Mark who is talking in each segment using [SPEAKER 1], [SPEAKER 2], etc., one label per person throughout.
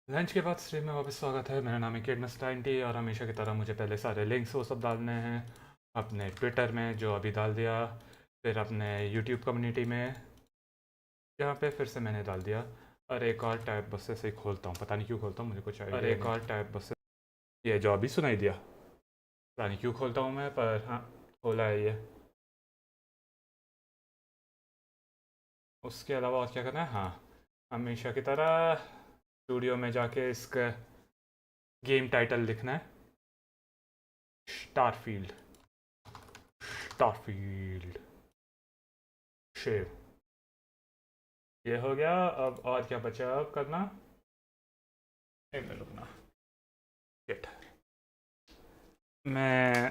[SPEAKER 1] Lunch के बाद stream में वापस स्वागत है। मेरा नाम है किडमस90 और हमेशा की तरह मुझे पहले सारे लिंक्स वो सब डालने हैं अपने ट्विटर में, जो अभी डाल दिया, फिर अपने यूट्यूब कम्युनिटी में, जहाँ पे फिर से मैंने डाल दिया, और एक और टैब बस से खोलता हूँ। पता नहीं क्यों खोलता हूँ, मुझे कुछ आइडिया नहीं। एक और टैब बस से ये जो अभी सुनाई दिया, पता नहीं क्यों खोलता हूँ मैं, पर हाँ खोला है ये। उसके अलावा और क्या करना है? हाँ, हमेशा की तरह स्टूडियो में जाके इसका गेम टाइटल लिखना है, स्टारफील्ड। स्टारफील्ड शेव। ये हो गया। अब और क्या बचा अब करना? एक मिनट रुकना। शिट, मैं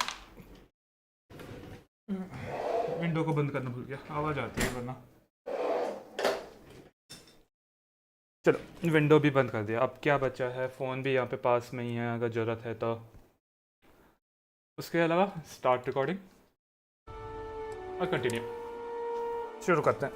[SPEAKER 1] विंडो को बंद करना भूल गया, आवाज़ आती है वरना। चलो, विंडो भी बंद कर दिया। अब क्या बचा है? फ़ोन भी यहाँ पे पास में ही है अगर ज़रूरत है तो। उसके अलावा स्टार्ट रिकॉर्डिंग और कंटिन्यू। शुरू करते हैं।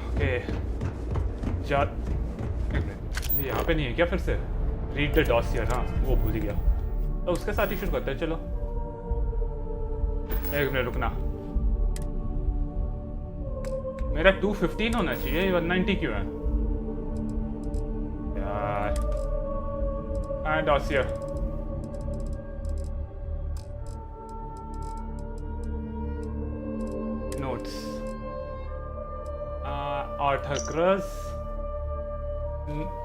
[SPEAKER 1] ओके, जा एक मिनट, ये यहाँ पे नहीं है क्या? फिर से रीड द डॉसियर, हाँ वो भूल ही गया। तो उसके साथ ही शुरू करते हैं। चलो एक मिनट रुकना, मेरा 215 होना चाहिए, 190 क्यों है यार? हाँ dossier, notes, Arthur cross,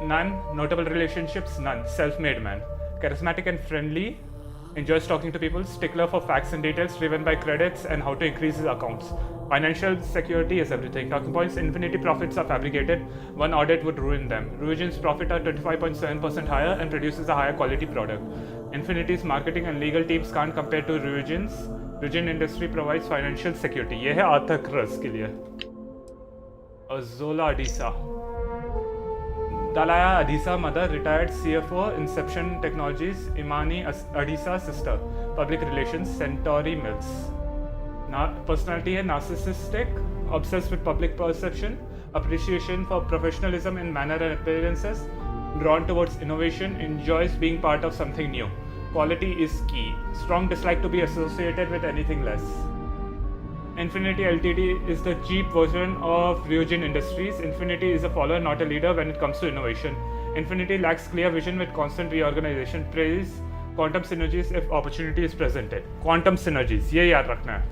[SPEAKER 1] none notable relationships, none self-made man, charismatic and friendly, enjoys talking to people, stickler for facts and details, driven by credits and how to increase his accounts. Financial security is everything. Talking points: Infinity profits are fabricated. One audit would ruin them. Ryujin's profit are 25.7% higher and produces a higher quality product. Infinity's marketing and legal teams can't compare to Ryujin's. Ryujin Industries provides financial security. ये है Arthur cross K लिए। Zola Adisa, Dalaya Adisa mother, retired CFO, Inception Technologies, Imani Adisa sister, public relations, Centauri Mills. Personality है narcissistic, obsessed with public perception, appreciation for professionalism in manner and appearances, drawn towards innovation, enjoys being part of something new. Quality is key, strong dislike to be associated with anything less. Infinity Ltd is the cheap version of Ryujin Industries. Infinity is a follower, not a leader when it comes to innovation. Infinity lacks clear vision with constant reorganization. Praise quantum synergies if opportunity is presented. Quantum synergies, ये याद रखना है।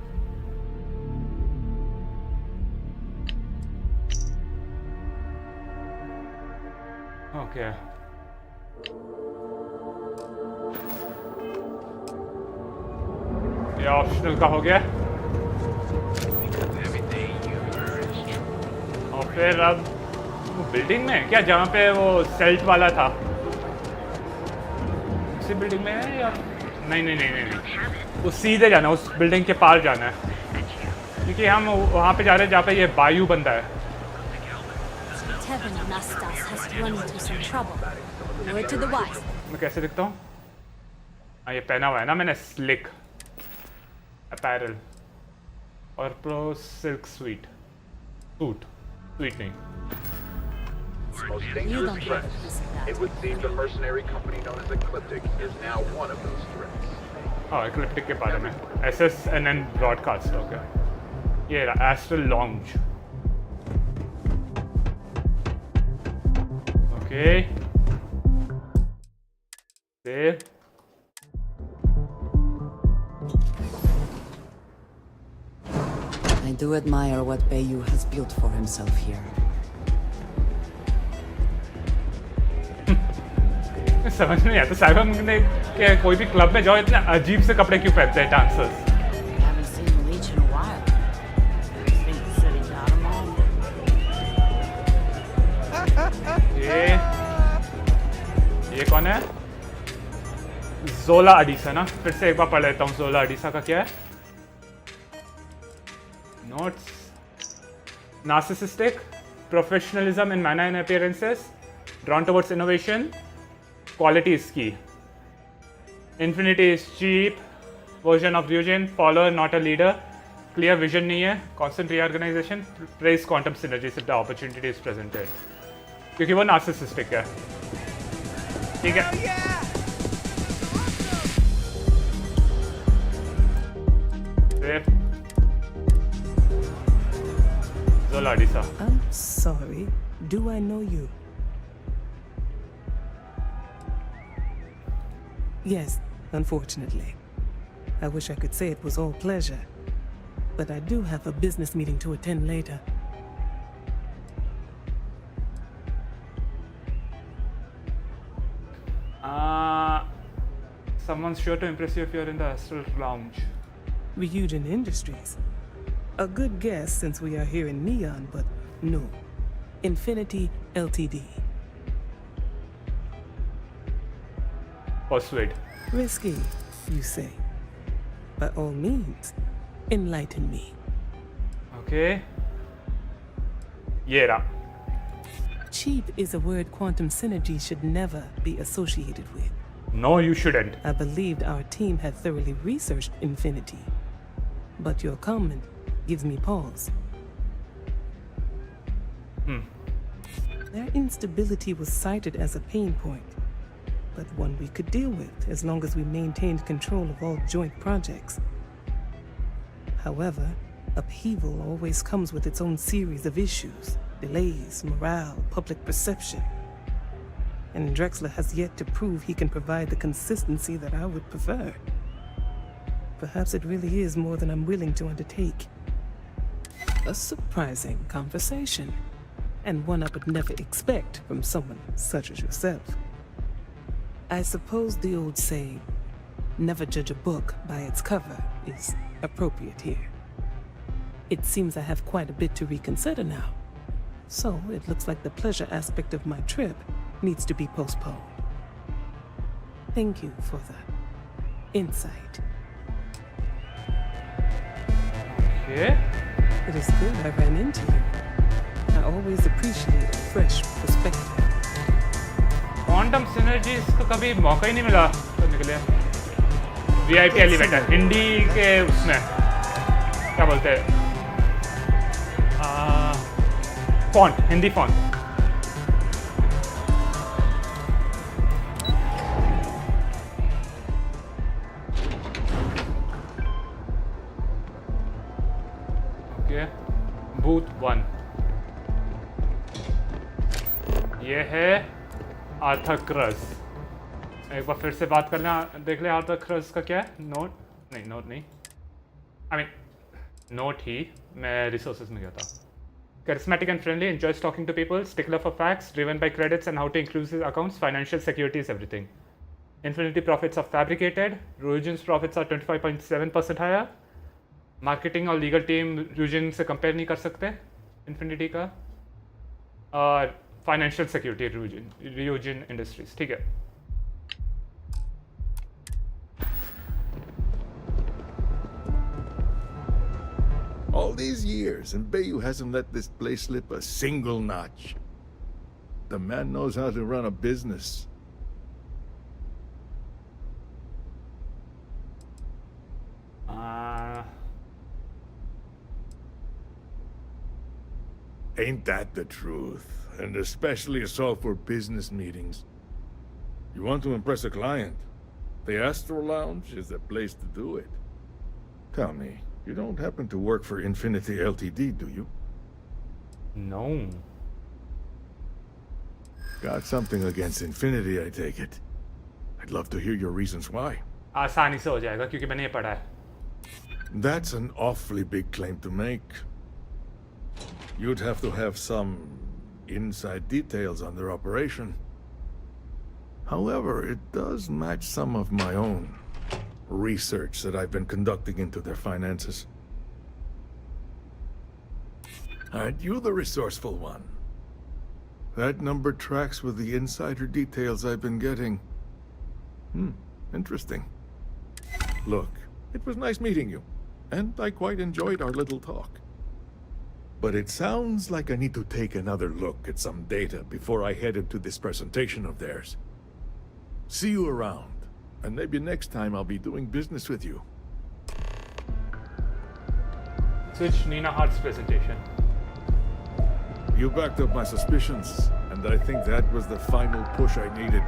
[SPEAKER 1] Okay. ये optional का हो गया। और फिर अब वो बिल्डिंग में क्या, जहाँ पे वो सेल्ट वाला था, उसी बिल्डिंग में है या नहीं? नहीं नहीं नहीं नहीं, वो सीधे जाना, उस बिल्डिंग के पार जाना है, क्योंकि हम वहाँ पे जा रहे हैं जहाँ पे ये बायु बंदा है। मैं कैसे दिखता हूँ? हाँ ये पहना हुआ है ना मैंने, स्लिक अपैरल और pro silk sweet suit, sweet नहीं।
[SPEAKER 2] Most dangerous threats. It would seem the mercenary company known as Ecliptic is now one of those threats.
[SPEAKER 1] हाँ Ecliptic के बारे में, SSNN ब्रॉडकास्ट, ओके। ये रहा astral lounge, okay save.
[SPEAKER 3] I do admire what Bayu has built for himself here.
[SPEAKER 1] समझ नहीं आता cyber ने के कोई भी क्लब में जाओ इतने अजीब से कपड़े क्यों पहनते हैं dancers?
[SPEAKER 3] Haven't seen Leech in a while. Think the city got him all.
[SPEAKER 1] ये कौन है? जोला अडीसा ना? फिर से एक बार पढ़ लेता हूँ। जोला अडीसा का क्या है? Notes: narcissistic, professionalism in manner and appearances, Drawn towards innovation, quality is key. Infinity is cheap version of Ryujin, follower not a leader, clear vision नहीं है, constant reorganization, praise quantum synergies if the opportunity is presented. क्योंकि वो narcissistic है. ठीक है. Zola Adisa.
[SPEAKER 4] I'm sorry. Do I know you? Yes, unfortunately. I wish I could say it was all pleasure. But I do have a business meeting to attend later.
[SPEAKER 1] Someone's sure to impress you if you're in the Astral Lounge.
[SPEAKER 4] Ryujin Industries. A good guess since we are here in Neon, but no. Infinity Ltd.
[SPEAKER 1] Persuade.
[SPEAKER 4] Risky, you say. By all means, enlighten me.
[SPEAKER 1] Okay. Yeah.
[SPEAKER 4] Cheap is a word quantum synergy should never be associated with.
[SPEAKER 1] No, you shouldn't.
[SPEAKER 4] I believed our team had thoroughly researched Infinity. But your comment gives me pause. Their instability was cited as a pain point, but one we could deal with as long as we maintained control of all joint projects. However, upheaval always comes with its own series of issues, delays, morale, public perception. And Drexler has yet to prove he can provide the consistency that I would prefer. Perhaps it really is more than I'm willing to undertake. A surprising conversation, and one I would never expect from someone such as yourself. I suppose the old saying, never judge a book by its cover, is appropriate here. It seems I have quite a bit to reconsider now. So it looks like the pleasure aspect of my trip needs to be postponed. Thank you for the insight.
[SPEAKER 1] Okay.
[SPEAKER 4] It is good I ran into you. I always appreciate a fresh perspective.
[SPEAKER 1] Quantum synergies को कभी मौका ही नहीं मिला करने के लिए. VIP elevator Hindi के उसमें क्या बोलते हैं? Font Hindi font. Okay. Booth 1. ये है आर्थर क्रस. एक बार फिर से बात करना देख ले आर्थर क्रस का क्या है. नोट नहीं आई मीन नोट ही मैं रिसोर्सेज में गया था. Charismatic and friendly, enjoys talking to people, stickler for facts, driven by credits and how to include his accounts, financial security is everything. Infinity profits are fabricated, Ryujin's profits are 25.7% higher. Marketing और legal team Ryujin से compare नहीं कर सकते Infinity का. और financial security Ryujin Industries, ठीक है.
[SPEAKER 5] All these years, and Bayou hasn't let this place slip a single notch. The man knows how to run a business. Ain't that the truth? And especially so for business meetings. You want to impress a client? The Astro Lounge is the place to do it. Tell me, you don't happen to work for Infinity Ltd, do you?
[SPEAKER 1] No.
[SPEAKER 5] Got something against Infinity, I take it. I'd love to hear your reasons why.
[SPEAKER 1] आसानी से हो जाएगा क्योंकि मैंने ये पढ़ा है.
[SPEAKER 5] That's an awfully big claim to make. You'd have to have some inside details on their operation. However, it does match some of my own research that I've been conducting into their finances. Aren't you the resourceful one? That number tracks with the insider details I've been getting. Interesting. Look, it was nice meeting you, and I quite enjoyed our little talk. But it sounds like I need to take another look at some data before I head into this presentation of theirs. See you around, and maybe next time I'll be doing business with you.
[SPEAKER 1] Switch Nina Hart's presentation.
[SPEAKER 5] You backed up my suspicions, and I think that was the final push I needed.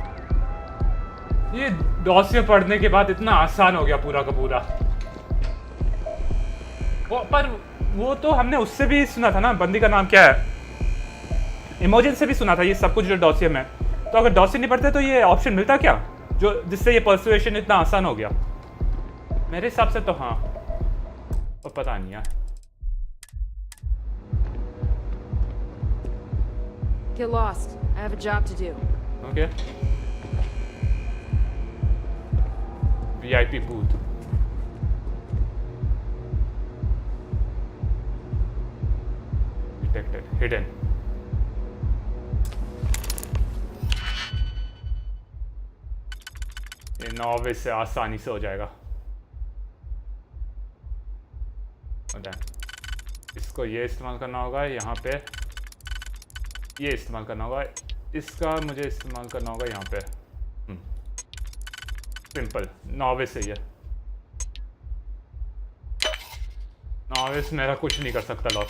[SPEAKER 1] ये dossier पढ़ने के बाद इतना आसान हो गया पूरा का पूरा। पर वो तो हमने उससे भी सुना था ना, बंदी का नाम क्या है, इमोजन से भी सुना था ये सब कुछ जो डॉसियर में। तो अगर डॉसियर नहीं पढ़ते तो ये ऑप्शन मिलता क्या, जो जिससे ये पर्सुएशन इतना आसान हो गया? मेरे हिसाब से तो हाँ, और पता नहीं यार।
[SPEAKER 6] Get lost. I have a job to do.
[SPEAKER 1] Okay. VIP booth. Detected. Hidden. ये 9 बजे से आसानी से हो जाएगा। इसको ये इस्तेमाल करना होगा, यहाँ पे ये इस्तेमाल करना होगा, इसका मुझे इस्तेमाल करना होगा यहाँ पे। सिंपल, 9 बजे सही है। 9 बजे से मेरा कुछ नहीं कर सकता lock.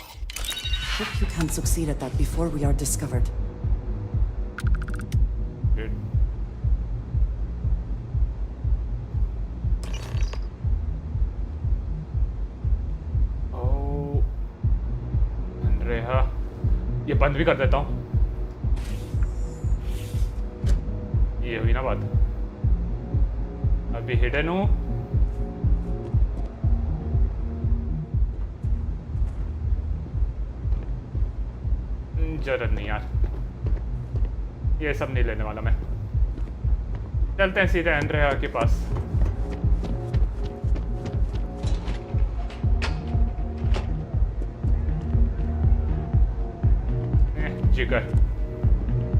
[SPEAKER 3] Hope you can succeed at that before we are discovered.
[SPEAKER 1] Good. Oh, रेहा, ये बंद भी कर देता हूँ। ये हुई ना बात। अभी हिडन हूँ। जरूरत नहीं यार, ये सब नहीं लेने वाला मैं। चलते हैं सीधे एंड्रेया के पास। जिगर,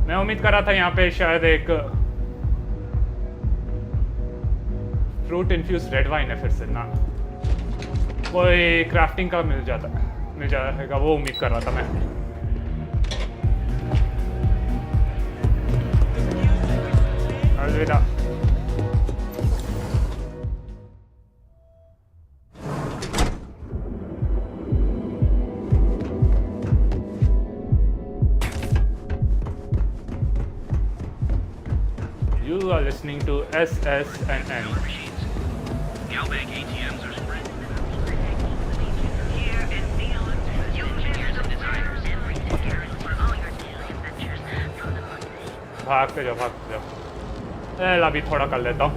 [SPEAKER 1] मैं उम्मीद कर रहा था यहाँ पे शायद एक फ्रूट इन्फ्यूज रेड वाइन है, फिर से ना कोई क्राफ्टिंग का मिल जाएगा, वो उम्मीद कर रहा था मैं। अलविदा। You are listening to SSNN.
[SPEAKER 7] Galbank ATMs are spread. Here in Neon, you engineers and designers and researchers for all your daily adventures from the mundane.
[SPEAKER 1] भागते जाओ। अभी थोड़ा कर लेता हूँ।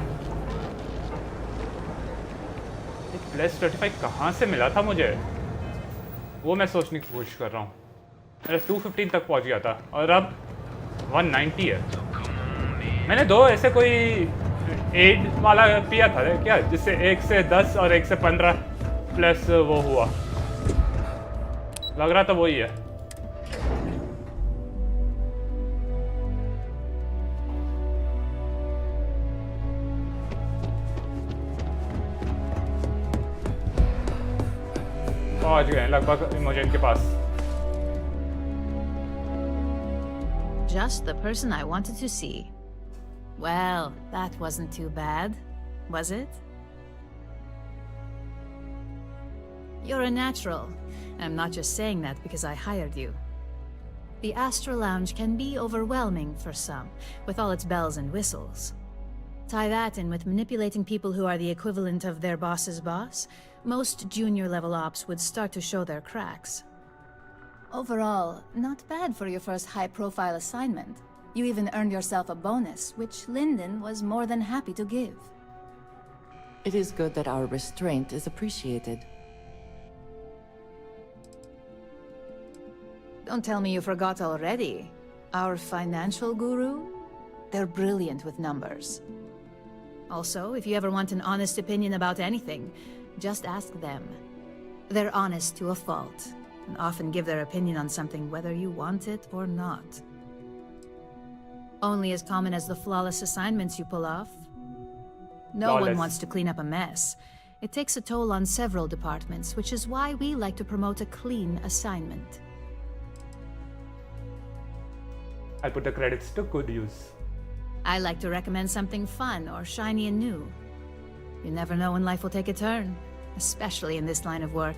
[SPEAKER 1] प्लस 25 कहाँ से मिला था मुझे, वो मैं सोचने की कोशिश कर रहा हूँ। मेरा 215 तक पहुँच गया था और अब 190 है। मैंने 2 ऐसे कोई एड वाला पिया था क्या, जिससे 1 से 10 और 1 से 15 प्लस वो हुआ, लग रहा था वही है। पहुंच गए लगभग इमोजन के पास।
[SPEAKER 8] Just the person I wanted to see. Well, that wasn't too bad, was it? You're a natural. I'm not just saying that because I hired you. The Astro Lounge can be overwhelming for some, with all its bells and whistles. Tie that in with manipulating people who are the equivalent of their boss's boss, most junior-level ops would start to show their cracks. Overall, not bad for your first high-profile assignment. You even earned yourself a bonus, which Lyndon was more than happy to give.
[SPEAKER 3] It is good that our restraint is appreciated.
[SPEAKER 8] Don't tell me you forgot already. Our financial guru? They're brilliant with numbers. Also, if you ever want an honest opinion about anything, just ask them. They're honest to a fault, and often give their opinion on something whether you want it or not. Only as common as the flawless assignments you pull off. No one wants to clean up a mess. It takes a toll on several departments, which is why we like to promote a clean assignment.
[SPEAKER 1] I'll put the credits to good use.
[SPEAKER 8] I like to recommend something fun or shiny and new. You never know when life will take a turn, especially in this line of work.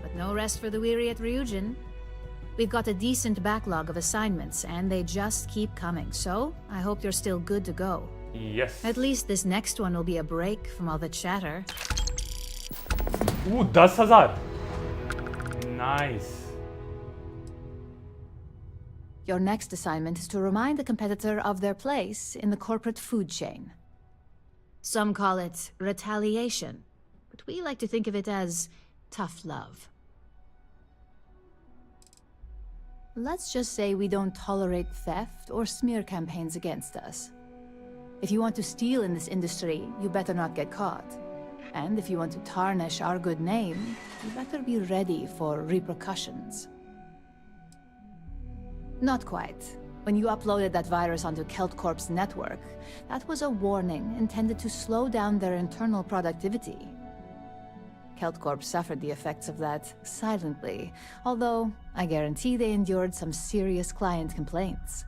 [SPEAKER 8] But no rest for the weary at Ryujin. We've got a decent backlog of assignments, and they just keep coming, so I hope you're still good to go.
[SPEAKER 1] Yes.
[SPEAKER 8] At least this next one will be a break from all the chatter.
[SPEAKER 1] Ooh, 10,000. Nice.
[SPEAKER 8] Your next assignment is to remind the competitor of their place in the corporate food chain. Some call it retaliation, but we like to think of it as tough love. Let's just say we don't tolerate theft or smear campaigns against us. If you want to steal in this industry, you better not get caught. And if you want to tarnish our good name, you better be ready for repercussions. Not quite. When you uploaded that virus onto KeltCorp's network, that was a warning intended to slow down their internal productivity. KeltCorp suffered the effects of that silently, although I guarantee they endured some serious client complaints.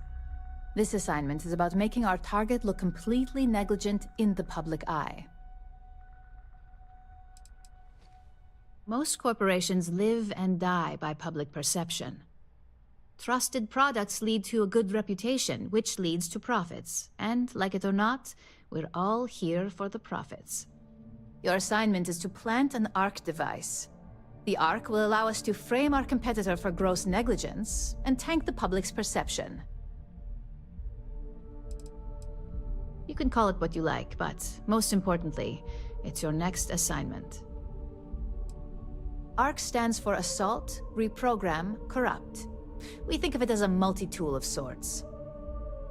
[SPEAKER 8] This assignment is about making our target look completely negligent in the public eye. Most corporations live and die by public perception. Trusted products lead to a good reputation, which leads to profits. And, like it or not, we're all here for the profits. Your assignment is to plant an ARC device. The ARC will allow us to frame our competitor for gross negligence and tank the public's perception. You can call it what you like, but most importantly, it's your next assignment. ARC stands for Assault, Reprogram, Corrupt. We think of it as a multi-tool of sorts.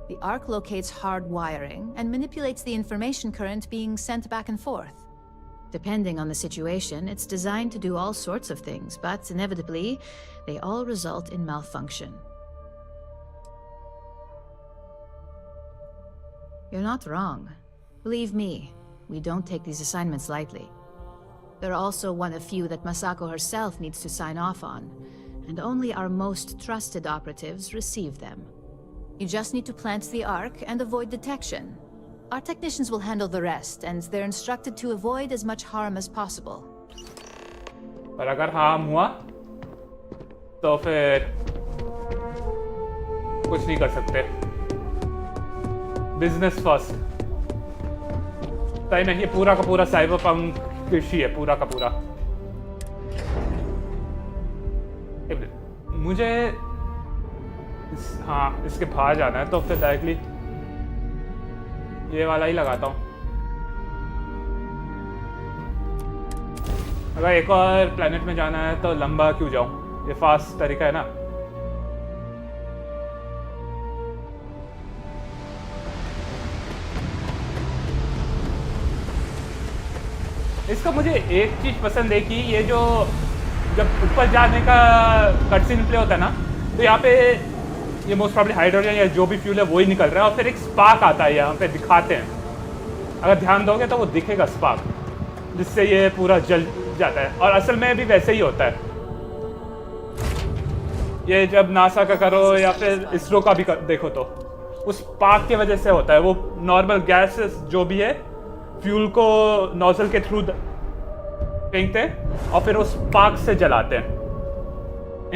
[SPEAKER 8] The ARC locates hard wiring and manipulates the information current being sent back and forth. Depending on the situation, it's designed to do all sorts of things, but inevitably, they all result in malfunction. You're not wrong. Believe me, we don't take these assignments lightly. They're also one of few that Masako herself needs to sign off on, and only our most trusted operatives receive them. You just need to plant the ARC and avoid detection. Our technicians will handle the rest, and they're instructed to avoid as much harm as possible.
[SPEAKER 1] पर अगर harm हुआ तो फिर कुछ नहीं कर सकते. Business first. सही में ये पूरा का पूरा साइबरपंक कृषि है, पूरा का पूरा. मुझे हाँ इसके बाहर जाना है तो फिर डायरेक्टली ये वाला ही लगाता हूँ. अगर एक और प्लेनेट में जाना है तो लंबा क्यों जाऊँ, ये फास्ट तरीका है ना. इसका मुझे एक चीज पसंद है कि ये जो जब ऊपर जाने का कटसीन प्ले होता है ना, तो यहाँ पे ये मोस्ट प्रॉब्ली हाइड्रोजन या जो भी फ्यूल है वो ही निकल रहा है और फिर एक स्पार्क आता है यहाँ पे दिखाते हैं. अगर ध्यान दोगे तो वो दिखेगा स्पार्क, जिससे ये पूरा जल जाता है. और असल में भी वैसे ही होता है. ये जब नासा का करो या फिर इसरो का भी देखो तो उस स्पार्क की वजह से होता है. वो नॉर्मल गैस जो भी है फ्यूल को नोजल के थ्रू फेंकते हैं और फिर उस स्पार्क से जलाते हैं.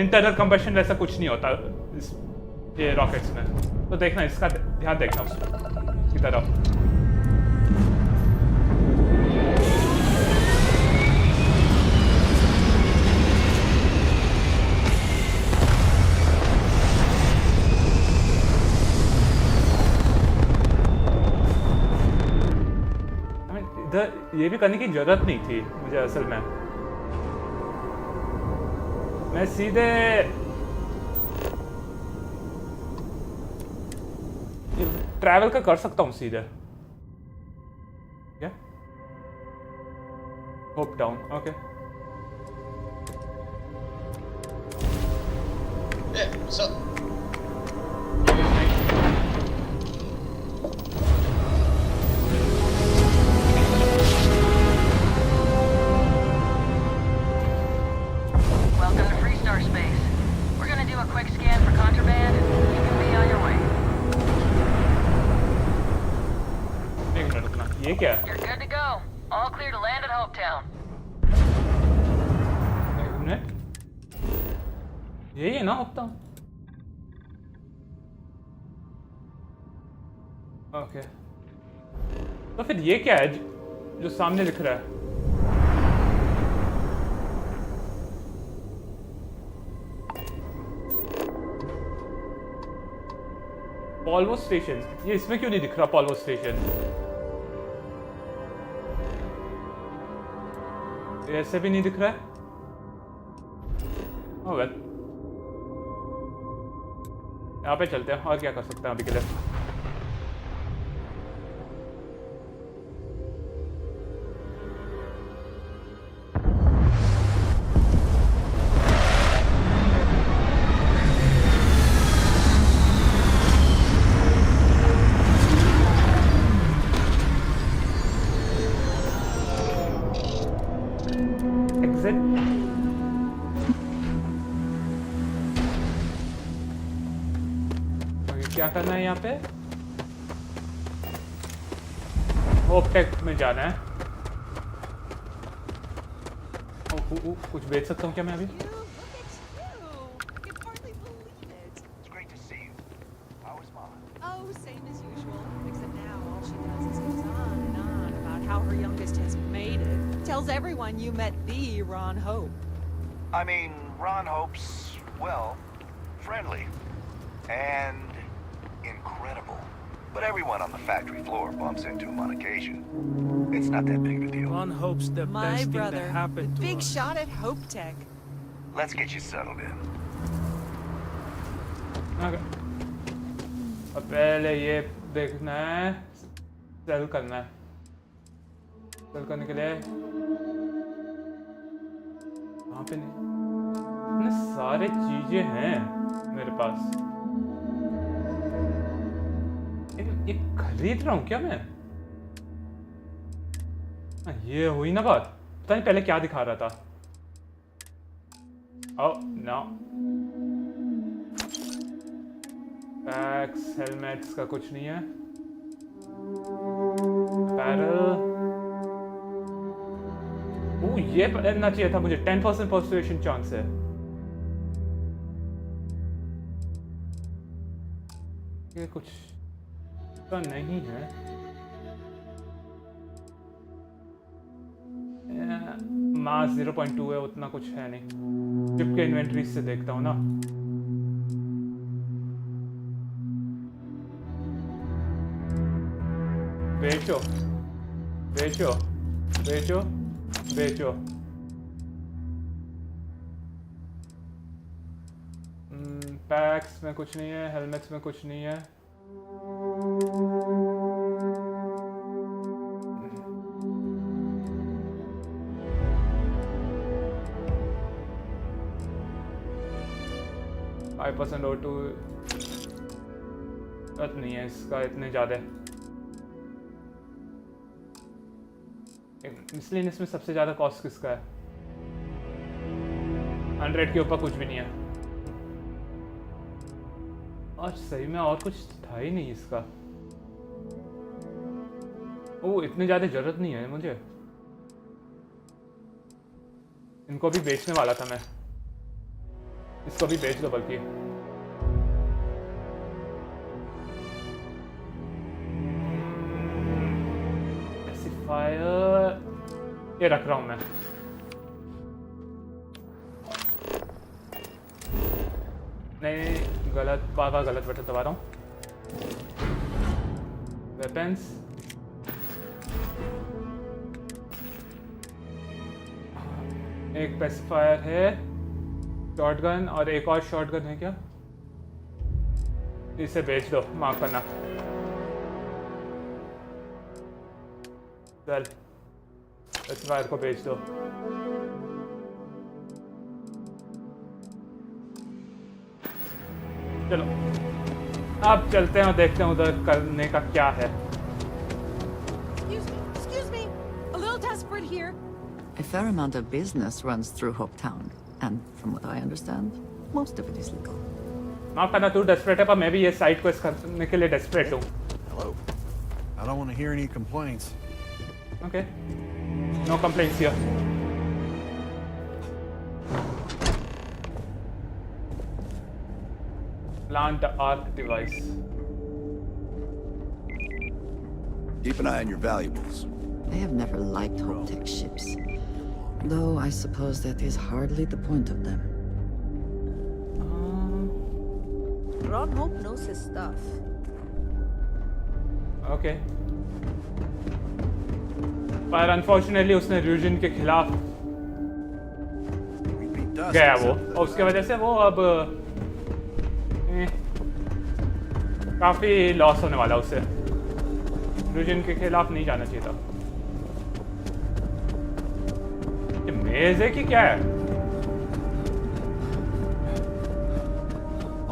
[SPEAKER 1] इंटरनल कंबशन वैसा कुछ नहीं होता ये रॉकेट्स में. तो देखना, इसका ध्यान देखना उसकी तरफ. ये भी करने की जरूरत नहीं थी मुझे असल में. मैं सीधे ट्रैवल का कर सकता हूँ सीधे. क्या hope down. Okay
[SPEAKER 9] Yeah, what's up?
[SPEAKER 1] ये क्या है?
[SPEAKER 7] You're good to go. All clear to land at Hopetown.
[SPEAKER 1] एक मिनट, यही है ना हफ्ता? ओके, तो फिर ये क्या है जो सामने दिख रहा है? पॉल्वो स्टेशन, ये इसमें क्यों नहीं दिख रहा पॉल्वो स्टेशन? ये ऐसे भी नहीं दिख रहा है? ओह वेल, यहाँ पे चलते हैं, और क्या कर सकते हैं अभी के लिए? क्या करना है यहाँ पे? होपटेक में जाना है। कुछ बेच सकता हूँ क्या मैं अभी?
[SPEAKER 2] It's great to see you. How is Mom?
[SPEAKER 9] Oh, same as usual. Except now all she does is goes on and on about how her youngest has made it. Tells everyone you met the Ron Hope.
[SPEAKER 2] I mean, Ron Hope's, well, friendly. And incredible. But everyone on the factory floor bumps into him on occasion. It's not that big of a deal.
[SPEAKER 10] Ron Hope's the
[SPEAKER 9] My
[SPEAKER 10] best thing
[SPEAKER 9] brother,
[SPEAKER 10] that happened to
[SPEAKER 9] big
[SPEAKER 10] us.
[SPEAKER 9] shot at Hope Tech.
[SPEAKER 2] Let's get you settled in.
[SPEAKER 1] Okay. अब पहले ये देखना है, cell करना है। Cell करने के लिए वहाँ पे नहीं, इतने सारे चीजें हैं मेरे पास। ये खरीद रहा हूँ क्या मैं? ये हुई ना बात। पता नहीं पहले क्या दिखा रहा था। ओह नो, बैग्स, हेलमेट्स का कुछ नहीं है। पैरल, ये पहनना चाहिए था मुझे। 10% पर्सुएशन चांस है। ये कुछ तो नहीं है। मास 0.2 है, उतना कुछ है नहीं। चिप के इन्वेंटरी से देखता हूँ ना। बेचो बेचो बेचो बेचो। पैक्स में कुछ नहीं है, हेलमेट्स में कुछ नहीं है। % O2 नहीं है इसका, इतने ज़्यादा। इसलिए इसमें सबसे ज़्यादा कॉस्ट किसका है? 100 के ऊपर कुछ भी नहीं है। और सही में और कुछ था ही नहीं इसका। इतनी ज़्यादा ज़रूरत नहीं है मुझे। इनको भी बेचने वाला था मैं। इसको भी बेच दो बल्कि। फायर ये रख रहा हूं मैं। नहीं, गलत बाबा, गलत बटन दबा रहा हूं। वेपन्स, एक पेसिफायर है, शॉटगन, और एक और शॉटगन है क्या? इसे बेच दो, माफ करना। चल, पेसिफायर को बेच दो। चलो अब चलते हैं और देखते हैं उधर करने का क्या है।
[SPEAKER 9] Excuse me, a little desperate here.
[SPEAKER 3] A fair amount of business runs through Hopetown, and from what I understand, most of it is legal.
[SPEAKER 1] माफ करना, तू डेस्परेट है, पर मैं भी ये साइट क्वेस्ट करने के लिए डेस्परेट हूँ।
[SPEAKER 11] Hello. I don't want to hear any complaints.
[SPEAKER 1] Okay. No complaints here. Plant the arc device.
[SPEAKER 2] Keep an eye on your valuables.
[SPEAKER 3] I have never liked Hoptech ships. Though I suppose that is hardly the point of them.
[SPEAKER 10] Ron Hope knows his stuff.
[SPEAKER 1] Okay. पर unfortunately उसने र्यूजिन के खिलाफ गया वो, और उसके वजह से वो अब काफी लॉस होने वाला उससे। र्यूजिन के खिलाफ नहीं जाना चाहिए था। ये मेज है कि क्या है?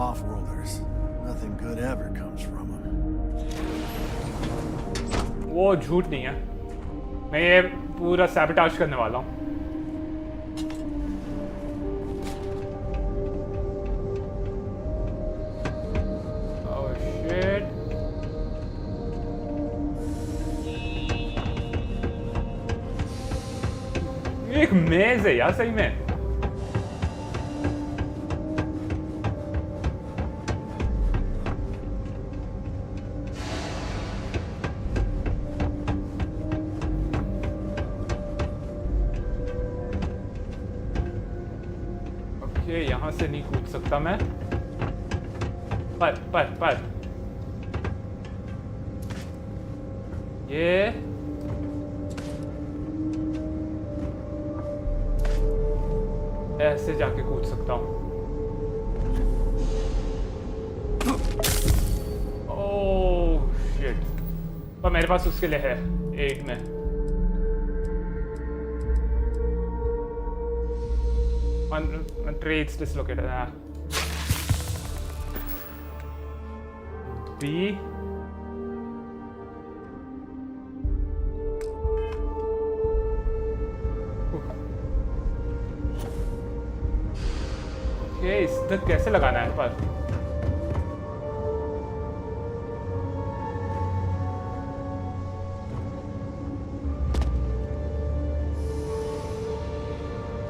[SPEAKER 11] Off-worlders. Nothing good ever comes from them.
[SPEAKER 1] वो झूठ नहीं है। मैं ये पूरा सैबोटाज करने वाला हूँ। Oh shit. ये एक मेज है यार सही में। यहाँ से नहीं कूद सकता मैं। पर ये ऐसे जाके कूद सकता हूँ। ओह शिट, पर मेरे पास उसके लिए है 8 में। Trades dislocated. B. Okay, इस कैसे लगाना है पर?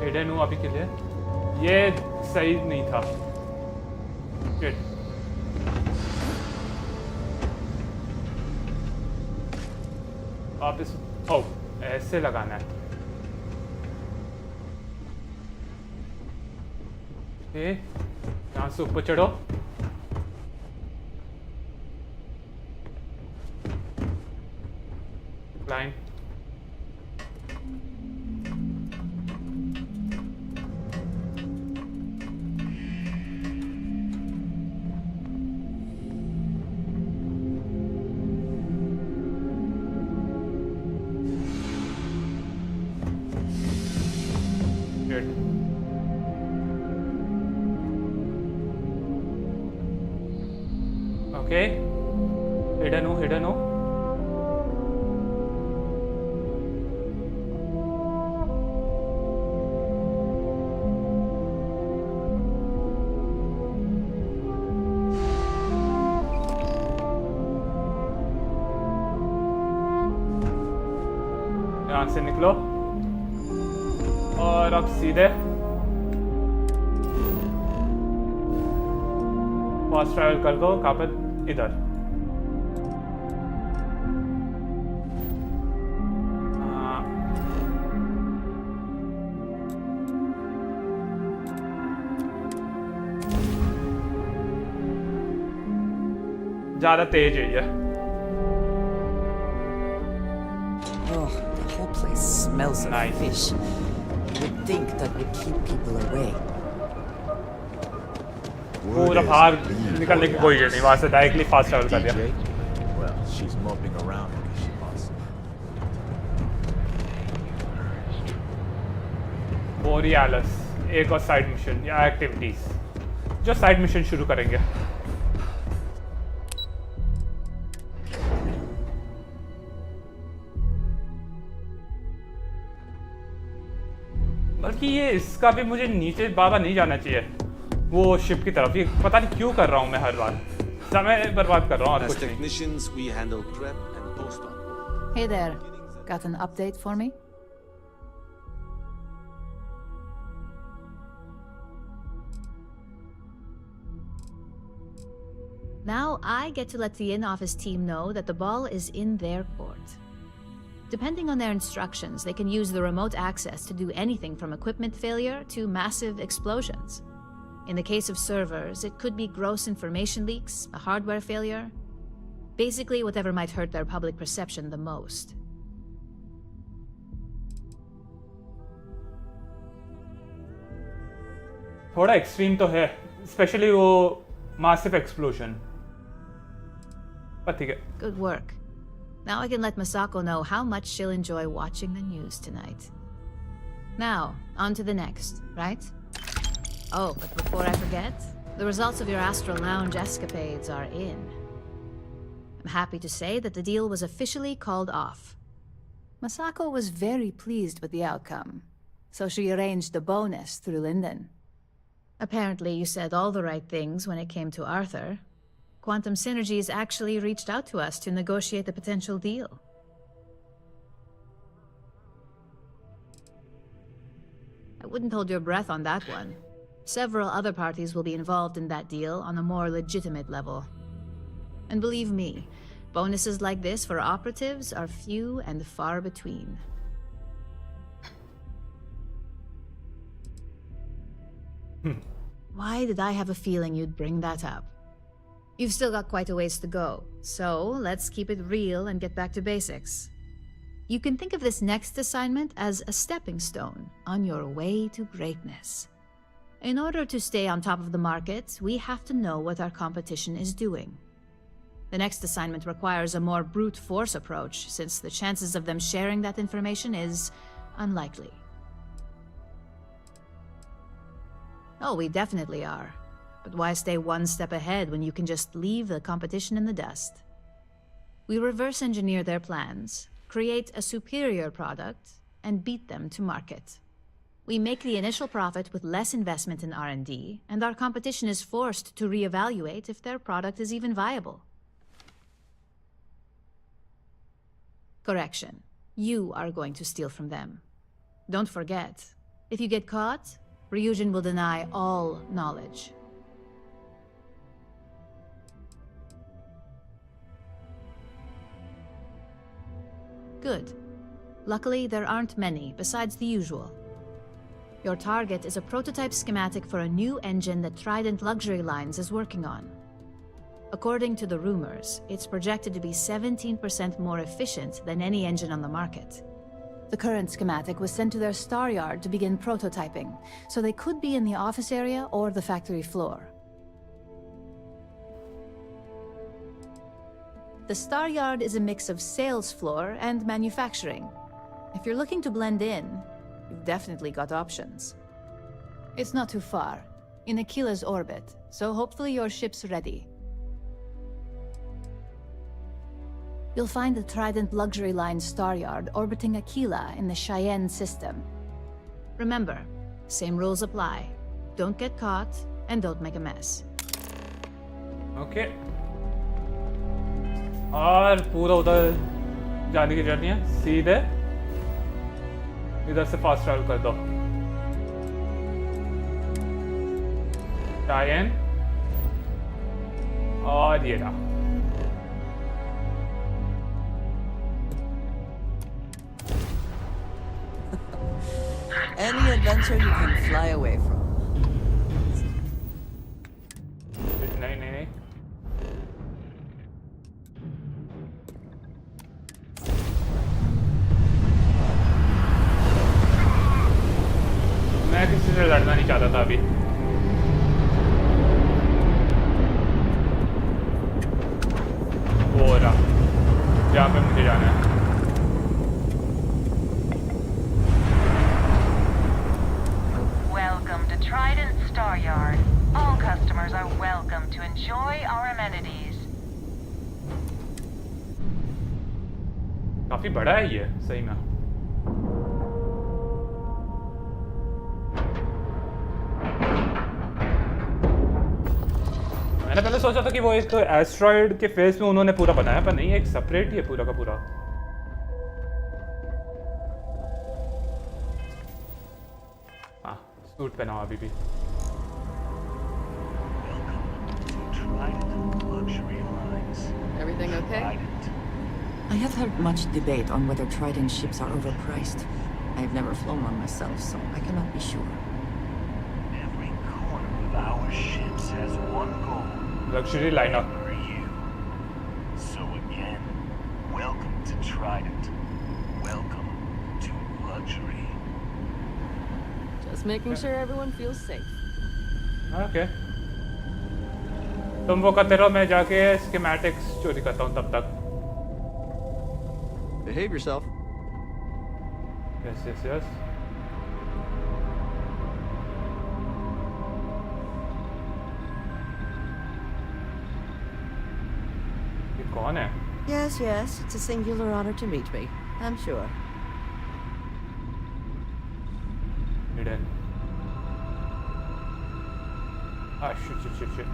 [SPEAKER 1] हिडन हूँ अभी के लिए। ये सही नहीं था। Shit. वापस ऐसे लगाना है। यहाँ से ऊपर चढ़ो। क्लाइंब। Okay, hidden हो। यहाँ से निकलो और अब सीधे फास्ट ट्रैवल कर दो। कहाँ पर? इधर। ज्यादा तेज है ये।
[SPEAKER 3] Oh, the whole place smells of
[SPEAKER 1] Nice.
[SPEAKER 3] fish. You would think that would keep people away.
[SPEAKER 1] पूरा बाहर निकलने की कोई नहीं, वहां से डायरेक्टली फास्ट ट्रैवल कर दिया।
[SPEAKER 11] Well, she's moping around because she lost.
[SPEAKER 1] बोरियालस एक और साइड मिशन या एक्टिविटीज, जो साइड मिशन शुरू करेंगे। बल्कि ये इसका भी मुझे नीचे बाबा नहीं जाना चाहिए वो शिप की तरफ। ये पता नहीं क्यों कर रहा हूँ मैं, हर बार समय बर्बाद कर रहा हूँ और
[SPEAKER 12] As
[SPEAKER 1] कुछ नहीं।
[SPEAKER 12] technicians, we handle prep and post-op.
[SPEAKER 8] Hey there. Got an update for me? Now I get to let the in-office team know that the ball is in their court. Depending on their instructions, they can use the remote access to do anything from equipment failure to massive explosions. In the case of servers, it could be gross information leaks, a hardware failure, basically whatever might hurt their public perception the most.
[SPEAKER 1] थोड़ा extreme तो है, specially वो massive explosion. But ठीक है.
[SPEAKER 8] Good work. Now I can let Masako know how much she'll enjoy watching the news tonight. Now, on to the next, right? Oh, but before I forget, the results of your Astral Lounge escapades are in. I'm happy to say that the deal was officially called off. Masako was very pleased with the outcome, so she arranged a bonus through Linden. Apparently you said all the right things when it came to Arthur. Quantum Synergies actually reached out to us to negotiate the potential deal. I wouldn't hold your breath on that one. Several other parties will be involved in that deal on a more legitimate level. And believe me, bonuses like this for operatives are few and far between. Why did I have a feeling you'd bring that up? You've still got quite a ways to go, so let's keep it real and get back to basics. You can think of this next assignment as a stepping stone on your way to greatness. In order to stay on top of the market, we have to know what our competition is doing. The next assignment requires a more brute force approach, since the chances of them sharing that information is unlikely. Oh, we definitely are. But why stay one step ahead when you can just leave the competition in the dust? We reverse engineer their plans, create a superior product, and beat them to market. We make the initial profit with less investment in R&D, and our competition is forced to reevaluate if their product is even viable. Correction. You are going to steal from them. Don't forget, if you get caught, Ryujin will deny all knowledge. Good. Luckily, there aren't many, besides the usual. Your target is a prototype schematic for a new engine that Trident Luxury Lines is working on. According to the rumors, it's projected to be 17% more efficient than any engine on the market. The current schematic was sent to their star yard to begin prototyping, so they could be in the office area or the factory floor. The Star Yard is a mix of sales floor and manufacturing. If you're looking to blend in, you've definitely got options. It's not too far, in Aquila's orbit, so hopefully your ship's ready. You'll find the Trident Luxury Line Star Yard orbiting Aquila in the Cheyenne system. Remember, same rules apply. Don't get caught, and don't make a mess.
[SPEAKER 1] Okay. और पूरा उधर जाने की journey है, सीधे इधर से fast travel कर दो. टाइन और ये रहा.
[SPEAKER 10] Any adventure you can fly away from.
[SPEAKER 1] नहीं नहीं नहीं. मैं किसी से लड़ना नहीं चाहता था अभी. वो रहा जहाँ पे मुझे जाना है.
[SPEAKER 7] Welcome to Trident Star Yard. All customers are welcome to enjoy our amenities.
[SPEAKER 1] काफी बड़ा है ये सही में. मैंने पहले सोचा था कि वो एक एस्ट्रॉइड के फेस में उन्होंने पूरा बनाया, पर नहीं, एक सेपरेट ही है पूरा का पूरा. सूट पहना अभी भी।
[SPEAKER 6] Everything okay?
[SPEAKER 3] I have heard much debate on whether Trident ships are overpriced. I have never flown one myself, so I cannot be sure.
[SPEAKER 11] Every corner of our ships has one goal.
[SPEAKER 1] Luxury lineup.
[SPEAKER 11] For you. So again, welcome to Trident. Welcome to luxury.
[SPEAKER 6] Just making sure everyone feels safe.
[SPEAKER 1] Okay. तुम वो करते रहो, मैं जाके schematics चोरी करता हूँ तब तक।
[SPEAKER 12] Behave yourself.
[SPEAKER 1] Yes, yes, yes. ये कौन है?
[SPEAKER 10] Yes, yes, it's a singular honor to meet me. I'm sure.
[SPEAKER 1] Hidden. Ah, shit.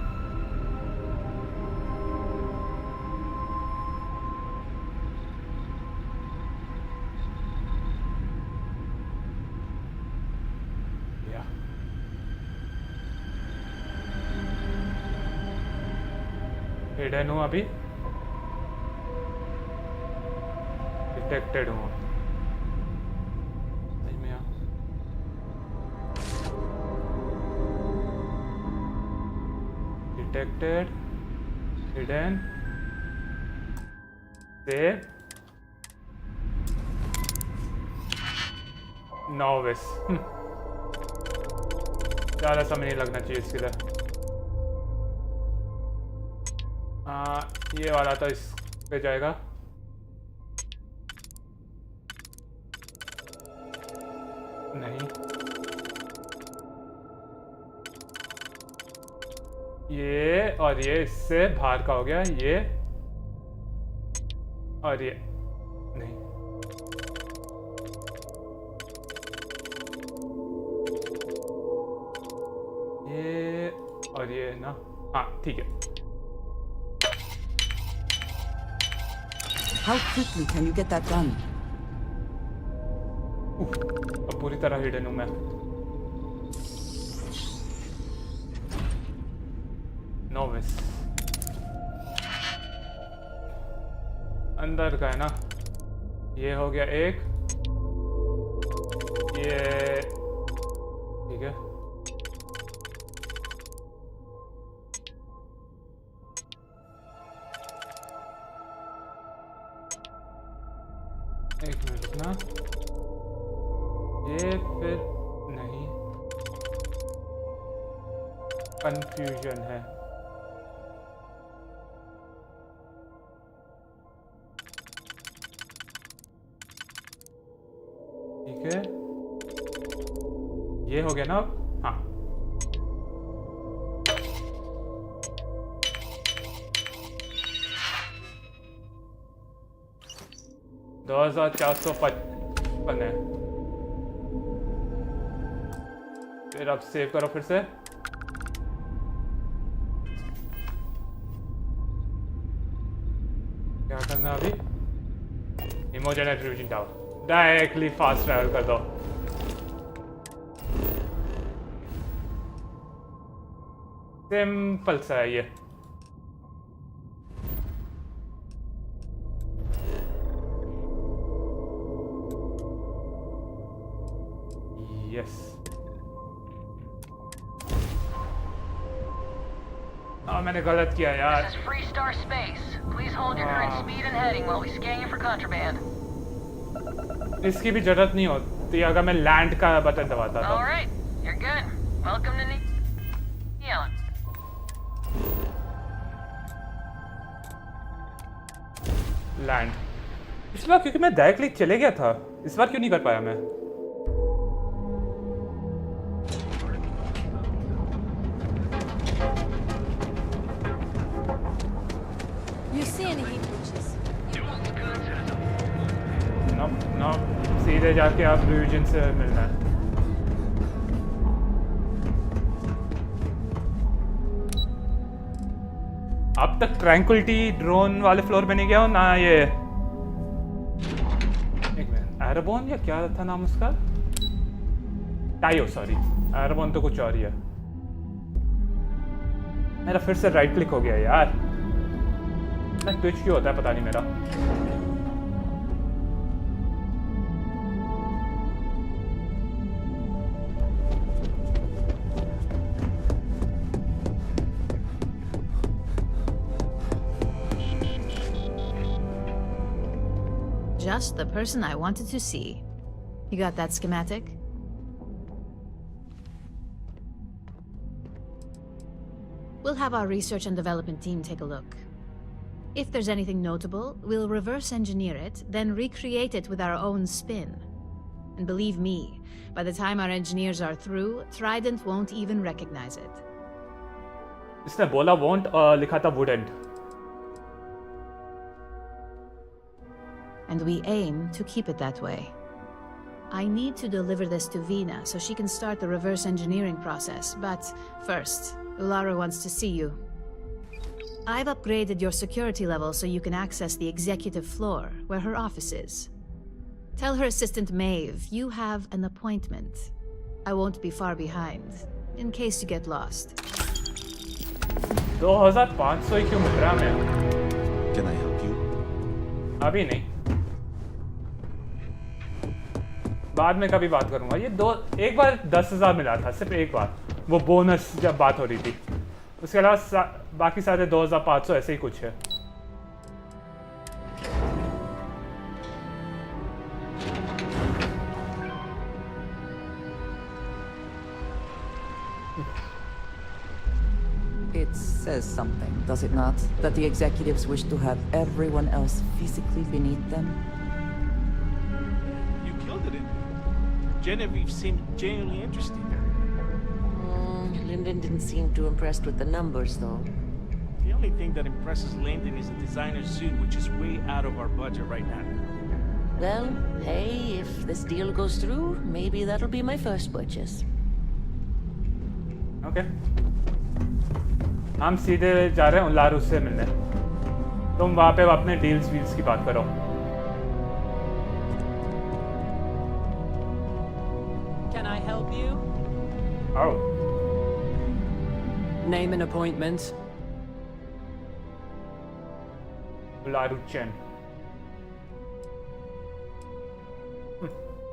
[SPEAKER 1] Hidden हूँ अभी, डिटेक्टेड हूँ। नहीं मैं डिटेक्टेड, हिडन, सेव, नोविस। ज़्यादा समय नहीं लगना चाहिए इसके लिए। ये वाला तो इस पे जाएगा। नहीं, ये और ये इससे बाहर का हो गया, ये और ये नहीं। ये और ये ना, हाँ ठीक है।
[SPEAKER 10] How quickly can you get that done?
[SPEAKER 1] अब पूरी तरह हिडन हूँ मैं। नोविस अंदर का है ना, ये हो गया एक, ये ठीक है। एक मिनट रुकना, ये फिर नहीं, कंफ्यूजन है। ठीक है, ये हो गया ना अब। हाँ 2455 है। फिर अब सेव करो फिर से। क्या करना अभी? इमोजन एट रियूजिन टावर, डायरेक्टली फास्ट ट्रैवल कर दो। सिंपल सा है ये। यस, मैंने गलत किया यार।
[SPEAKER 7] This is free star space. Please hold your current speed and heading while we scan you for contraband.
[SPEAKER 1] इसकी भी जरूरत नहीं होती अगर मैं लैंड का बटन दबाता तो।
[SPEAKER 7] All right, you're good. Welcome to Neon.
[SPEAKER 1] Land इस बार क्योंकि मैं डायरेक्टली चले गया था, इस बार क्यों नहीं कर पाया मैं?
[SPEAKER 6] You see any heat breaches?
[SPEAKER 1] No सीधे जाके आप रियूजिन से मिलना है। अब तक ट्रैंक्विलिटी ड्रोन वाले फ्लोर पे नहीं गया हूँ ना। ये एक मिनट, एरोबोन या क्या था नाम उसका? टायो सॉरी एयरबोन तो कुछ और ही है मेरा फिर से राइट क्लिक हो गया यार ना ट्विच क्यों होता है पता नहीं मेरा
[SPEAKER 8] Just the person I wanted to see. You got that schematic? We'll have our research and development team take a look. If there's anything notable, we'll reverse engineer it, then recreate it with our own spin. And believe me, by the time our engineers are through, Trident won't even recognize it.
[SPEAKER 1] इसने बोला won't लिखा था wouldn't.
[SPEAKER 8] And we aim to keep it that way. I need to deliver this to Vina so she can start the reverse engineering process, but first, Ularu wants to see you. I've upgraded your security level so you can access the executive floor, where her office is. Tell her assistant Maeve you have an appointment. I won't be far behind, in case you get lost.
[SPEAKER 1] 2500 ही क्यों मिल रहा है हमें?
[SPEAKER 12] Can I help you?
[SPEAKER 1] अभी नहीं बाद में कभी बात करूंगा ये एक बार 10,000 मिला था सिर्फ एक बार वो बोनस जब बात हो रही थी उसके अलावा बाकी सारे 2500 ऐसे ही कुछ है
[SPEAKER 3] It says something, does it not? That the executives wish to have everyone else physically beneath them?
[SPEAKER 11] You killed it. Genevieve seemed genuinely interested.
[SPEAKER 10] Lyndon didn't seem too impressed with the numbers, though.
[SPEAKER 11] The only thing that impresses Lyndon is a designer suit, which is way out of our budget right now.
[SPEAKER 10] Well, hey, if this deal goes through, maybe that'll be my first purchase.
[SPEAKER 1] Okay. हम सीधे जा रहे हैं उलारू से मिलने तुम वहाँ पे अपने डील्स वील्स की बात करो
[SPEAKER 13] Can I help you?
[SPEAKER 1] Oh.
[SPEAKER 13] Name and appointment.
[SPEAKER 1] Ularu Chen.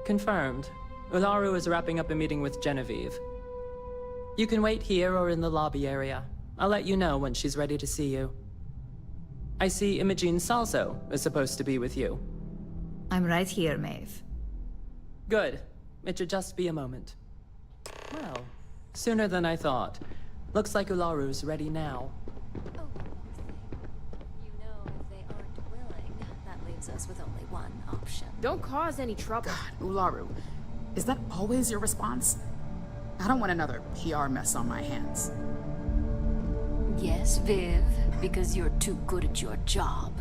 [SPEAKER 13] Confirmed. Ularu is wrapping up a meeting with Genevieve. You can wait here or in the lobby area. I'll let you know when she's ready to see you. I see Imogene Salso is supposed to be with you.
[SPEAKER 8] I'm right here, Maeve.
[SPEAKER 13] Good. It should just be a moment. Well, sooner than I thought. Looks like Ularu's ready now.
[SPEAKER 14] Oh, you know, if they aren't willing, that leaves us with only one option.
[SPEAKER 15] Don't cause any trouble. God, Ularu, is that always your response? I don't want another PR mess on my hands.
[SPEAKER 14] Yes, Viv, because you're too good at your job.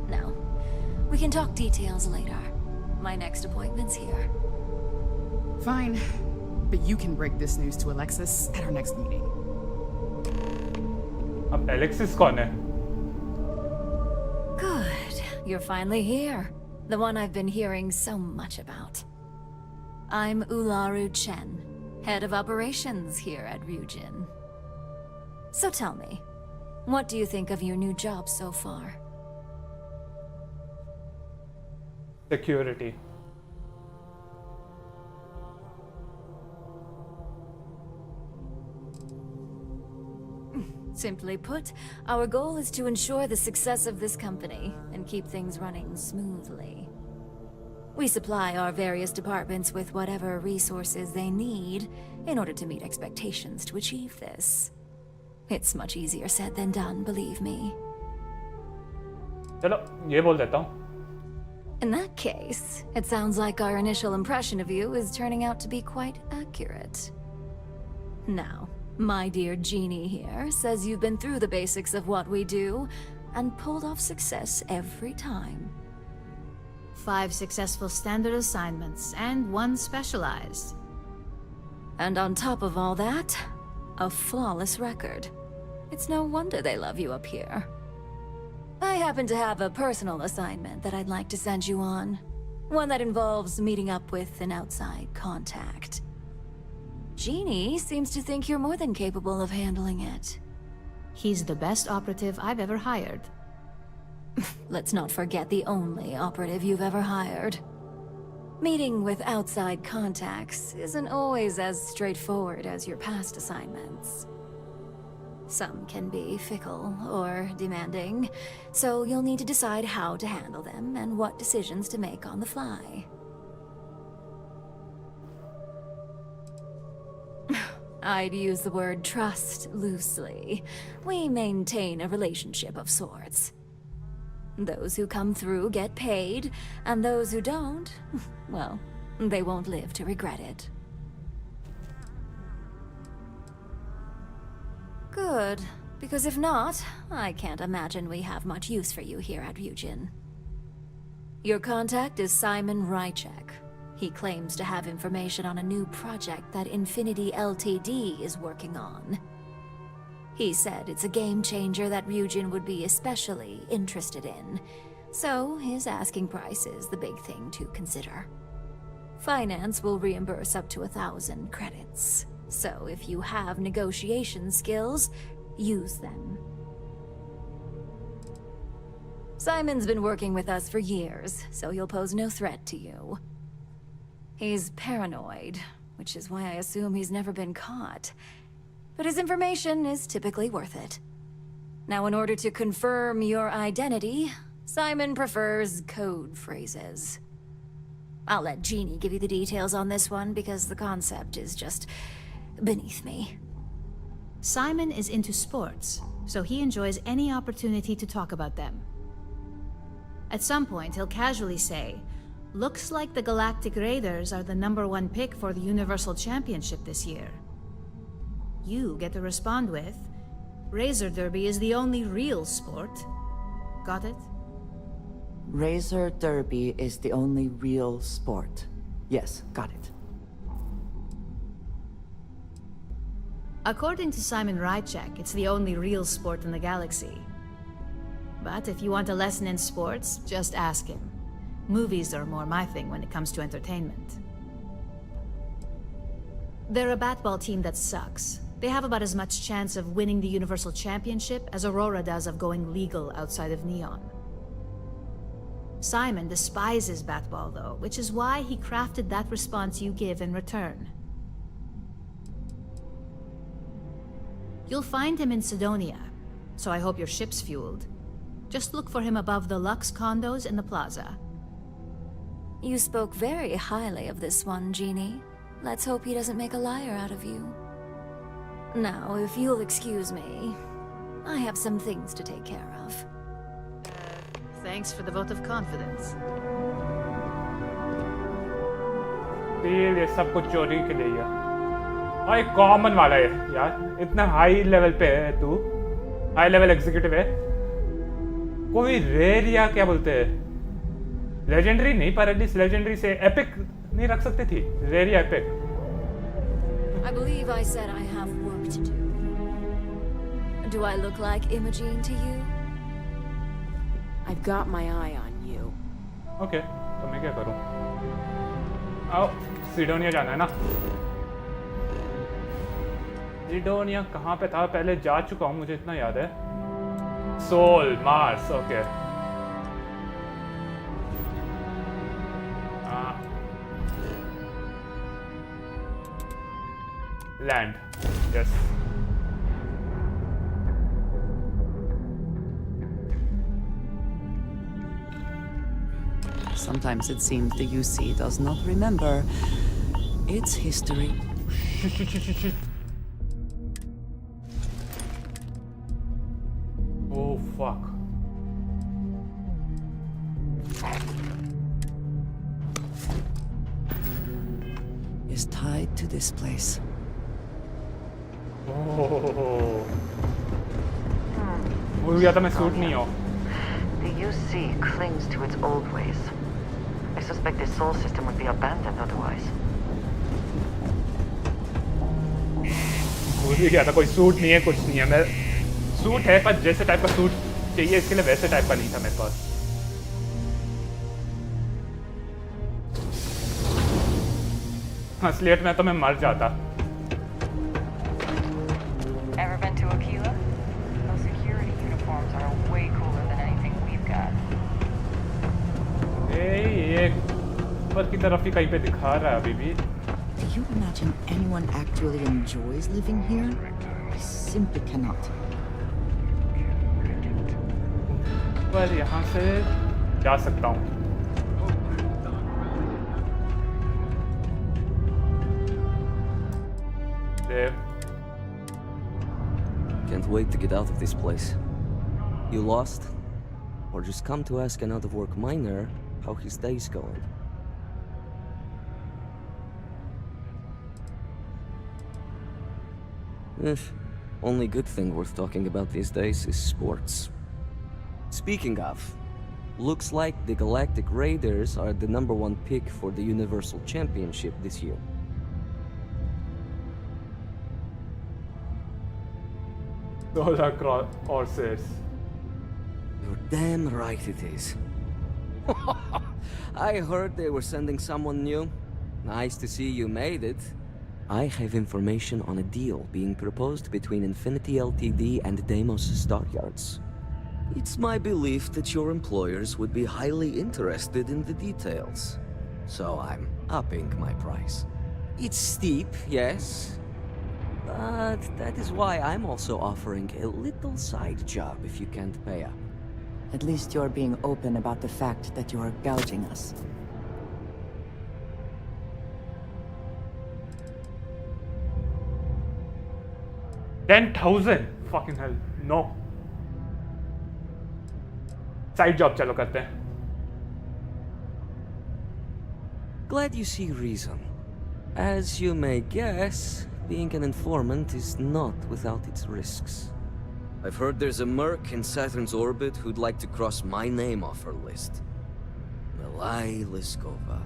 [SPEAKER 14] Now, we can talk details later. My next appointment's here.
[SPEAKER 15] Fine, but you can break this news to Alexis at our next meeting.
[SPEAKER 1] अब Alexis कौन है?
[SPEAKER 14] Good. You're finally here. The one I've been hearing so much about. I'm Ularu Chen, head of operations here at Ryujin. So tell me, what do you think of your new job so far?
[SPEAKER 1] Security.
[SPEAKER 14] Simply put, our goal is to ensure the success of this company and keep things running smoothly. We supply our various departments with whatever resources they need in order to meet expectations to achieve this. It's much easier said than done, believe me.
[SPEAKER 1] चलो ये बोल देता हूँ.
[SPEAKER 14] In that case, it sounds like our initial impression of you is turning out to be quite accurate. Now, my dear Jeannie here says you've been through the basics of what we do and pulled off success every time.
[SPEAKER 8] 5 successful standard assignments and 1 specialized.
[SPEAKER 14] And on top of all that, a flawless record. It's no wonder they love you up here. I happen to have a personal assignment that I'd like to send you on. One that involves meeting up with an outside contact. Jeannie seems to think you're more than capable of handling it.
[SPEAKER 8] He's the best operative I've ever hired.
[SPEAKER 14] Let's not forget the only operative you've ever hired. Meeting with outside contacts isn't always as straightforward as your past assignments. Some can be fickle or demanding, so you'll need to decide how to handle them and what decisions to make on the fly. I'd use the word trust loosely. We maintain a relationship of sorts. Those who come through get paid, and those who don't, well, they won't live to regret it. Good, because if not, I can't imagine we have much use for you here at Ryujin. Your contact is Simon Rychek. He claims to have information on a new project that Infinity Ltd is working on. He said it's a game changer that Ryujin would be especially interested in, so his asking price is the big thing to consider. Finance will reimburse up to 1,000 credits, so if you have negotiation skills, use them. Simon's been working with us for years, so he'll pose no threat to you. He's paranoid, which is why I assume he's never been caught. But his information is typically worth it. Now, in order to confirm your identity, Simon prefers code phrases. I'll let Jeannie give you the details on this one because the concept is just beneath me.
[SPEAKER 8] Simon is into sports, so he enjoys any opportunity to talk about them. At some point, he'll casually say, "Looks like the Galactic Raiders are the #1 pick for the Universal Championship this year." You get to respond with, "Razor Derby is the only real sport." Got it?
[SPEAKER 3] Razor Derby is the only real sport. Yes, got it.
[SPEAKER 8] According to Simon Rychek, it's the only real sport in the galaxy. But if you want a lesson in sports, just ask him. Movies are more my thing when it comes to entertainment. They're a batball team that sucks. They have about as much chance of winning the Universal Championship as Aurora does of going legal outside of Neon. Simon despises batball, though, which is why he crafted that response you give in return. You'll find him in Sidonia, so I hope your ship's fueled. Just look for him above the Lux condos in the plaza.
[SPEAKER 14] You spoke very highly of this one, Jeannie. Let's hope he doesn't make a liar out of you. Now, if you'll excuse me, I have some things to take care of.
[SPEAKER 8] Thanks for the vote of confidence.
[SPEAKER 1] ये सब कुछ चोरी के लिए है। और एक common वाला है यार, इतना हाई लेवल पे है तू, हाई लेवल एग्जीक्यूटिव है। कोई रेयर या क्या बोलते हैं, लेजेंडरी नहीं, पर एटलीस्ट लेजेंडरी से एपिक नहीं रख सकती थी? रेयर या epic?
[SPEAKER 14] I believe I said I have work to do. Do I look like Imogene to you?
[SPEAKER 16] I've got my eye on you.
[SPEAKER 1] Okay, तो मैं क्या करूं? आओ, सिडोनिया जाना है ना? सिडोनिया कहाँ पे था? पहले जा चुका हूँ, मुझे इतना याद है। Sol, Mars, okay. Land, yes.
[SPEAKER 3] Sometimes it seems the UC does not remember its history.
[SPEAKER 1] Shit. Oh, fuck.
[SPEAKER 3] Is tied to this place.
[SPEAKER 1] भूल गया था मैं सूट नहीं हूँ।
[SPEAKER 17] The UC clings to its old ways. I suspect this soul system would be abandoned otherwise.
[SPEAKER 1] भूल गया था, कोई सूट नहीं है, कुछ नहीं है। मैं सूट है, पर जैसे टाइप का सूट चाहिए इसके लिए वैसे टाइप का नहीं था मेरे पास। असलियत में तो मैं मर जाता.
[SPEAKER 17] Ever been to Aquila? Those security uniforms are way cooler than anything we've got.
[SPEAKER 1] ये ऊपर की तरफ ही कहीं पे दिखा रहा है अभी भी.
[SPEAKER 3] Do you imagine anyone actually enjoys living here? I simply cannot.
[SPEAKER 1] पर यहाँ से जा सकता हूँ. There.
[SPEAKER 18] Can't wait to get out of this place. You lost? Or just come to ask an out-of-work miner how his day's going? Only good thing worth talking about these days is sports. Speaking of, looks like the Galactic Raiders are the #1 pick for the Universal Championship this year.
[SPEAKER 1] Solar Corsairs.
[SPEAKER 18] You're damn right it is. I heard they were sending someone new. Nice to see you made it. I have information on a deal being proposed between Infinity Ltd and Deimos Stockyards. It's my belief that your employers would be highly interested in the details. So I'm upping my price. It's steep, yes. But that is why I'm also offering a little side job if you can't pay up.
[SPEAKER 3] At least you're being open about the fact that you are gouging us.
[SPEAKER 1] $10,000. Fucking hell. No. Side job चलो करते हैं.
[SPEAKER 18] Glad you see reason. As you may guess, being an informant is not without its risks. I've heard there's a merc in Saturn's orbit who'd like to cross my name off her list. Milai Liskova.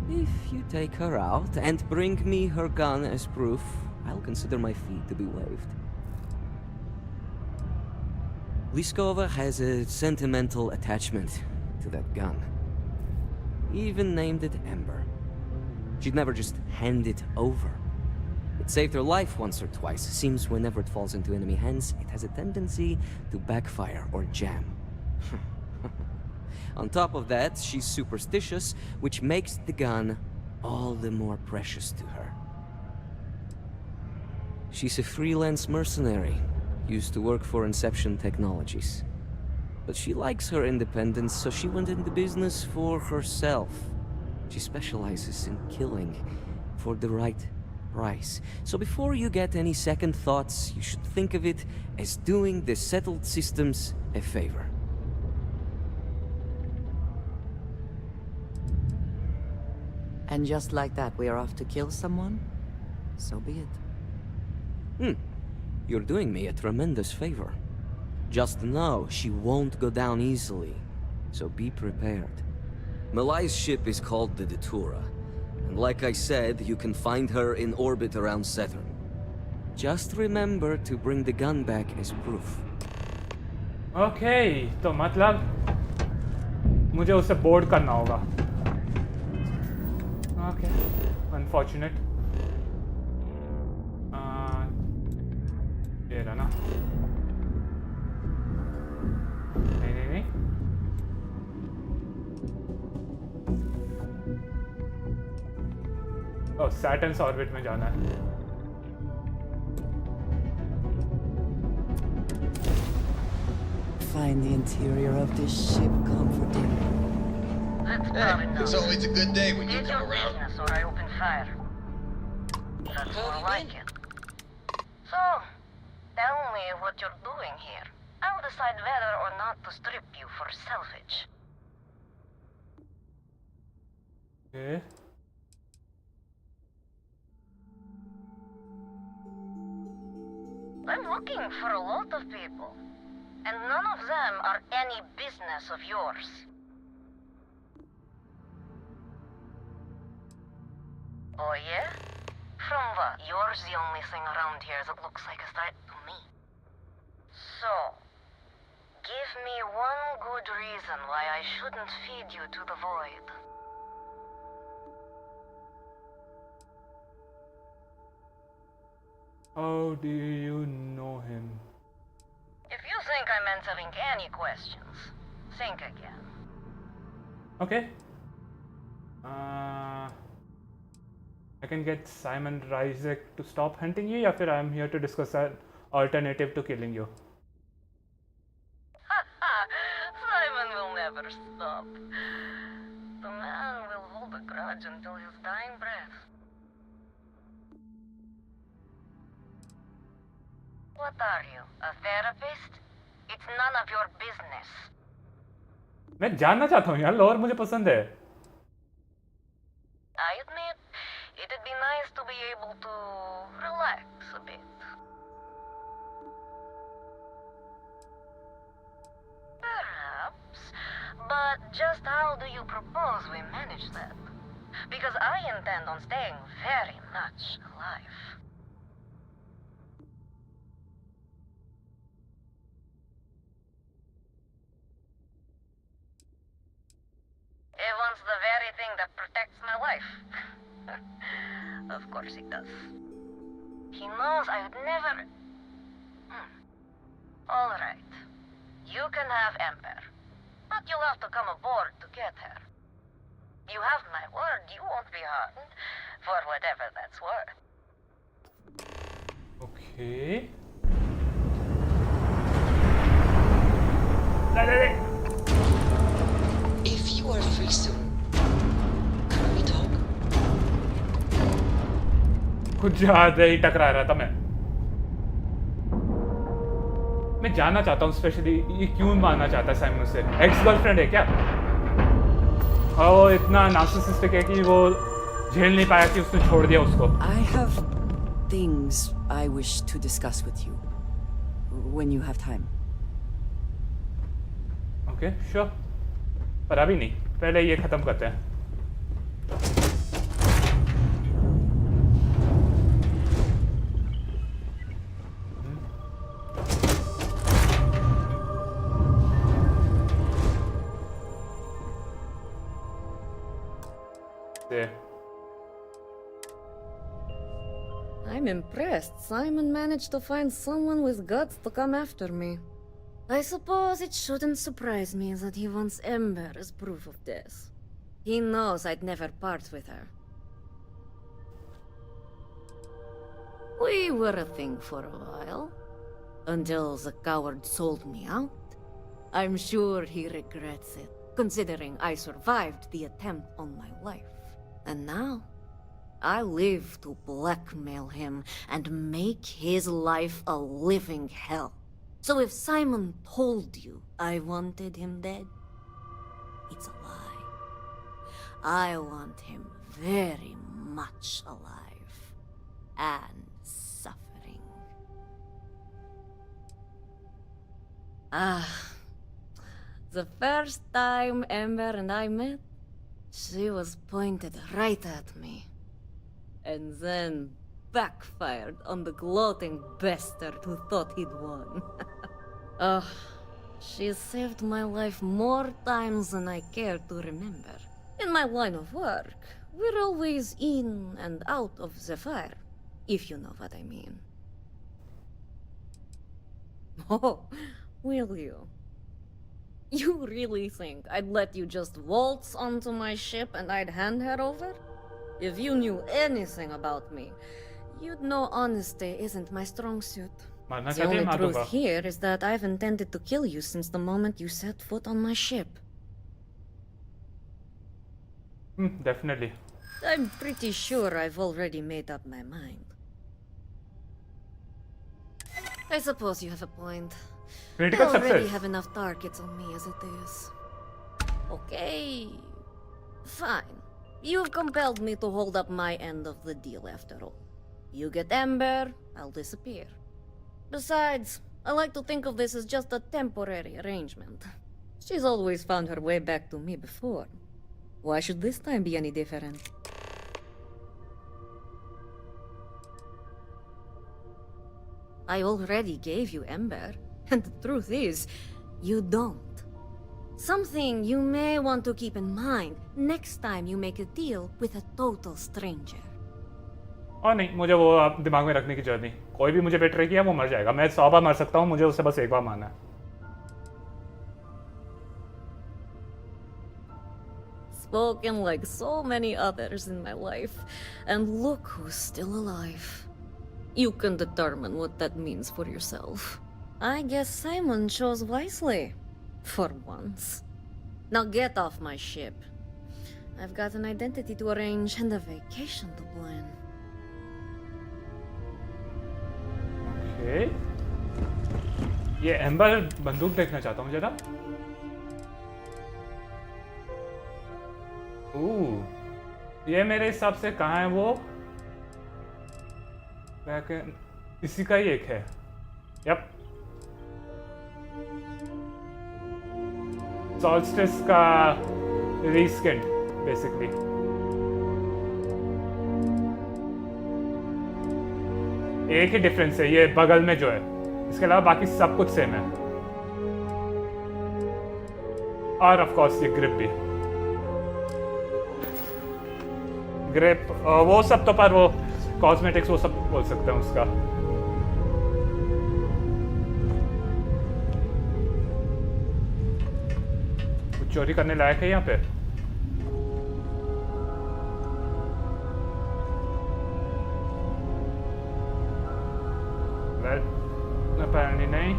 [SPEAKER 18] If you take her out and bring me her gun as proof, I'll consider my fee to be waived. Liskova has a sentimental attachment to that gun. Even named it Ember. She'd never just hand it over. It saved her life once or twice. Seems whenever it falls into enemy hands, it has a tendency to backfire or jam. On top of that, she's superstitious, which makes the gun all the more precious to her. She's a freelance mercenary, used to work for Inception Technologies. But she likes her independence, so she went into business for herself. She specializes in killing for the right price. So before you get any second thoughts, you should think of it as doing the settled systems a favor.
[SPEAKER 3] And just like that, we are off to kill someone? So be it.
[SPEAKER 18] You're doing me a tremendous favor. Just know she won't go down easily, so be prepared. Malai's ship is called the Datura, and like I said, you can find her in orbit around Saturn. Just remember to bring the gun back as proof.
[SPEAKER 1] Okay, तो मतलब मुझे उसे board करना होगा. Okay, unfortunate. ये रहा ना. नहीं. Oh, Saturn's orbit में जाना है.
[SPEAKER 3] Find the interior of this ship comforting.
[SPEAKER 7] Hey,
[SPEAKER 19] it's always a good day when you
[SPEAKER 7] Did
[SPEAKER 19] come
[SPEAKER 7] your
[SPEAKER 19] around.
[SPEAKER 7] business or I open fire. That's more like it. So, tell me what you're doing here. I'll decide whether or not to strip you for salvage.
[SPEAKER 1] Okay.
[SPEAKER 7] I'm looking for a lot of people, and none of them are any business of yours. Oh yeah? From what? You're the only thing around here that looks like a threat to me. So, give me one good reason why I shouldn't feed you to the void.
[SPEAKER 1] How do you know him?
[SPEAKER 7] If you think I'm answering any questions, think again.
[SPEAKER 1] Okay. I can get Simon Ryzik to stop hunting you, या फिर I am here to discuss an alternative to killing you.
[SPEAKER 7] Simon will never stop. The man will hold a grudge until his dying breath. What are you, a therapist? It's none of your business.
[SPEAKER 1] मैं जानना चाहता हूँ यार, लॉर मुझे पसंद है.
[SPEAKER 7] I admit, it'd be nice to be able to relax a bit. Perhaps, but just how do you propose we manage that? Because I intend on staying very much alive. He wants the very thing that protects my life. Of course he does. He knows I would never... All right. You can have Ember. But you'll have to come aboard to get her. You have my word, you won't be harmed. For whatever that's worth.
[SPEAKER 1] Okay.
[SPEAKER 10] If you are free soon, can we talk?
[SPEAKER 1] कुछ ज्यादा ही टकरा रहा था मैं जानना चाहता हूँ specially ये क्यों मानना चाहता है साइमन से. एक्स गर्लफ्रेंड है क्या? और इतना नार्सिसिस्टिक है कि वो झेल नहीं पाया कि उसने छोड़ दिया उसको.
[SPEAKER 3] I have things I wish to discuss with you when you have time.
[SPEAKER 1] Okay, sure. पर अभी नहीं, पहले ये खत्म करते हैं. There.
[SPEAKER 6] I'm impressed. Simon managed to find someone with guts to come after me. I suppose it shouldn't surprise me that he wants Ember as proof of this. He knows I'd never part with her. We were a thing for a while. Until the coward sold me out. I'm sure he regrets it, considering I survived the attempt on my life. And now, I live to blackmail him and make his life a living hell. So if Simon told you I wanted him dead, it's a lie. I want him very much alive and suffering. The first time Ember and I met, she was pointed right at me. And then backfired on the gloating bastard who thought he'd won. She saved my life more times than I care to remember. In my line of work, we're always in and out of the fire, if you know what I mean. Oh, will you? You really think I'd let you just waltz onto my ship and I'd hand her over? If you knew anything about me, you'd know honesty isn't my strong suit. The only truth here is that I've intended to kill you since the moment you set foot on my ship.
[SPEAKER 1] Definitely.
[SPEAKER 6] I'm pretty sure I've already made up my mind. I suppose you have a point.
[SPEAKER 1] Critical
[SPEAKER 6] I already
[SPEAKER 1] success.
[SPEAKER 6] have enough targets on me as it is. Okay. Fine. You've compelled me to hold up my end of the deal after all. You get Ember, I'll disappear. Besides, I like to think of this as just a temporary arrangement. She's always found her way back to me before. Why should this time be any different? I already gave you Ember, and the truth is, you don't. Something you may want to keep in mind next time you make a deal with a total stranger.
[SPEAKER 1] नहीं, मुझे वो आप दिमाग में रखने की जरूरत नहीं. कोई भी मुझे बेट्रे किया वो मर जाएगा. मैं 100 बार मर सकता हूँ, मुझे उससे बस एक बार मारना है.
[SPEAKER 6] Spoken like so many others in my life, and look who's still alive. You can determine what that means for yourself. I guess Simon chose wisely. For once. Now get off my ship. I've got an identity to arrange and a vacation to plan.
[SPEAKER 1] Okay. ये amber बंदूक देखना चाहता हूँ जरा. ये मेरे हिसाब से कहाँ है वो? इसी का ही एक है. यप. Solstice का reskin basically. एक ही डिफरेंस है ये बगल में जो है. इसके अलावा बाकी सब कुछ सेम है. और ऑफ कोर्स ये ग्रिप भी. ग्रिप वो सब तो पर वो कॉस्मेटिक्स वो सब बोल सकते हैं उसका. कुछ चोरी करने लायक है यहाँ पे? वेल apparently नहीं.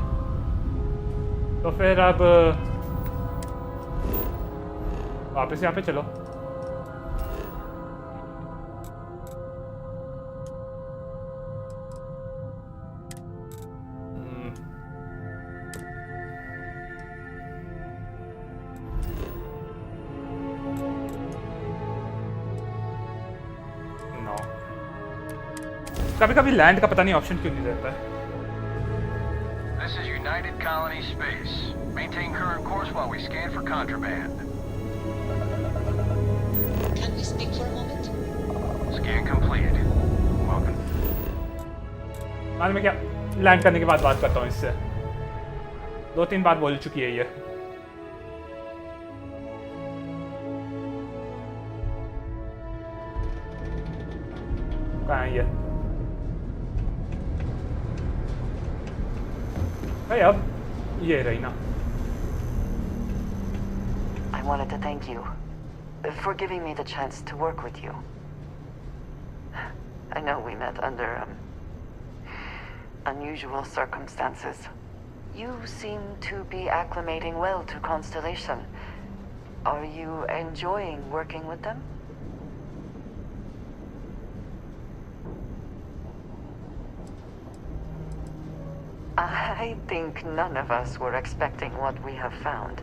[SPEAKER 1] तो फिर अब वापस यहाँ पे चलो. कभी कभी लैंड का पता नहीं ऑप्शन क्यों नहीं रहता है.
[SPEAKER 19] This is United Colony Space. Maintain current course while we scan for contraband.
[SPEAKER 20] Can we speak for a moment?
[SPEAKER 19] Scan completed. Welcome.
[SPEAKER 1] मान मैं क्या लैंड करने के बाद बात करता हूँ इससे. 2-3 बार बोल चुकी है ये. कहाँ है ये? Hey, अब ये रही ना.
[SPEAKER 17] I wanted to thank you for giving me the chance to work with you. I know we met under unusual circumstances. You seem to be acclimating well to Constellation. Are you enjoying working with them? I think none of us were expecting what we have found.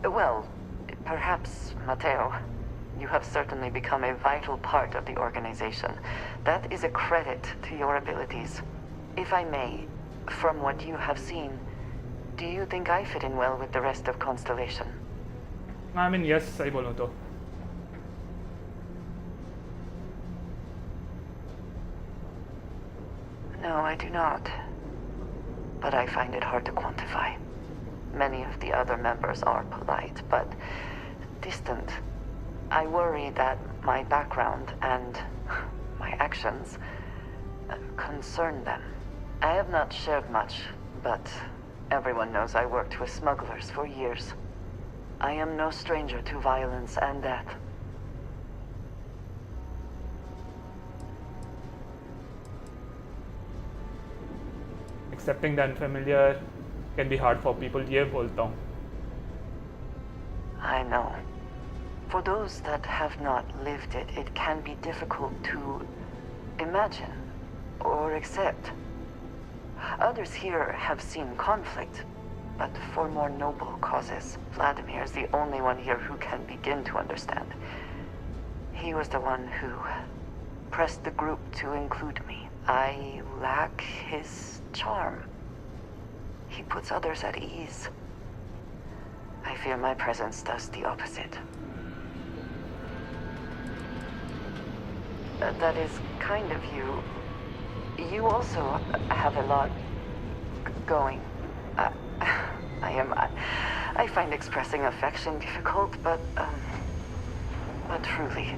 [SPEAKER 17] Well, perhaps Mateo. You have certainly become a vital part of the organization. That is a credit to your abilities. If I may, from what you have seen, do you think I fit in well with the rest of Constellation?
[SPEAKER 1] I mean, yes, सही बोलूँ तो.
[SPEAKER 17] No, I do not. But I find it hard to quantify. Many of the other members are polite, but distant. I worry that my background and my actions concern them. I have not shared much, but everyone knows I worked with smugglers for years. I am no stranger to violence and death.
[SPEAKER 1] Accepting the unfamiliar can be hard for people. ये बोलता हूँ.
[SPEAKER 17] I know. For those that have not lived it, it can be difficult to imagine or accept. Others here have seen conflict, but for more noble causes. Vladimir is the only one here who can begin to understand. He was the one who pressed the group to include me. I lack his charm. He puts others at ease. I fear my presence does the opposite. That is kind of you. You also have a lot going. I find expressing affection difficult, but truly.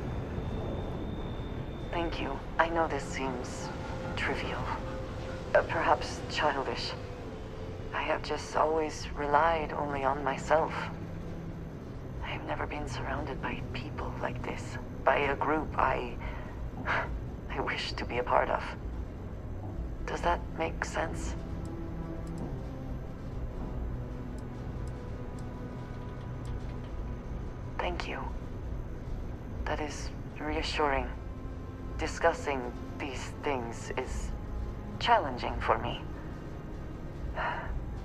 [SPEAKER 17] Thank you. I know this seems trivial, perhaps childish. I have just always relied only on myself. I have never been surrounded by people like this, by a group I wish to be a part of. Does that make sense? Thank you. That is reassuring. Discussing these things is challenging for me.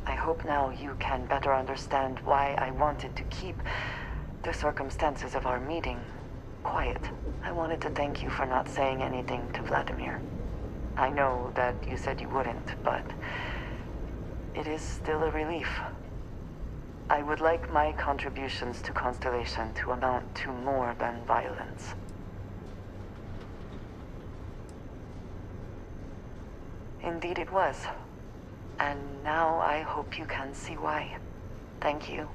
[SPEAKER 17] I hope now you can better understand why I wanted to keep the circumstances of our meeting quiet. I wanted to thank you for not saying anything to Vladimir. I know that you said you wouldn't, but it is still a relief. I would like my contributions to Constellation to amount to more than violence. Indeed it was. And now I hope you can see why. Thank you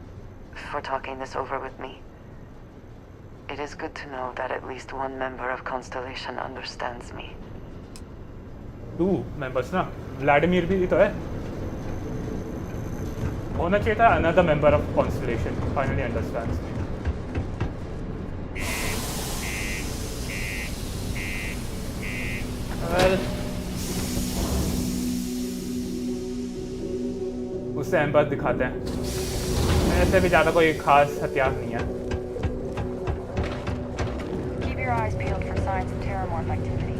[SPEAKER 17] for talking this over with me. It is good to know that at least one member of Constellation understands me.
[SPEAKER 1] 2 members ना Vladimir भी तो है होना चाहिए था another member of Constellation finally understands me. Well, उससे empath दिखाते हैं ऐसे भी ज़्यादा कोई खास हथियार नहीं है.
[SPEAKER 21] Keep your eyes peeled for signs of terramorph activity.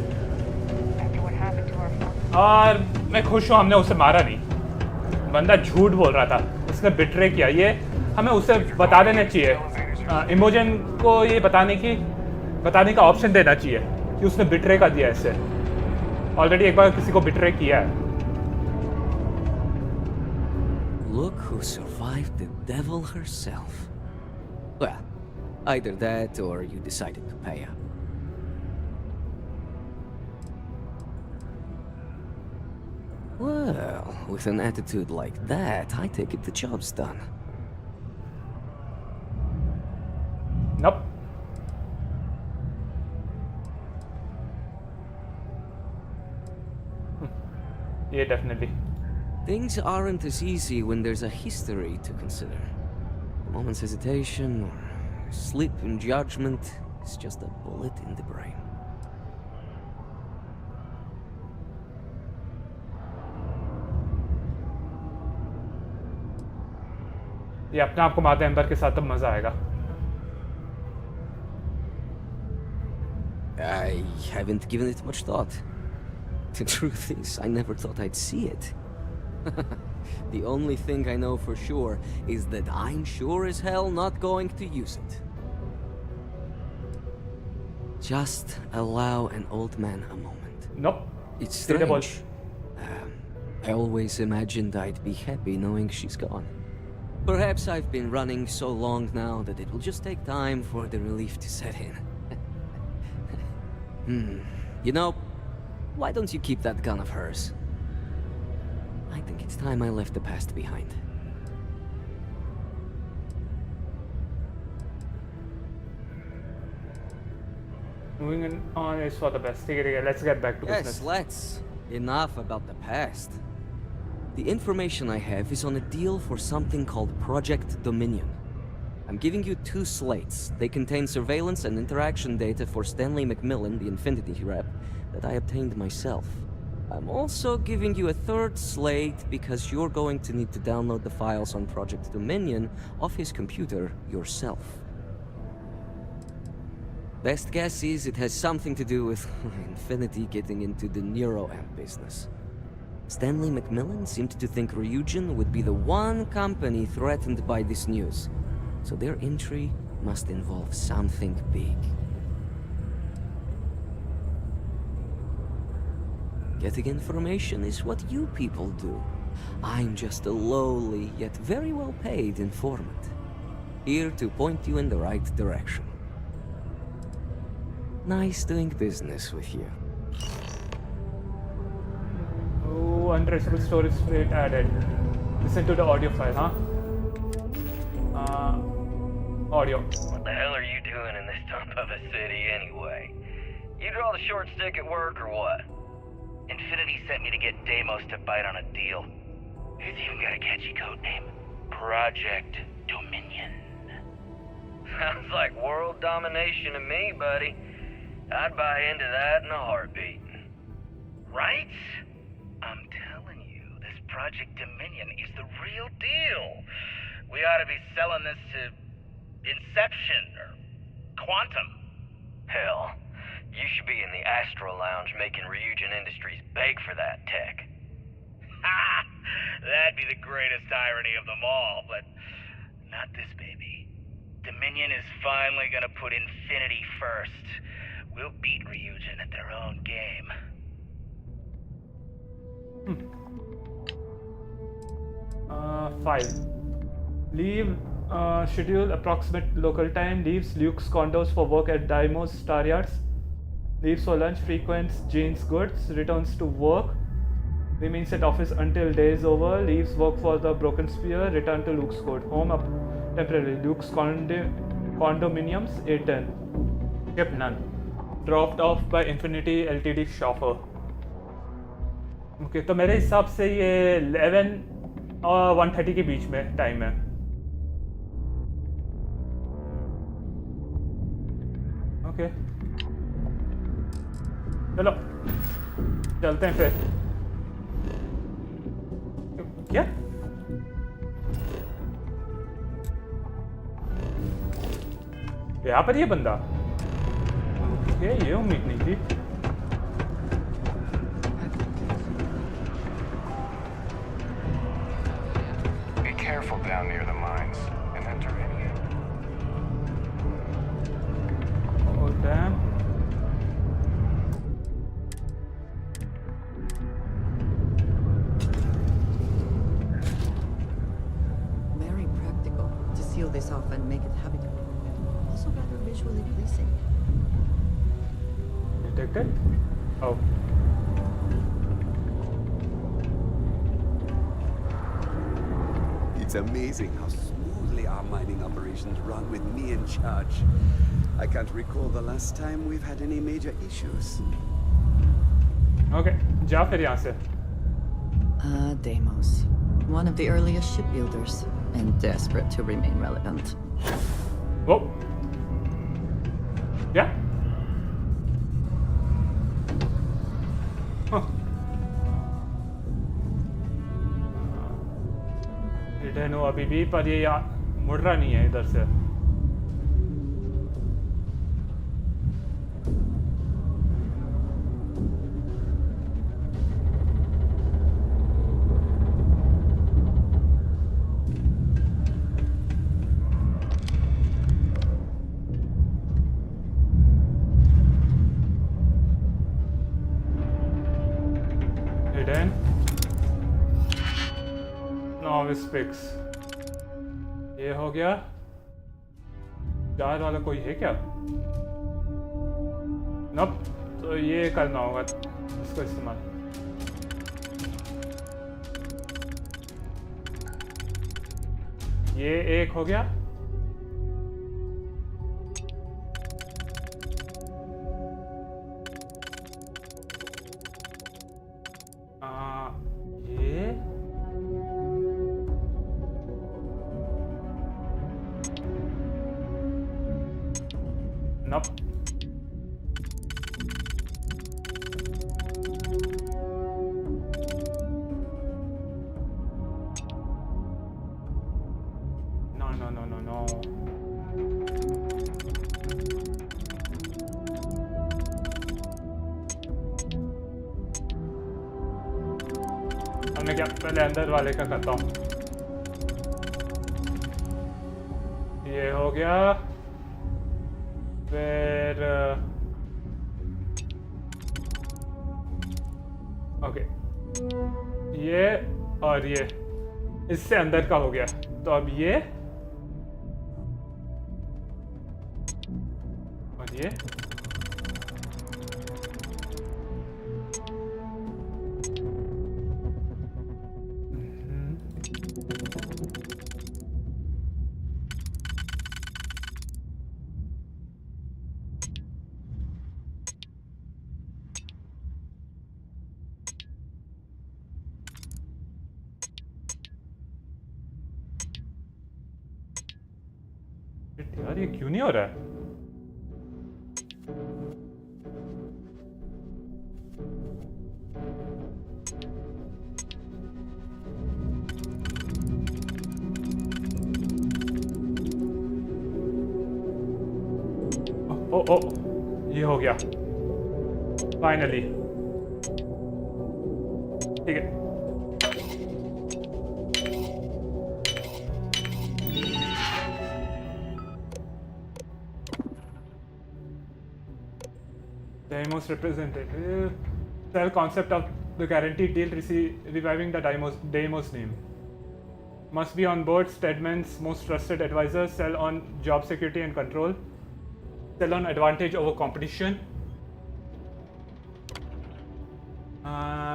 [SPEAKER 21] After what happened to our force.
[SPEAKER 1] और मैं खुश हूँ हमने उसे मारा नहीं. बंदा झूठ बोल रहा था, उसने बिट्रे किया. ये हमें उसे बता देना चाहिए. इमोजन को ये बताने का ऑप्शन देना चाहिए कि उसने बिट्रे का दिया ऐसे. ऑलरेडी एक बार किसी को बिट्रे किया है.
[SPEAKER 18] Look who survived the devil herself. Well, either that or you decided to pay up. Well, with an attitude like that, I take it the job's done.
[SPEAKER 1] Nope. Yeah, definitely.
[SPEAKER 18] Things aren't as easy when there's a history to consider. A moment's hesitation or slip in judgment is just a bullet in the brain.
[SPEAKER 1] ये अपने आप को माते amber के साथ तब मजा आएगा.
[SPEAKER 18] I haven't given it much thought. The truth is, I never thought I'd see it. The only thing I know for sure is that I'm sure as hell not going to use it. Just allow an old man a moment.
[SPEAKER 1] Nope.
[SPEAKER 18] It's strange. I always imagined I'd be happy knowing she's gone. Perhaps I've been running so long now that it will just take time for the relief to set in. You know, why don't you keep that gun of hers? I think it's time I left the past behind.
[SPEAKER 1] Moving on is for the best. Let's get back to business.
[SPEAKER 18] Yes, let's. Enough about the past. The information I have is on a deal for something called Project Dominion. I'm giving you 2 slates. They contain surveillance and interaction data for Stanley McMillan, the Infinity rep, that I obtained myself. I'm also giving you a 3rd slate because you're going to need to download the files on Project Dominion off his computer yourself. Best guess is it has something to do with Infinity getting into the neuroamp business. Stanley McMillan seemed to think Ryujin would be the one company threatened by this news, so their entry must involve something big. Getting information is what you people do. I'm just a lowly, yet very well-paid informant, here to point you in the right direction. Nice doing business with you.
[SPEAKER 1] Oh, untraceable storage rate added. Listen to the audio file, huh? Audio.
[SPEAKER 22] What the hell are you doing in this dump of a city anyway? You draw the short stick at work or what?
[SPEAKER 2] Infinity's
[SPEAKER 22] sent me to get Deimos to bite on a deal. He's even got a catchy code name. Project Dominion. Sounds like world domination to me, buddy. I'd buy into that in a heartbeat. Right? I'm telling you, this Project Dominion is the real deal. We ought to be selling this to Inception or Quantum. Hell, you should be in the Astro Lounge making Ryujin Industries beg for that tech. Ha! That'd be the greatest irony of them all, but not this baby. Dominion is finally gonna put Infinity first. We'll beat Ryujin at their own game.
[SPEAKER 1] File. Leave. Schedule approximate local time. Leaves Luke's condos for work at Deimos Star Yards. Leaves for lunch. Frequents Jane's goods. Returns to work. Remains at office until day is over. Leaves work for the Broken Sphere. Return to Luke's code. Home up temporarily. Luke's condominiums. A10. Kept none. Dropped off by Infinity Ltd chauffeur. Okay, तो मेरे हिसाब से ये 11 और 1:30 के बीच में time है. Okay, चलो चलते हैं फिर. क्या यहाँ पर ये बंदा? ओके, ये उम्मीद नहीं थी.
[SPEAKER 2] Be careful down near the mines and enter any.
[SPEAKER 1] Oh damn.
[SPEAKER 3] Very practical to seal this off and make it habitable. Also rather visually pleasing.
[SPEAKER 1] Detected? Oh.
[SPEAKER 4] It's amazing how smoothly our mining operations run with me in charge. I can't recall the last time we've had any major issues.
[SPEAKER 1] Okay, जा फिर यहाँ से.
[SPEAKER 3] Deimos. One of the earliest shipbuilders, and desperate to remain relevant.
[SPEAKER 1] Whoa. Yeah? Huh. Hidden हो अभी भी, पर ये मुड़ रहा नहीं है इधर से. Hidden. Novice picks. ये हो गया. चार वाला कोई है क्या? नप, तो ये करना होगा इसको इस्तेमाल. ये एक हो गया. ये नप. No. मैं क्या पहले अंदर वाले का करता हूँ. ये हो गया. फिर ओके, ये और ये इससे अंदर का हो गया. तो अब ये और ये. यार ये क्यों नहीं हो रहा है? ओ ये हो गया फाइनली। ठीक है, Deimos representative. Sell concept of the guaranteed deal, reviving the Deimos name. Must be on board Stedman's most trusted advisor. Sell on job security and control. Sell on advantage over competition.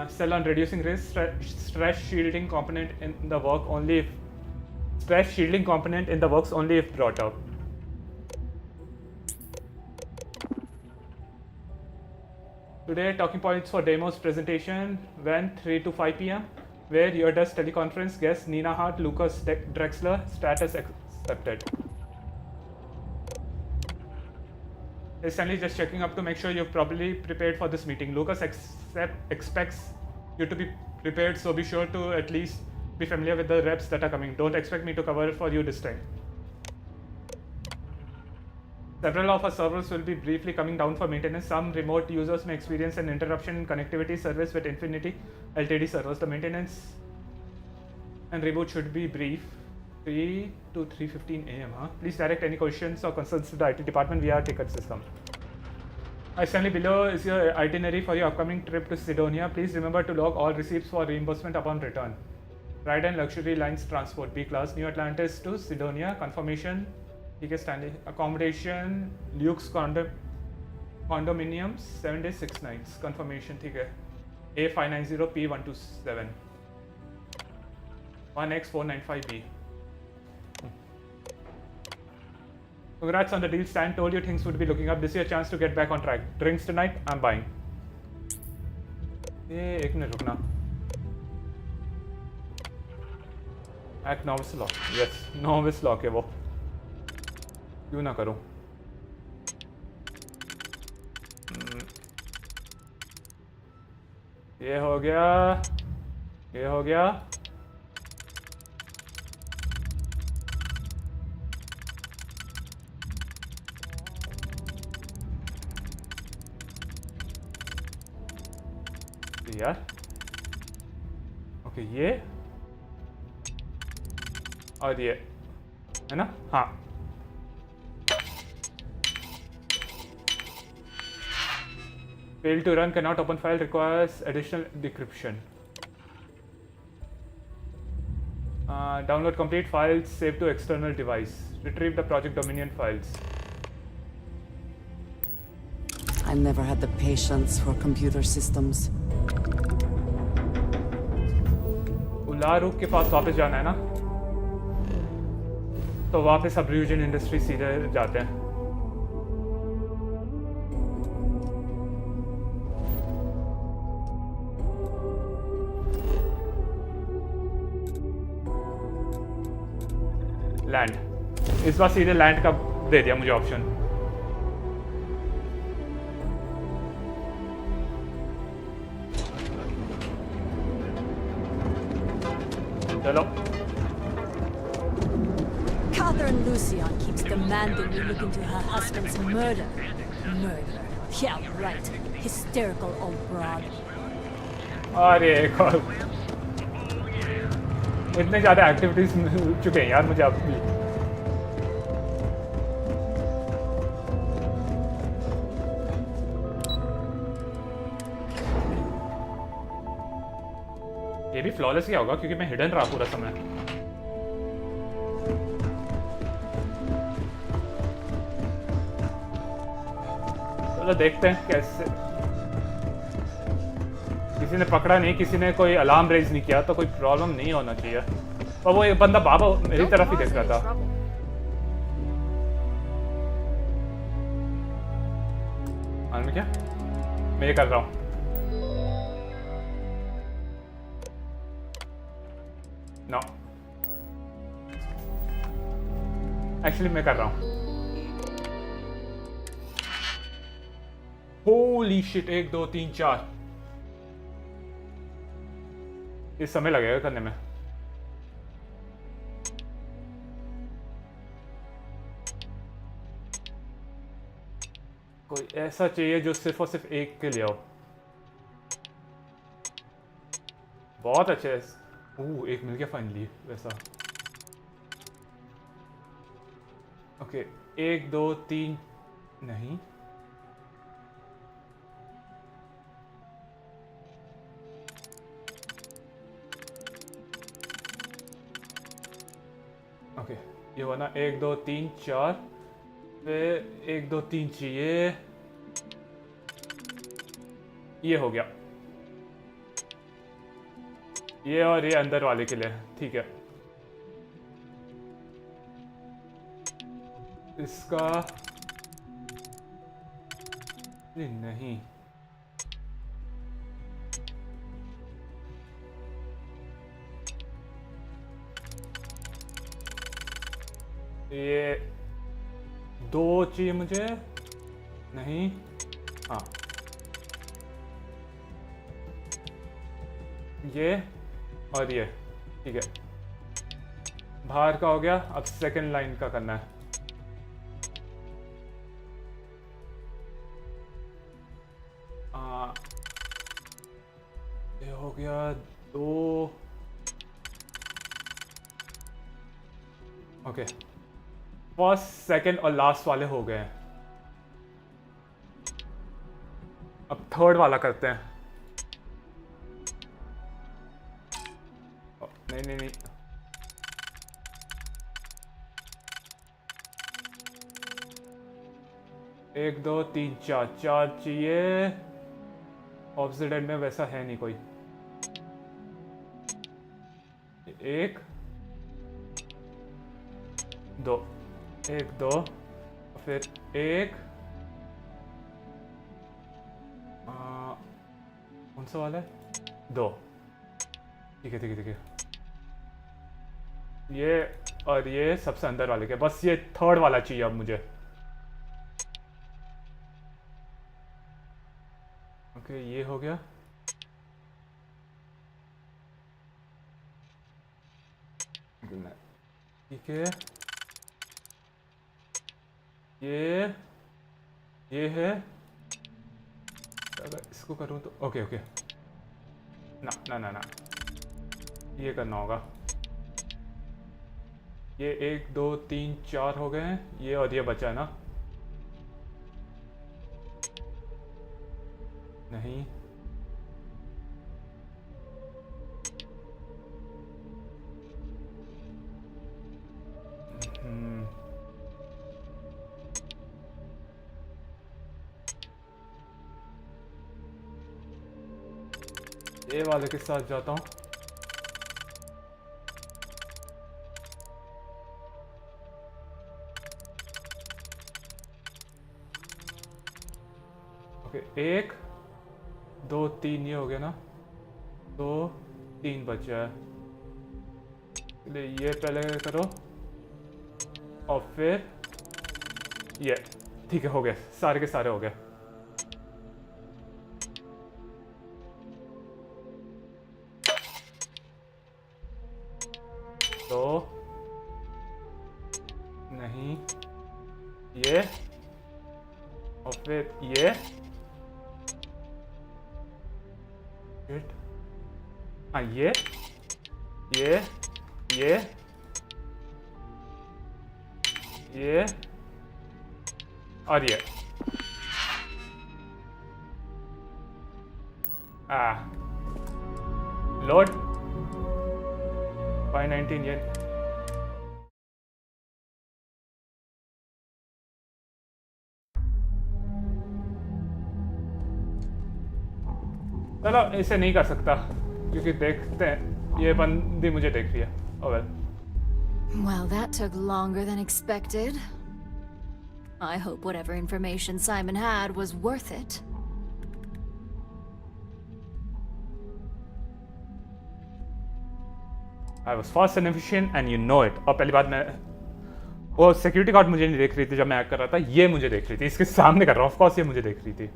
[SPEAKER 1] Sell on reducing risk. Stress shielding component in the work only if brought up. Today, talking points for Deimos presentation went 3 to 5 p.m. where Yoda's teleconference guests Nina Hart, Lucas Drexler, status accepted. Hey Stanley, just checking up to make sure you've properly prepared for this meeting. Lucas expects you to be prepared, so be sure to at least be familiar with the reps that are coming. Don't expect me to cover it for you this time. Several of our servers will be briefly coming down for maintenance. Some remote users may experience an interruption in connectivity service with Infinity LTD servers. The maintenance and reboot should be brief, 3 to 3:15 a.m. Please direct any questions or concerns to the IT department via our ticket system. Stanley, below is your itinerary for your upcoming trip to Sidonia. Please remember to log all receipts for reimbursement upon return. Ride and Luxury Lines Transport, B Class, New Atlantis to Sidonia. Confirmation. ठीक है Stanley. Accommodation, Luke's condominiums, 7 days 6 nights. Confirmation. ठीक है. A590P127 1X495B. Congrats on the deal. Stan told you things would be looking up. This is your chance to get back on track. Drinks tonight? I'm buying. एक minute रुकना. Act novice lock. Yes, novice lock है वो. क्यों ना करूं? ये हो गया. ये हो गया. यार. ओके ये और ये है ना? हाँ. Failed to run, cannot open file, requires additional decryption. Download complete files, save to external device. Retrieve the project Dominion files.
[SPEAKER 3] I never had the patience for computer systems.
[SPEAKER 1] उलारू के पास वापस जाना है ना? तो वापस अब Ryujin Industries सीधे जाते हैं. लैंड. इस बार सीधे लैंड का दे दिया मुझे ऑप्शन. चलो.
[SPEAKER 14] Catherine Lucian keeps demanding we look into her husband's murder. Murder. Yeah, right. Hysterical old broad.
[SPEAKER 1] अरे एक और. इतने ज़्यादा एक्टिविटीज मिल चुके हैं यार मुझे अब भी. ये भी फ्लॉलेस क्या होगा क्योंकि मैं हिडन रहा पूरा समय. चलो देखते हैं कैसे. किसी ने पकड़ा नहीं, किसी ने कोई अलार्म रेज नहीं किया तो कोई प्रॉब्लम नहीं होना चाहिए. और वो एक बंदा बाबा मेरी तरफ ही देख रहा था. मालूम क्या मैं ये कर रहा हूँ. नो एक्चुअली मैं कर रहा हूँ. होली शिट 1 2 3 4 इस समय लगेगा करने में। कोई ऐसा चाहिए जो सिर्फ और सिर्फ एक के लिए हो। बहुत अच्छे। एक मिल गया फाइनली वैसा। ओके 1 2 3 नहीं ओके ये हुआ ना 1 2 3 4 फिर 1 2 3 चाहिए। ये हो गया ये और ये अंदर वाले के लिए ठीक है। इसका नहीं ये 2 चाहिए मुझे नहीं हाँ ये और ये ठीक है। बाहर का हो गया अब सेकंड लाइन का करना है। ये हो गया 2 ओके फर्स्ट सेकंड और लास्ट वाले हो गए हैं। अब थर्ड वाला करते हैं। नहीं नहीं नहीं 1 2 3 4 चाहिए। ऑपोजिट एंड में वैसा है नहीं कोई। 1 2 1 2 फिर 1 कौन सा वाला है 2 ठीक है ठीक है ठीक है। ये और ये सबसे अंदर वाले के बस ये थर्ड वाला चाहिए अब मुझे। ओके ये हो गया ठीक है। ये है अगर इसको करूँ तो ओके ओके ना ना ना ना ये करना होगा। ये 1 2 3 4 हो गए हैं ये और ये बचा है ना नहीं ये वाले के साथ जाता हूँ। ओके 1 2 3 ये हो गया ना 2 3 बचा है इसलिए ये पहले करो और फिर ये ठीक है हो गया सारे के सारे हो गए। तो नहीं ये और फिर ये हाँ ये और ये लोड 519 ये चलो इसे नहीं कर सकता क्योंकि देखते हैं ये बंदी मुझे देख रही है। Oh well.
[SPEAKER 14] Well, that took longer than expected. I hope whatever information Simon had was worth it.
[SPEAKER 1] I was fast and efficient and you know it. और पहली बात मैं वो सिक्योरिटी गार्ड मुझे नहीं देख रही थी जब मैं एक्ट कर रहा था ये मुझे देख रही थी इसके सामने कर रहा हूँ ऑफ कोर्स ये मुझे देख रही थी।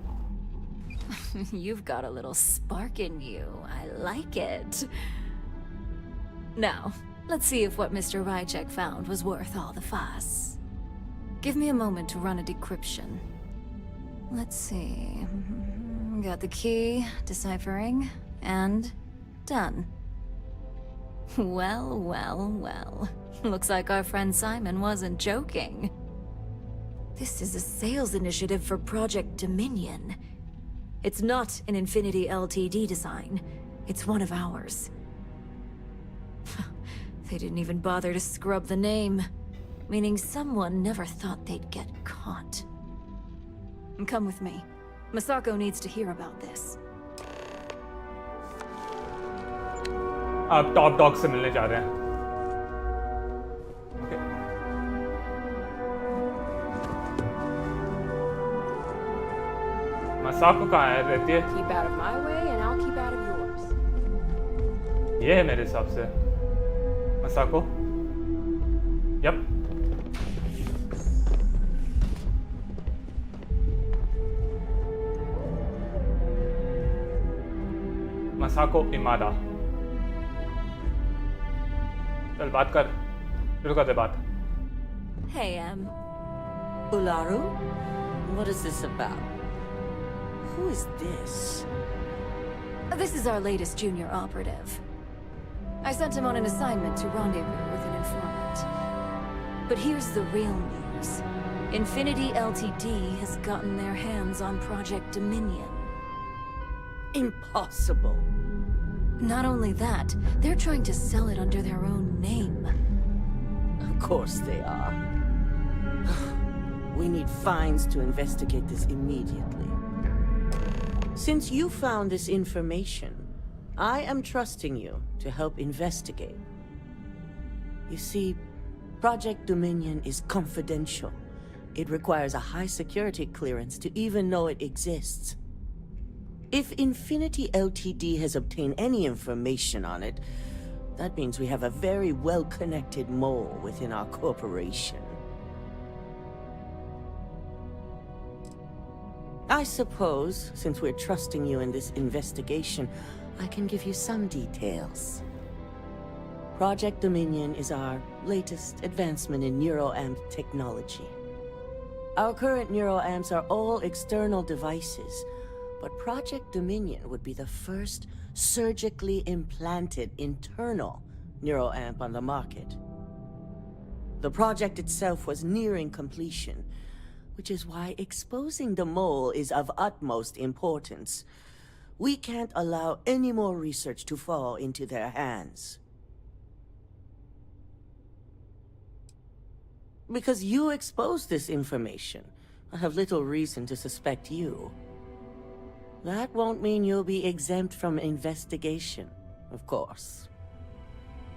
[SPEAKER 14] You've got a little spark in you. I like it. Now, let's see if what Mr. Ryjek found was worth all the fuss. Give me a moment to run a decryption. Let's see. Got the key, deciphering, and done. Well, well, well. Looks like our friend Simon wasn't joking. This is a sales initiative for Project Dominion. It's not an Infinity Ltd design. It's one of ours. They didn't even bother to scrub the name, meaning someone never thought they'd get caught. Come with me. Masako needs to hear about this.
[SPEAKER 1] आप top dog से मिलने जा रहे हैं. Okay. Masako कहाँ है? रहती है?
[SPEAKER 16] Keep out of my way and I'll keep out of yours.
[SPEAKER 1] ये है मेरे हिसाब से. Masako. Yep. Masako Imada. चल बात कर. शुरू कर दे बात.
[SPEAKER 14] Hey,
[SPEAKER 10] Ularu? What is this about? Who is this?
[SPEAKER 14] This is our latest junior operative. I sent him on an assignment to rendezvous with an informant. But here's the real news. Infinity Ltd has gotten their hands on Project Dominion.
[SPEAKER 10] Impossible.
[SPEAKER 14] Not only that, they're trying to sell it under their own name.
[SPEAKER 10] Of course they are. We need fines to investigate this immediately. Since you found this information, I am trusting you to help investigate. You see, Project Dominion is confidential. It requires a high security clearance to even know it exists. If Infinity Ltd has obtained any information on it, that means we have a very well-connected mole within our corporation. I suppose, since we're trusting you in this investigation, I can give you some details. Project Dominion is our latest advancement in neuroamp technology. Our current neuroamps are all external devices, but Project Dominion would be the first surgically implanted internal neuroamp on the market. The project itself was nearing completion, which is why exposing the mole is of utmost importance. We can't allow any more research to fall into their hands. Because you exposed this information, I have little reason to suspect you. That won't mean you'll be exempt from investigation, of course.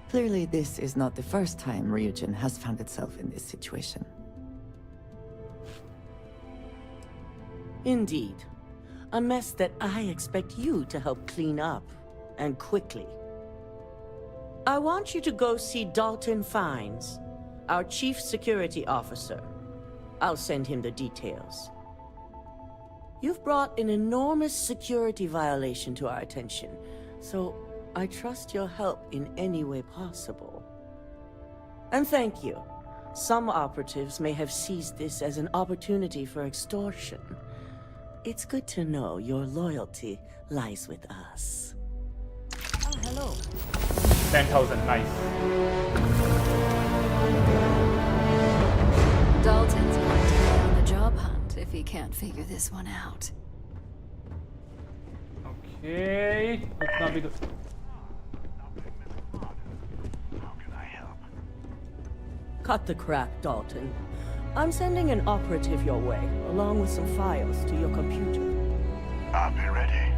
[SPEAKER 3] Clearly, this is not the first time Ryujin has found itself in this situation.
[SPEAKER 10] Indeed. A mess that I expect you to help clean up, and quickly. I want you to go see Dalton Fines, our Chief Security Officer. I'll send him the details. You've brought an enormous security violation to our attention, so I trust your help in any way possible. And thank you. Some operatives may have seized this as an opportunity for extortion. It's good to know your loyalty lies with us.
[SPEAKER 14] Oh, hello.
[SPEAKER 1] 10,000, nice.
[SPEAKER 14] Dalton's going to be on the job hunt if he can't figure this one out.
[SPEAKER 1] Okay. Itna bhi to...
[SPEAKER 10] Cut the crap, Dalton. I'm sending an operative your way, along with some files to your computer.
[SPEAKER 2] I'll be ready.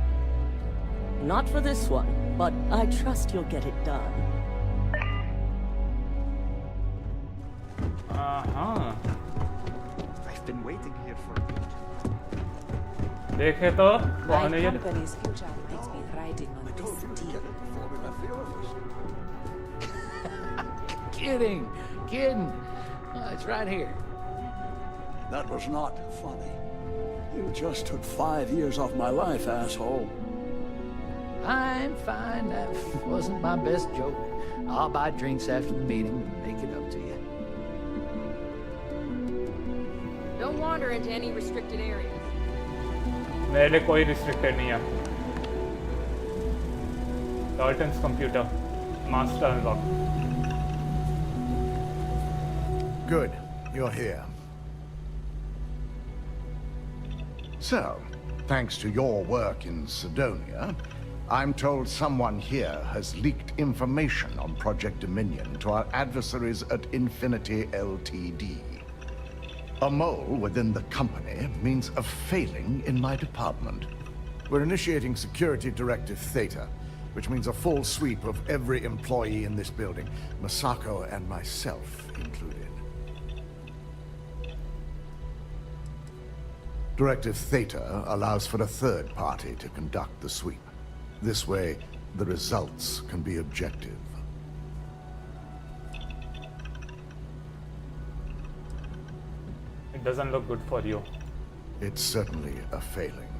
[SPEAKER 10] Not for this one, but I trust you'll get it done.
[SPEAKER 1] Uh-huh.
[SPEAKER 4] I've been waiting here for a bit.
[SPEAKER 1] देखे तो
[SPEAKER 16] My
[SPEAKER 1] कौन है ये?
[SPEAKER 16] company's future makes me riding on this deal.
[SPEAKER 5] Kidding. It's right here.
[SPEAKER 9] That was not funny.
[SPEAKER 5] You just took 5 years off my life, asshole.
[SPEAKER 9] I'm fine. That wasn't my best joke. I'll buy drinks after the meeting and make it up to you.
[SPEAKER 16] Don't wander into any restricted areas.
[SPEAKER 1] मेरे लिए कोई restricted नहीं है. Dalton's computer. Master unlock.
[SPEAKER 23] Good. You're here. So, thanks to your work in Sidonia, I'm told someone here has leaked information on Project Dominion to our adversaries at Infinity Ltd. A mole within the company means a failing in my department. We're initiating Security Directive Theta, which means a full sweep of every employee in this building, Masako and myself included. Directive Theta allows for a third party to conduct the sweep. This way, the results can be objective.
[SPEAKER 1] It doesn't look good for you.
[SPEAKER 23] It's certainly a failing.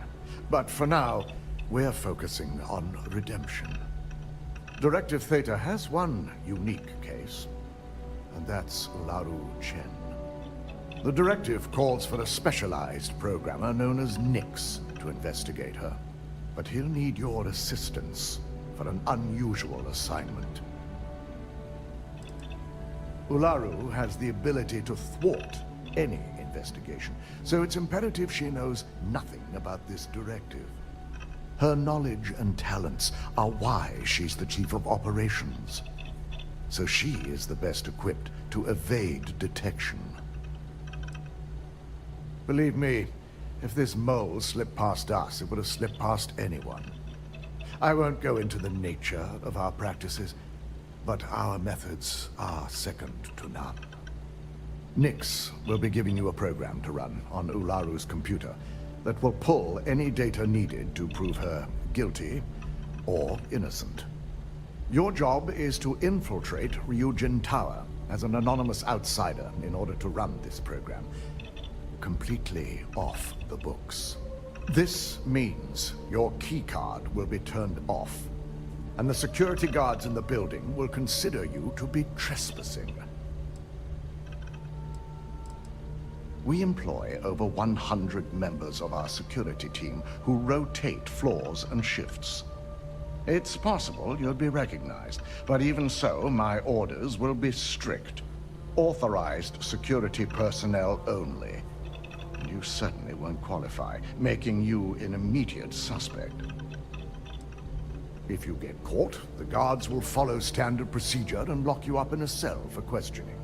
[SPEAKER 23] But for now, we're focusing on redemption. Directive Theta has one unique case, and that's Laru Chen. The directive calls for a specialized programmer known as Nix to investigate her. But he'll need your assistance for an unusual assignment. Ularu has the ability to thwart any investigation, so it's imperative she knows nothing about this directive. Her knowledge and talents are why she's the chief of operations. So she is the best equipped to evade detection. Believe me, if this mole slipped past us, it would have slipped past anyone. I won't go into the nature of our practices, but our methods are second to none. Nix will be giving you a program to run on Ularu's computer that will pull any data needed to prove her guilty or innocent. Your job is to infiltrate Ryujin Tower as an anonymous outsider in order to run this program completely off the books. This means your keycard will be turned off, and the security guards in the building will consider you to be trespassing. We employ over 100 members of our security team who rotate floors and shifts. It's possible you'll be recognized, but even so, my orders will be strict. Authorized security personnel only. You certainly won't qualify, making you an immediate suspect. If you get caught, the guards will follow standard procedure and lock you up in a cell for questioning.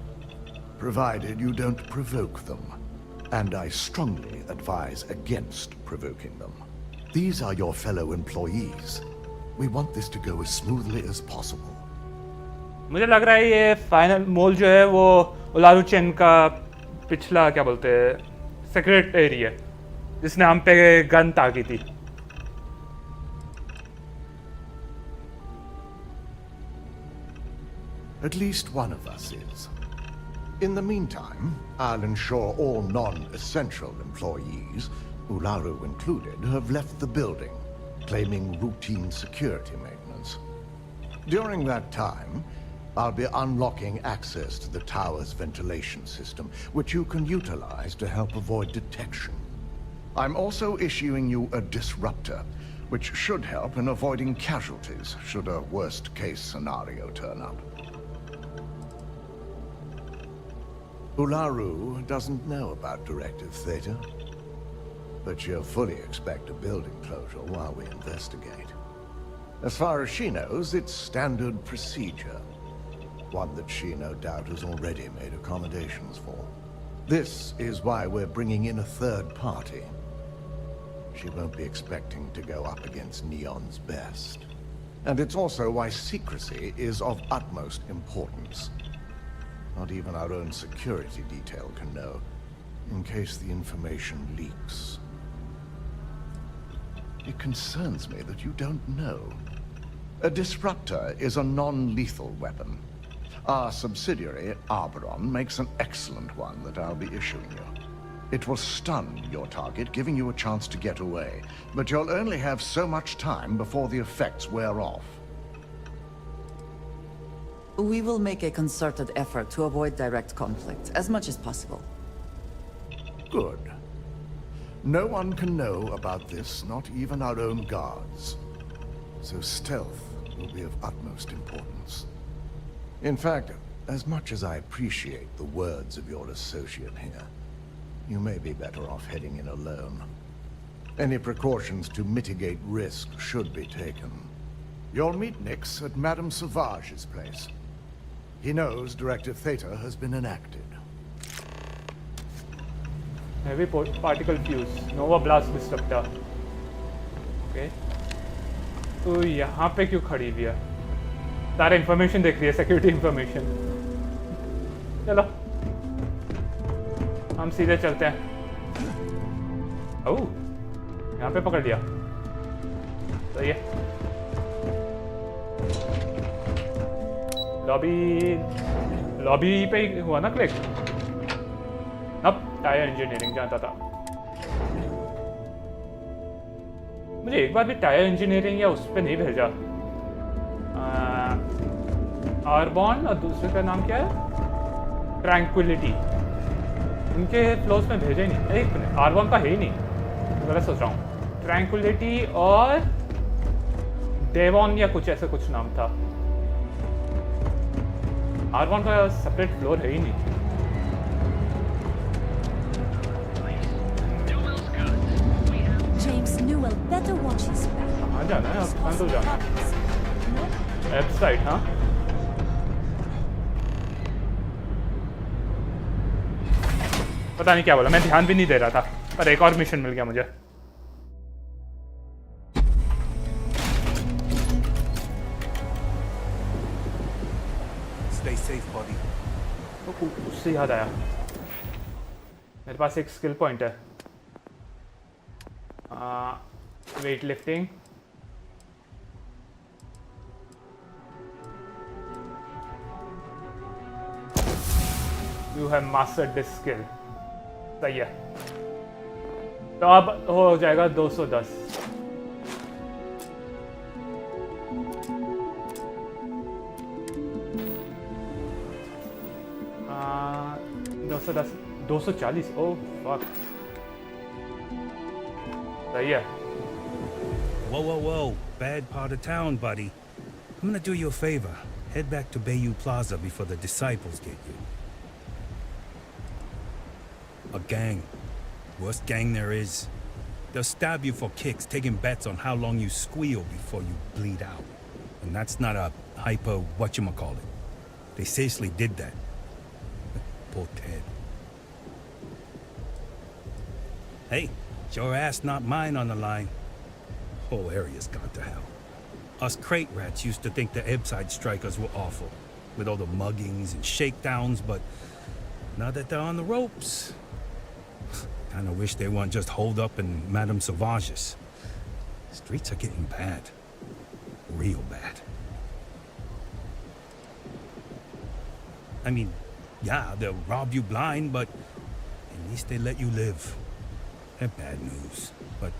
[SPEAKER 23] Provided you don't provoke them. And I strongly advise against provoking them. These are your fellow employees. We want this to go as smoothly as possible.
[SPEAKER 1] मुझे लग रहा है ये final मोल जो है वो उलारू chain का पिछला क्या बोलते हैं सेक्रेटरी है जिसने हम पे गन ताकी थी.
[SPEAKER 23] At least one of us is. In the meantime, I'll ensure all non-essential employees, Ularu included, have left the building, claiming routine security maintenance. During that time, I'll be unlocking access to the tower's ventilation system, which you can utilize to help avoid detection. I'm also issuing you a disruptor, which should help in avoiding casualties should a worst-case scenario turn up. Ularu doesn't know about Directive Theta, but she'll fully expect a building closure while we investigate. As far as she knows, it's standard procedure. One that she no doubt has already made accommodations for. This is why we're bringing in a third party. She won't be expecting to go up against Neon's best. And it's also why secrecy is of utmost importance. Not even our own security detail can know, in case the information leaks. It concerns me that you don't know. A disruptor is a non-lethal weapon. Our subsidiary, Arboron, makes an excellent one that I'll be issuing you. It will stun your target, giving you a chance to get away. But you'll only have so much time before the effects wear off.
[SPEAKER 3] We will make a concerted effort to avoid direct conflict, as much as possible.
[SPEAKER 23] Good. No one can know about this, not even our own guards. So stealth will be of utmost importance. In fact, as much as I appreciate the words of your associate here, you may be better off heading in alone. Any precautions to mitigate risk should be taken. You'll meet Nix at Madame Sauvage's place. He knows Directive Theta has been enacted.
[SPEAKER 1] Heavy particle fuse, Nova blast disruptor. Okay. तो यहाँ पे क्यों खड़ी हुई है? सारा information देख रही है, सिक्योरिटी इंफॉर्मेशन. चलो हम सीधे चलते हैं. ओह, यहाँ पे पकड़ लिया. सही है. लॉबी पे ही हुआ ना क्लिक. अब टायर इंजीनियरिंग जानता था. मुझे एक बार भी टायर इंजीनियरिंग या उस पर नहीं भेजा. आर्बॉन और दूसरे का नाम क्या है? ट्रैंक्विलिटी. उनके फ्लोर्स में भेजा ही नहीं. एक मिनट, आर्बॉन का है ही नहीं, गलत सोच रहा हूँ. ट्रैंक्विलिटी और डेवॉन या कुछ ऐसा कुछ नाम था. आर्बॉन का सेपरेट फ्लोर है ही नहीं.
[SPEAKER 11] James Newell better watch his back.
[SPEAKER 1] कहाँ जाना है? अब कहाँ तो जाना है? वेबसाइट. हाँ, पता नहीं क्या बोला, मैं ध्यान भी नहीं दे रहा था, पर एक और मिशन मिल गया मुझे.
[SPEAKER 12] Stay safe, buddy.
[SPEAKER 1] उससे याद आया, मेरे पास एक स्किल पॉइंट है. Weight lifting. You have mastered this skill. सही है. तो अब हो जाएगा 210. आ, 210, 240. Oh fuck. सही है.
[SPEAKER 12] Whoa. Bad part of town, buddy. I'm gonna do you a favor. Head back to Bayou Plaza before the disciples get you. A gang. Worst gang there is. They'll stab you for kicks, taking bets on how long you squeal before you bleed out. And that's not a hyper whatchamacallit. They seriously did that. Poor Ted. Hey, it's your ass, not mine on the line. Whole area's gone to hell. Us crate rats used to think the Ebside strikers were awful, with all the muggings and shakedowns, but now that they're on the ropes, kinda wish they weren't just holed up in Madame Sauvage's. Streets are getting bad. Real bad. I mean, yeah, they'll rob you blind, but at least they let you live. They're bad news, but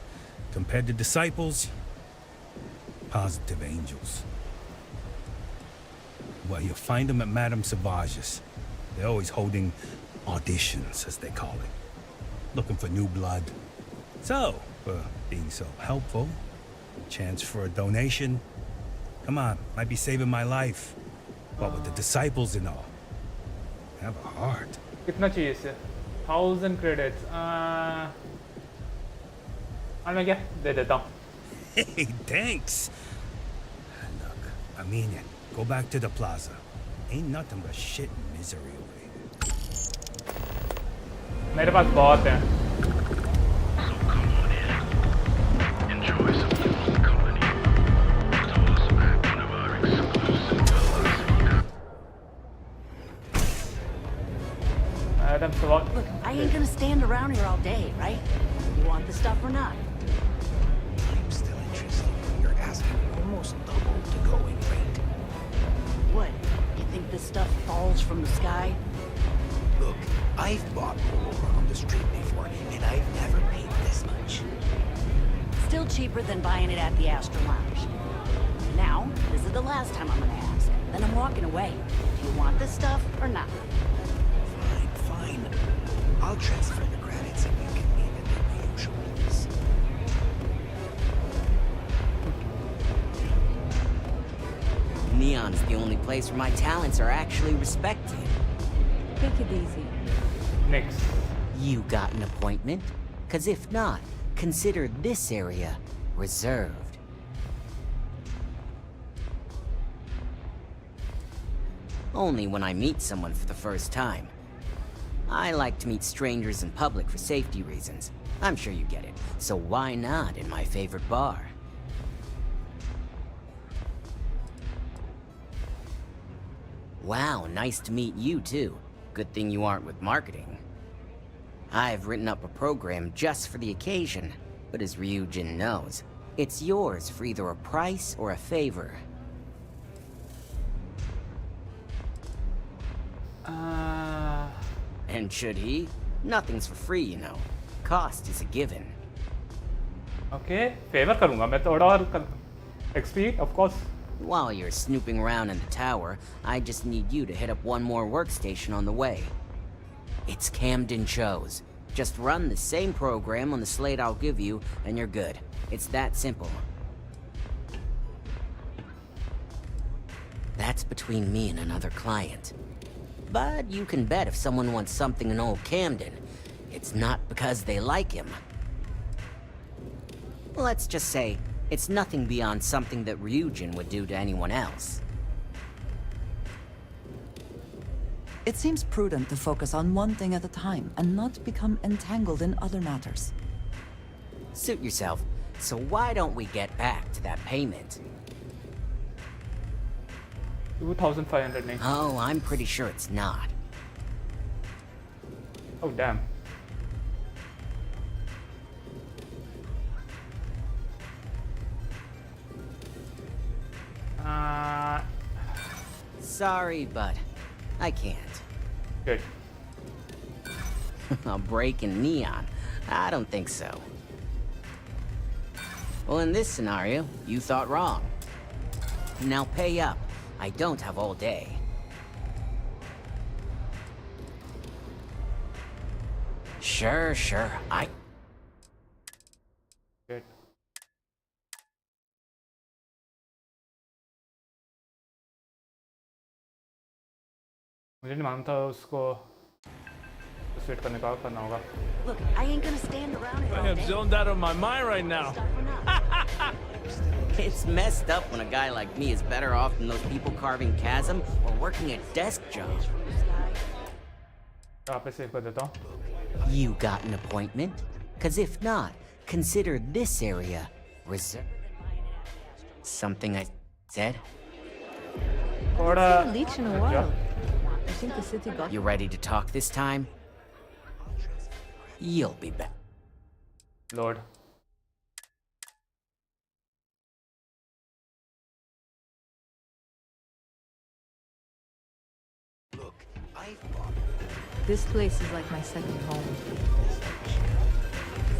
[SPEAKER 12] compared to disciples, positive angels. Well, you'll find them at Madame Sauvage's. They're always holding auditions, as they call it. Looking for new blood. So, for being so helpful, chance for a donation. Come on, might be saving my life. But with the disciples and all, have a heart.
[SPEAKER 1] कितना चाहिए इसे? 1000 credits. मैं क्या दे देता हूँ.
[SPEAKER 12] Hey, thanks. Look, I mean it. Go back to the plaza. Ain't nothing but shit and misery over here.
[SPEAKER 1] मेरे पास बहुत है.
[SPEAKER 19] Enjoy some human company. Toss back one of our exclusive fellas.
[SPEAKER 1] Madame Sauvage.
[SPEAKER 11] Look, I ain't gonna stand around here all day, right? You want the stuff or not?
[SPEAKER 2] I'm still interested. You're asking almost double to go in rate.
[SPEAKER 11] What? You think this stuff falls from the sky?
[SPEAKER 2] Look, I've bought all around the street before.
[SPEAKER 11] I've never paid this much. Still cheaper than buying it at the Astra Lounge. Now, this is the last time I'm gonna ask. Then I'm walking away. Do you want this stuff or not?
[SPEAKER 8] Fine. I'll transfer the credits and you can leave it in the usual place.
[SPEAKER 18] Neon's the only place where my talents are actually respected.
[SPEAKER 14] Take it easy.
[SPEAKER 1] Next.
[SPEAKER 18] You got an appointment? 'Cause if not, consider this area reserved. Only when I meet someone for the first time. I like to meet strangers in public for safety reasons. I'm sure you get it. So why not in my favorite bar? Wow, nice to meet you too. Good thing you aren't with marketing. I've written up a program just for the occasion, but as Ryujin knows, it's yours for either a price or a favor. And should he? Nothing's for free, you know. Cost is a given.
[SPEAKER 1] Okay, favor करूँगा मैं थोड़ा और XP, of course.
[SPEAKER 18] While you're snooping around in the tower, I just need you to hit up one more workstation on the way. It's Camden Cho's. Just run the same program on the slate I'll give you, and you're good. It's that simple. That's between me and another client. But you can bet if someone wants something in old Camden, it's not because they like him. Let's just say, it's nothing beyond something that Ryujin would do to anyone else.
[SPEAKER 3] It seems prudent to focus on one thing at a time and not become entangled in other matters.
[SPEAKER 18] Suit yourself. So why don't we get back to that payment?
[SPEAKER 1] 2,500 names.
[SPEAKER 18] Oh, I'm pretty sure it's not.
[SPEAKER 1] Oh, damn.
[SPEAKER 18] Sorry, but I can't.
[SPEAKER 1] Good.
[SPEAKER 18] A break in Neon? I don't think so. Well, in this scenario, you thought wrong. Now pay up. I don't have all day. Sure.
[SPEAKER 1] Good. मुझे नहीं मालूम था उसको sweet करने का करना होगा.
[SPEAKER 11] Look, I ain't gonna stand around here all
[SPEAKER 13] I am
[SPEAKER 11] day.
[SPEAKER 13] zoned out of my mind right now.
[SPEAKER 18] It's messed up when a guy like me is better off than those people carving chasm or working a desk job.
[SPEAKER 1] पे save कर देता हूँ.
[SPEAKER 18] You got an appointment? 'Cause if not, consider this area reserved. Something I said?
[SPEAKER 1] थोड़ा.
[SPEAKER 14] Leech in a while. I think the city got.
[SPEAKER 18] You ready to talk this time? You'll be back.
[SPEAKER 1] Lord.
[SPEAKER 8] Look, I've bought
[SPEAKER 14] This place is like my second home.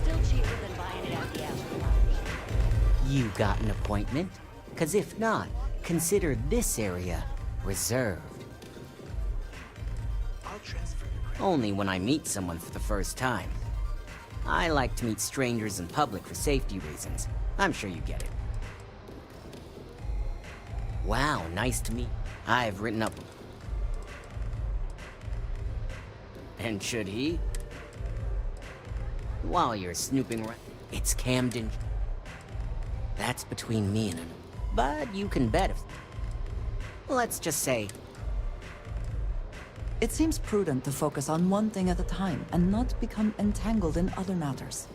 [SPEAKER 11] Still cheaper than buying it at the Astra Lounge.
[SPEAKER 18] You got an appointment? 'Cause if not, consider this area reserved.
[SPEAKER 8] I'll transfer the credit.
[SPEAKER 18] Only when I meet someone for the first time. I like to meet strangers in public for safety reasons. I'm sure you get it. Wow, nice to meet. I've written up. And should he? While you're snooping around, it's Camden. That's between me and him. But you can bet if. Let's just say.
[SPEAKER 3] It seems prudent to focus on one thing at a time and not become entangled in other matters.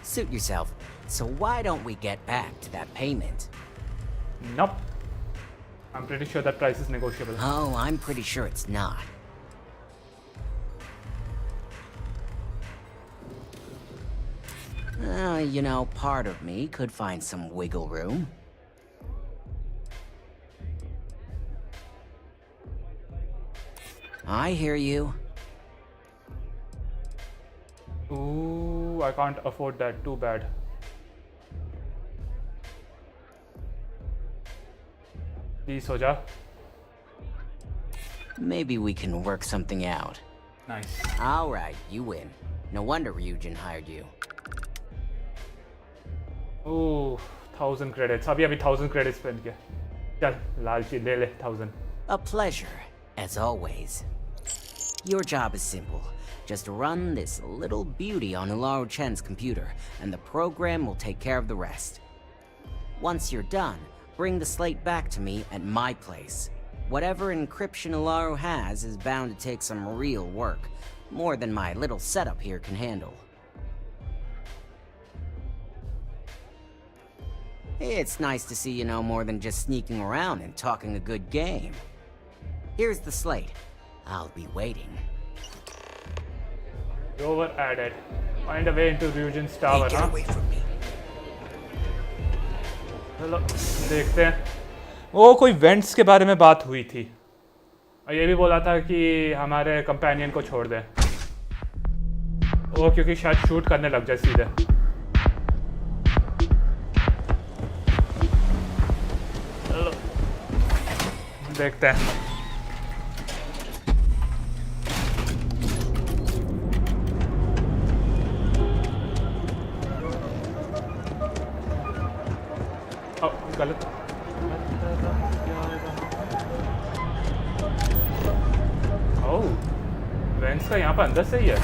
[SPEAKER 18] Suit yourself. So why don't we get back to that payment?
[SPEAKER 1] Nope. I'm pretty sure that price is negotiable.
[SPEAKER 18] Oh, I'm pretty sure it's not. You know, part of me could find some wiggle room. I hear you.
[SPEAKER 1] Ooh, I can't afford that. Too bad. Please, ho ja.
[SPEAKER 7] Maybe we can work something out.
[SPEAKER 1] Nice.
[SPEAKER 7] All right, you win. No wonder Ryujin hired you.
[SPEAKER 1] Ooh, 1000 credits. अभी 1000 credits spend किया. चल, लालची ले ले 1000.
[SPEAKER 7] A pleasure, as always. Your job is simple. Just run this little beauty on Ilaru Chen's computer, and the program will take care of the rest. Once you're done, bring the slate back to me at my place. Whatever encryption Ilaru has is bound to take some real work. More than my little setup here can handle. It's nice to see you know more than just sneaking around and talking a good game. Here's the slate. I'll be waiting.
[SPEAKER 1] Rover added. Find a way into Ryujin's tower,
[SPEAKER 8] Hey, get away from me.
[SPEAKER 1] चलो देखते हैं. वो कोई vents के बारे में बात हुई थी और ये भी बोला था कि हमारे कंपेनियन को छोड़ दें. वो क्योंकि शायद शूट करने लग जाए सीधे. चलो देखते हैं. गलत. ओह, वेंट्स का यहाँ पर अंदर से ही है.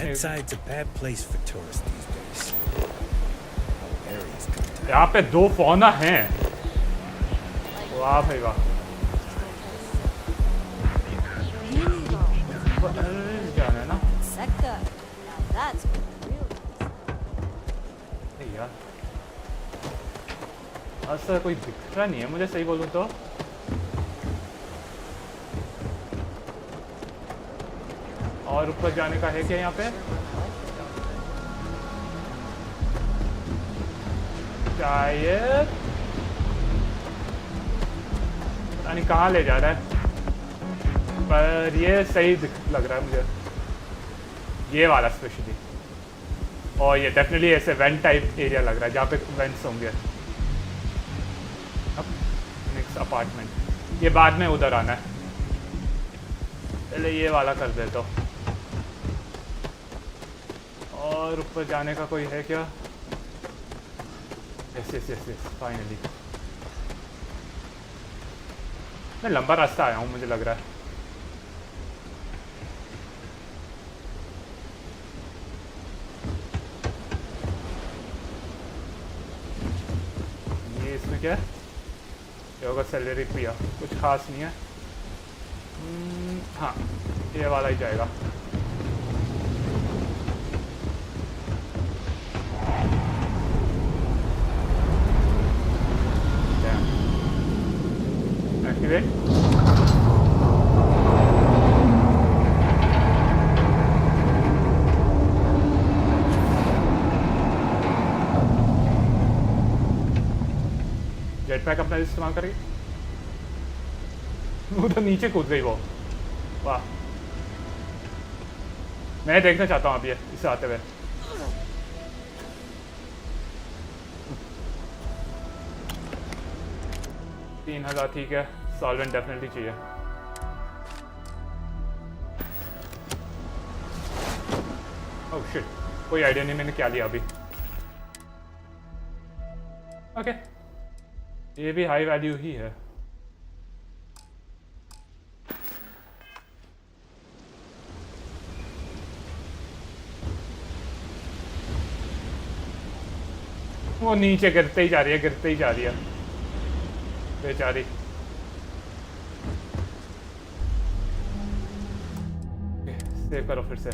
[SPEAKER 12] Inside's a bad place for tourists these days. Areas come
[SPEAKER 1] यहाँ पे 2 फौना हैं. वाह भाई वाह. जाना है ना.
[SPEAKER 14] Sector. Now that's real.
[SPEAKER 1] यार ऐसा कोई दिख रहा नहीं है मुझे, सही बोलूं तो. और ऊपर जाने का है क्या यहाँ पे? शायद पता नहीं कहाँ ले जा रहा है, पर ये सही लग रहा है मुझे, ये वाला स्पेशली. और ये डेफिनेटली ऐसे वेंट टाइप एरिया लग रहा है जहाँ पे वेंट्स होंगे. अब नेक्स्ट अपार्टमेंट, ये बाद में उधर आना है. पहले ये वाला कर दे तो. और ऊपर जाने का कोई है क्या? Yes yes yes yes, finally. मैं लंबा रास्ता आया हूँ मुझे लग रहा है. ये इसमें क्या है? योगा सैलरी पिया, कुछ खास नहीं है. हाँ, ये वाला ही जाएगा. Activate. जेटपैक अपना इस्तेमाल करेंगे. उधर नीचे कूद गई वो. वाह, मैं देखना चाहता हूँ अब ये इसे आते हुए. $3000 ठीक है. सॉल्वेंट डेफिनेटली चाहिए. ओह शिट, कोई आइडिया नहीं मैंने क्या लिया अभी. ओके, ये भी हाई वैल्यू ही है. वो नीचे गिरते ही जा रही है, गिरते ही जा रही है बेचारी. सेव करो फिर से.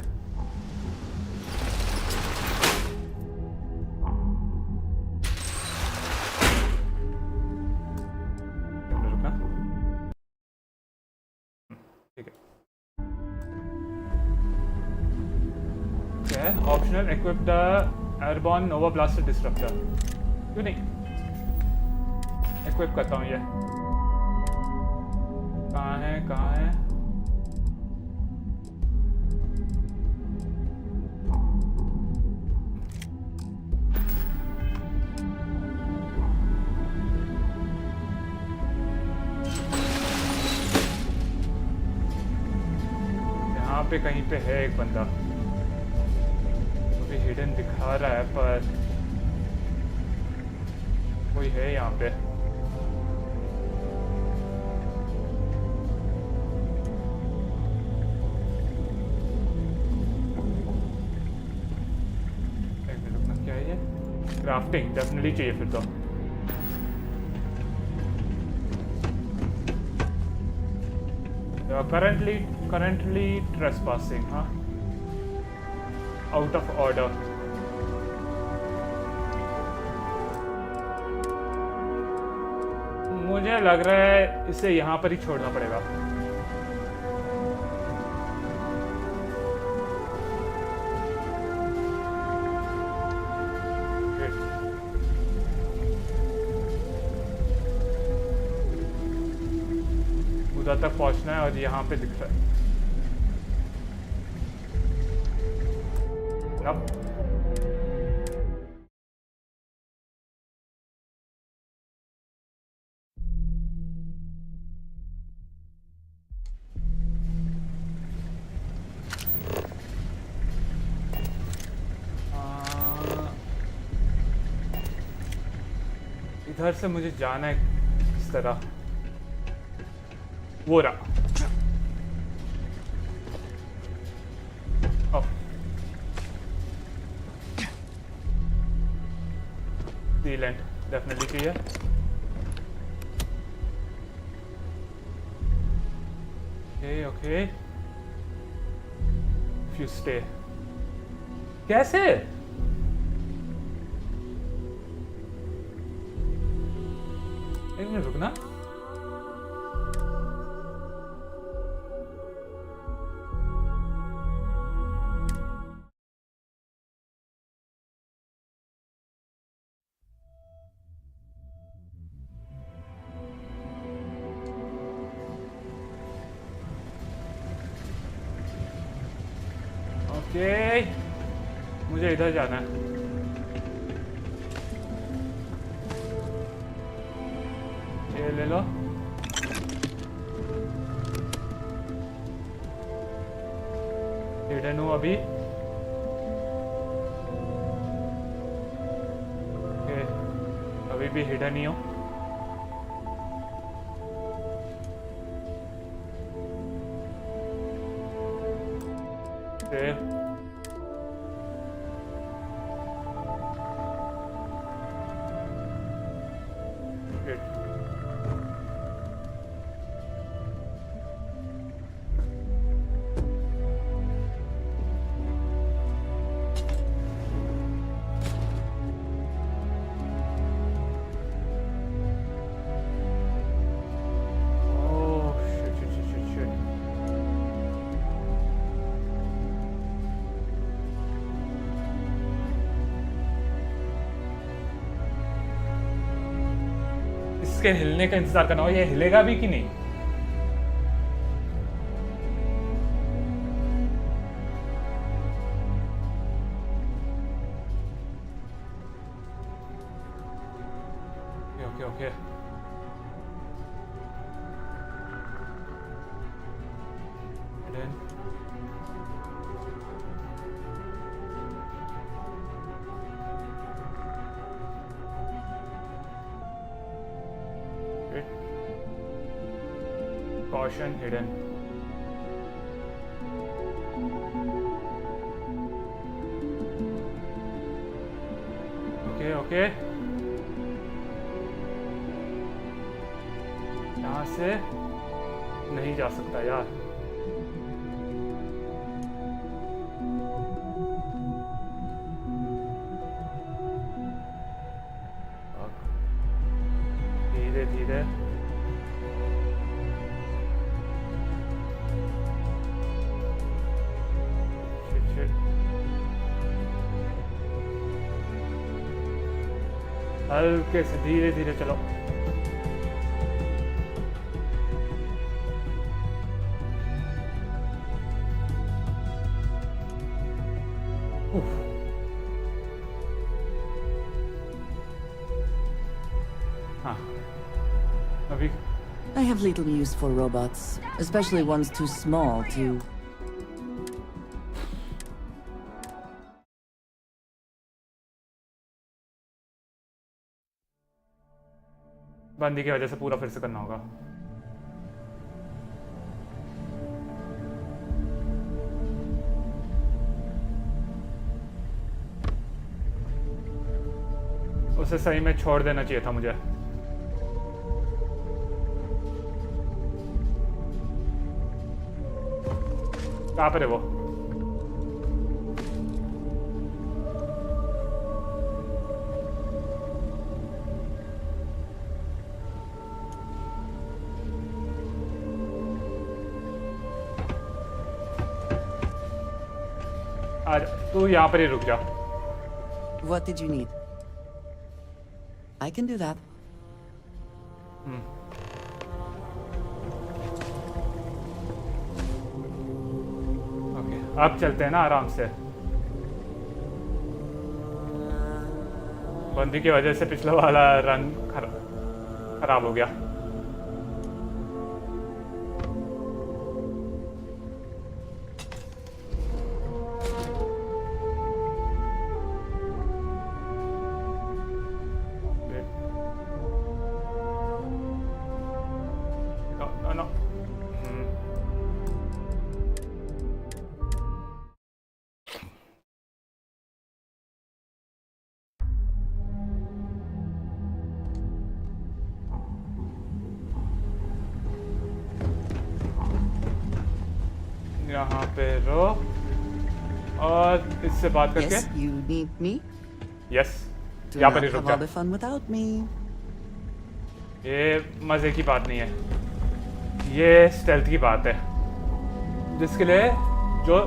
[SPEAKER 1] रुकना. ठीक है. क्या है? Optional equip the airborne Nova blaster disruptor. क्यों नहीं इक्विप करता हूँ. ये कहाँ है कहाँ है? पे कहीं पे है एक बंदा, अभी हिडन दिखा रहा है पर कोई है यहाँ पे। एक मिनट रुकना, क्या है ये? क्राफ्टिंग डेफिनेटली चाहिए फिर तो। currently trespassing, हाँ, out of order। मुझे लग रहा है इसे यहाँ पर ही छोड़ना पड़ेगा। उधर तक पहुंचना है और यहाँ पे दिख रहा है। नप। इधर से मुझे जाना है इस तरह। वो रहा। सीलेंट डेफिनेटली चाहिए। Okay if you stay। कैसे? एक मिनट रुकना। ओके, मुझे इधर जाना है। ये ले लो। हिडन हूँ अभी। ओके, अभी भी हिडन ही हूँ। इसके हिलने का इंतजार करना हो, ये हिलेगा भी कि नहीं? Okay okay okay. Caution hidden। Okay okay, यहाँ से नहीं जा सकता यार। धीरे धीरे। हल्के से धीरे धीरे चलो। हाँ, अभी
[SPEAKER 3] I have little use for robots, especially ones too small to
[SPEAKER 1] बंदी की वजह से पूरा फिर से करना होगा। उसे सही में छोड़ देना चाहिए था मुझे। कहाँ पर है वो? आज तू यहाँ पर ही रुक जा।
[SPEAKER 3] What did you need? I can do that.
[SPEAKER 1] Okay, अब चलते हैं ना आराम से। बंदी की वजह से पिछला वाला रन खराब हो गया। यहाँ पे रो और इससे बात करके।
[SPEAKER 3] Yes, you need me?
[SPEAKER 1] Yes,
[SPEAKER 3] Do
[SPEAKER 1] यहाँ पर
[SPEAKER 3] not
[SPEAKER 1] ही रुक
[SPEAKER 3] have
[SPEAKER 1] जा।
[SPEAKER 3] all the fun without me.
[SPEAKER 1] ये मजे की बात नहीं है, ये स्टेल्थ की बात है, जिसके लिए जो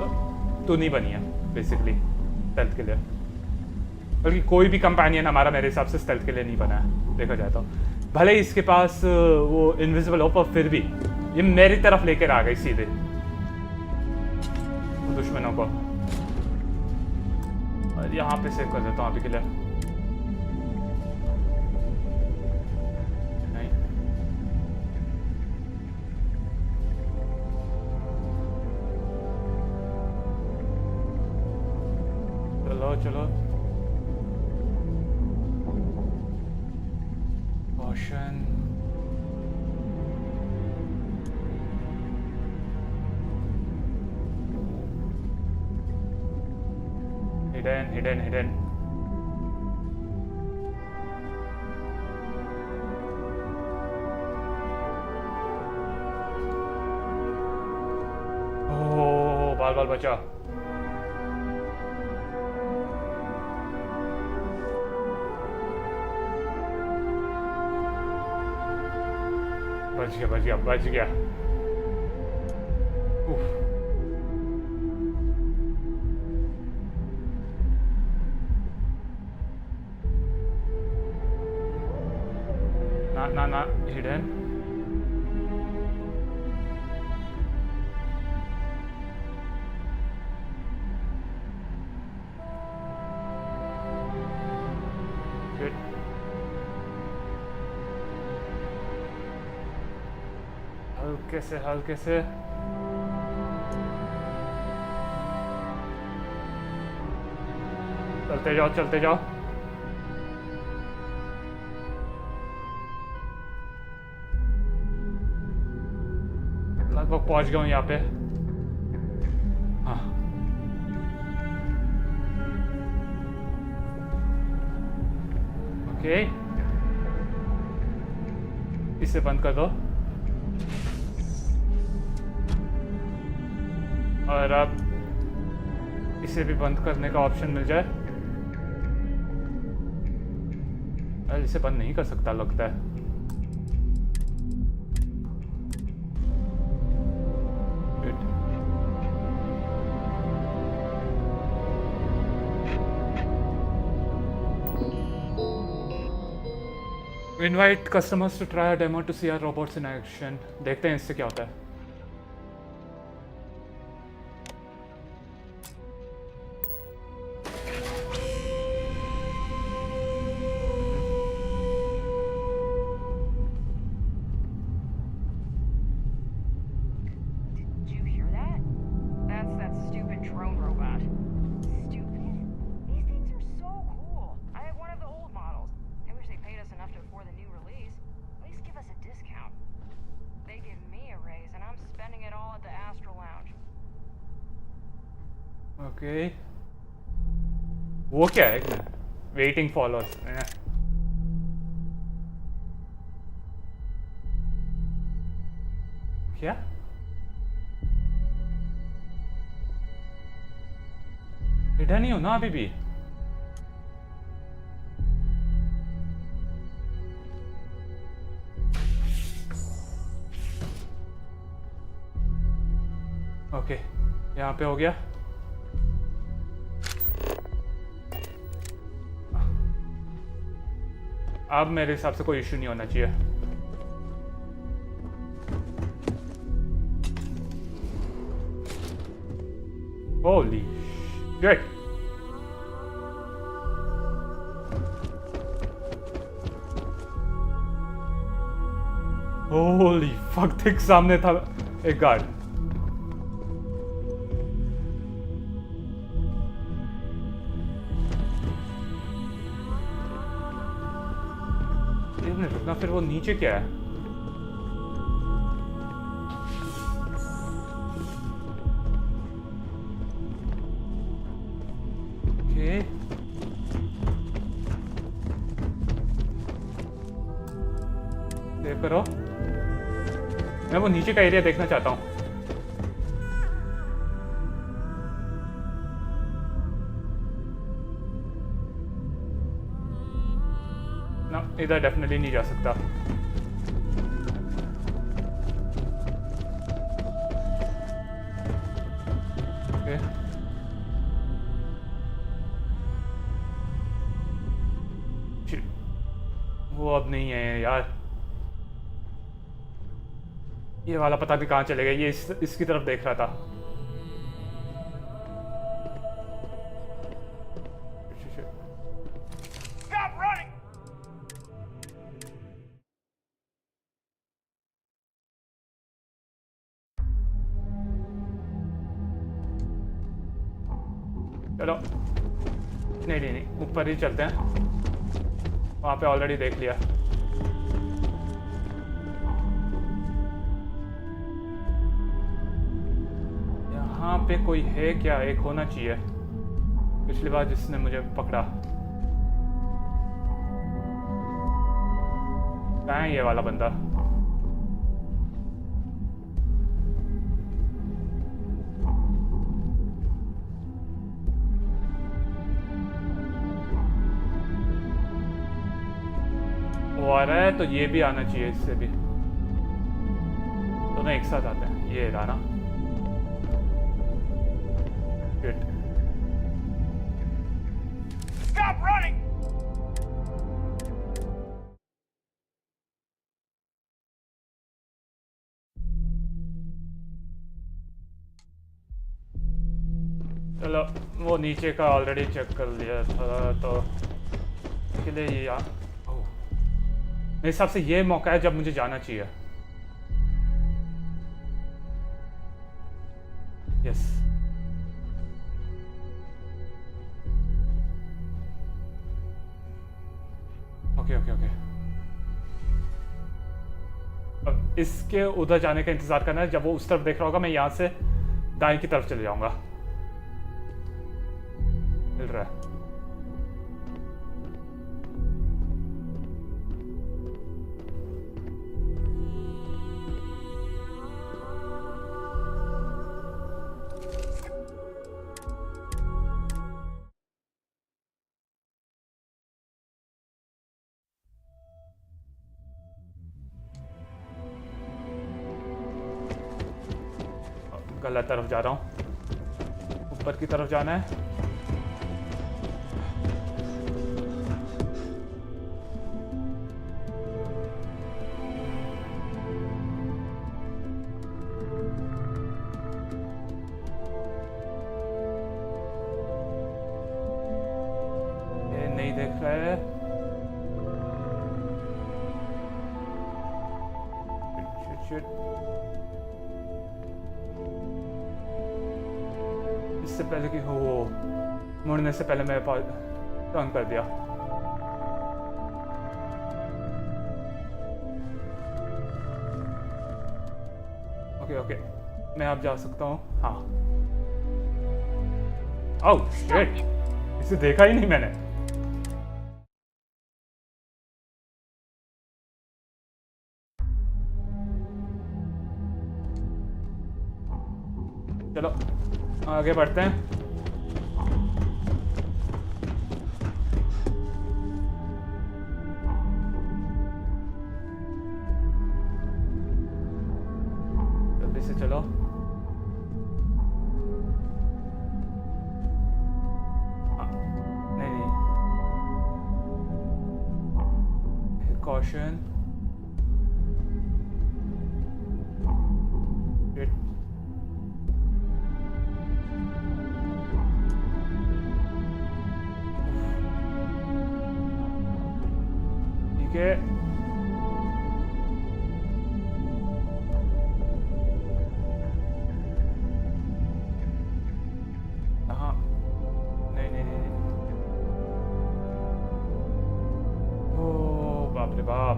[SPEAKER 1] तू नहीं बनी है बेसिकली स्टेल्थ के लिए। बल्कि कोई भी कंपेनियन हमारा मेरे हिसाब से स्टेल्थ के लिए नहीं बना है देखा जाए तो। भले इसके पास वो इनविजिबल हो पर फिर भी ये मेरी तरफ लेकर आ गई सीधे दुश्मनों को। और यहाँ पे सेव कर देता हूँ अभी के लिए। नहीं, चलो चलो। Caution. Hidden. Oh, बाल बचा। बच गया। उफ। ना हिडन। हल्के से चलते जाओ। लगभग पहुंच गया हूँ यहाँ पे। हाँ, ओके, इसे बंद कर दो। और अब इसे भी बंद करने का ऑप्शन मिल जाए। अरे इसे बंद नहीं कर सकता लगता है। Invite customers to try a demo to see our robots in action. देखते हैं इससे क्या होता है। ओके वो क्या है? वेटिंग फॉलोअर्स क्या? इधर नहीं हो ना अभी भी? ओके यहाँ पे हो गया। अब मेरे हिसाब से कोई इशू नहीं होना चाहिए। Holy shit. Holi fuck, thick सामने था एक गार्ड। रुकना, फिर वो नीचे क्या है? ओके सेव करो। मैं वो नीचे का एरिया देखना चाहता हूँ। ना इधर डेफिनेटली नहीं जा सकता। ओके वो अब नहीं है यार। ये वाला पता भी कहाँ चले गया। ये इसकी तरफ देख रहा था। चलो नहीं नहीं नहीं, ऊपर ही चलते हैं। वहाँ पे ऑलरेडी देख लिया। यहाँ पे कोई है क्या? एक होना चाहिए। पिछली बार जिसने मुझे पकड़ा। कहाँ है ये वाला बंदा? वो आ रहा है तो ये भी आना चाहिए। इससे भी दोनों एक साथ आते हैं। ये रहा ना।
[SPEAKER 6] Stop running!
[SPEAKER 1] चलो वो नीचे का ऑलरेडी चेक कर लिया था तो इसके लिए ये मेरे हिसाब से ये मौका है जब मुझे जाना चाहिए। Yes okay okay okay. अब इसके उधर जाने का इंतजार करना है। जब वो उस तरफ देख रहा होगा मैं यहाँ से दाएं की तरफ चले जाऊंगा। मिल रहा है। गलत तरफ जा रहा हूँ। ऊपर की तरफ जाना है। ये नहीं देख रहा है। शिट इससे पहले कि हो मुड़ने से पहले मैं टर्न कर दिया। ओके ओके मैं अब जा सकता हूँ। हाँ ओह शिट, इसे देखा ही नहीं मैंने। चलो आगे बढ़ते हैं। जल्दी से चलो। नहीं नहीं, कॉशन। ठीक है, हाँ नहीं नहीं नहीं, ओ बाप रे बाप।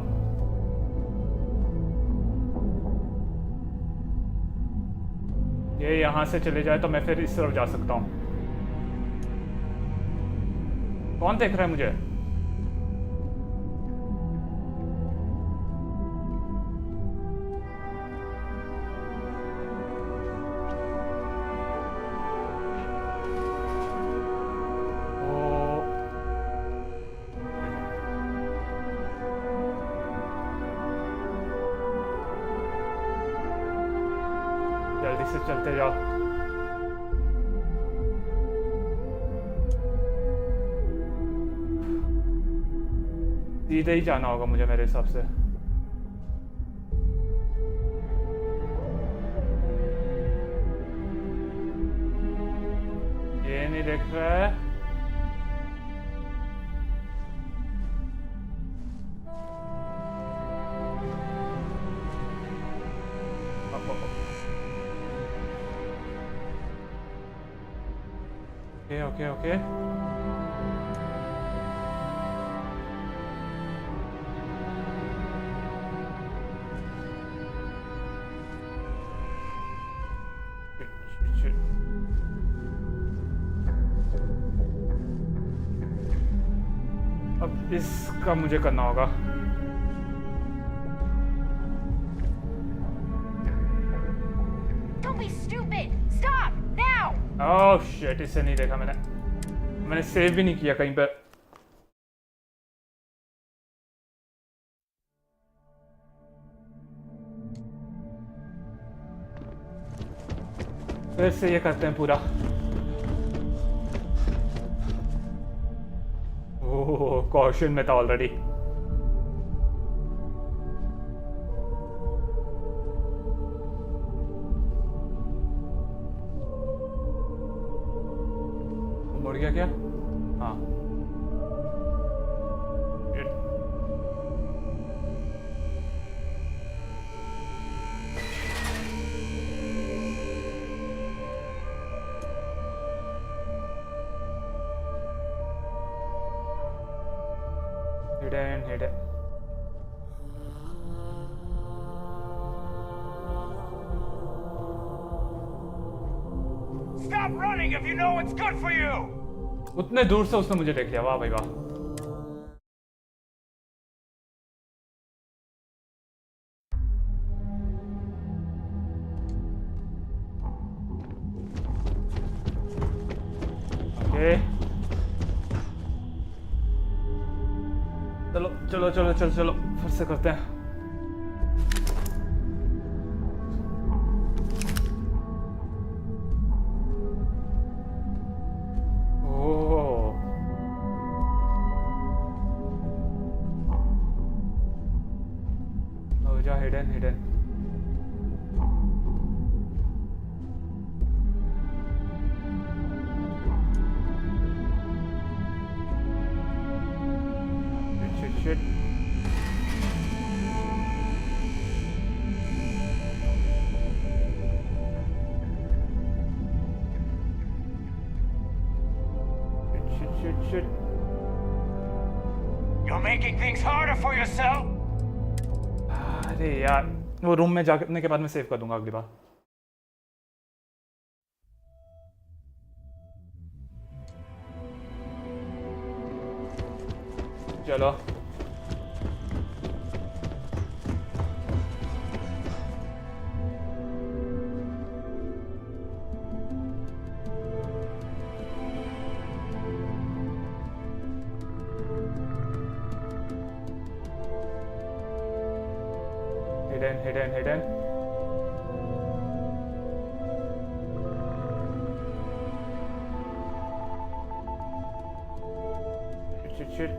[SPEAKER 1] ये यहाँ से चले जाए तो मैं फिर इस तरफ जा सकता हूँ। कौन देख रहा है मुझे? जल्दी से चलते जाओ। सीधे ही जाना होगा मुझे मेरे हिसाब से। ये नहीं देख रहा है। ओके ओके ओके, अब इसका मुझे करना होगा।
[SPEAKER 21] Don't be stupid! Stop! Now!
[SPEAKER 1] Oh shit, इसे नहीं देखा मैंने सेव भी नहीं किया कहीं पर। फिर से ये करते हैं पूरा। ओह कॉशन में था ऑलरेडी। मुड़ गया क्या? हाँ hidden.
[SPEAKER 6] Stop running if you know what's good for you!
[SPEAKER 1] उतने दूर से उसने मुझे देख लिया, वाह भाई वाह। ओके चलो चलो चलो चलो चलो फिर से करते हैं। Hidden. Shit. Shit.
[SPEAKER 6] You're making things harder for yourself.
[SPEAKER 1] अरे यार वो रूम में जाने के बाद मैं सेव कर दूंगा अगली बार। ओके, चलो चलो चलो चलो चलो फिर से करते हैं।
[SPEAKER 6] Stop running if you know what's good for you!
[SPEAKER 1] Oh shit, it's a need, I mean, I'm gonna save. Stop running if you know what's good for you. Oh shit, it's a need, I mean, I'm gonna save. Oh shit, shit, shit. Oh shit, shit, shit. Shit, shit, shit. चलो hidden. Shit.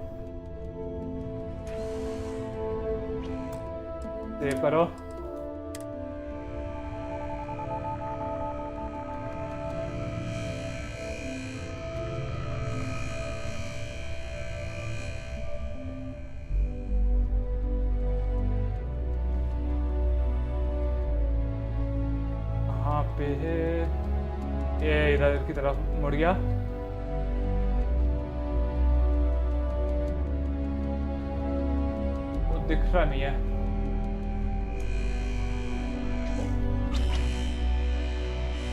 [SPEAKER 1] Save करो. पे है ये इधर की तरफ मुड़ गया. वो दिख रहा नहीं है.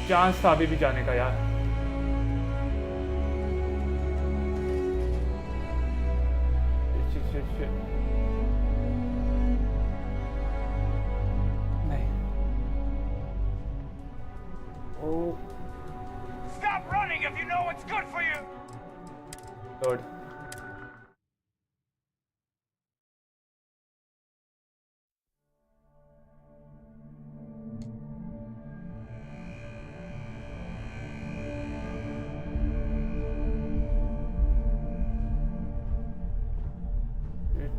[SPEAKER 1] चांस था अभी भी जाने का यार.
[SPEAKER 6] Stop running if you know what's good for you!
[SPEAKER 1] Lord.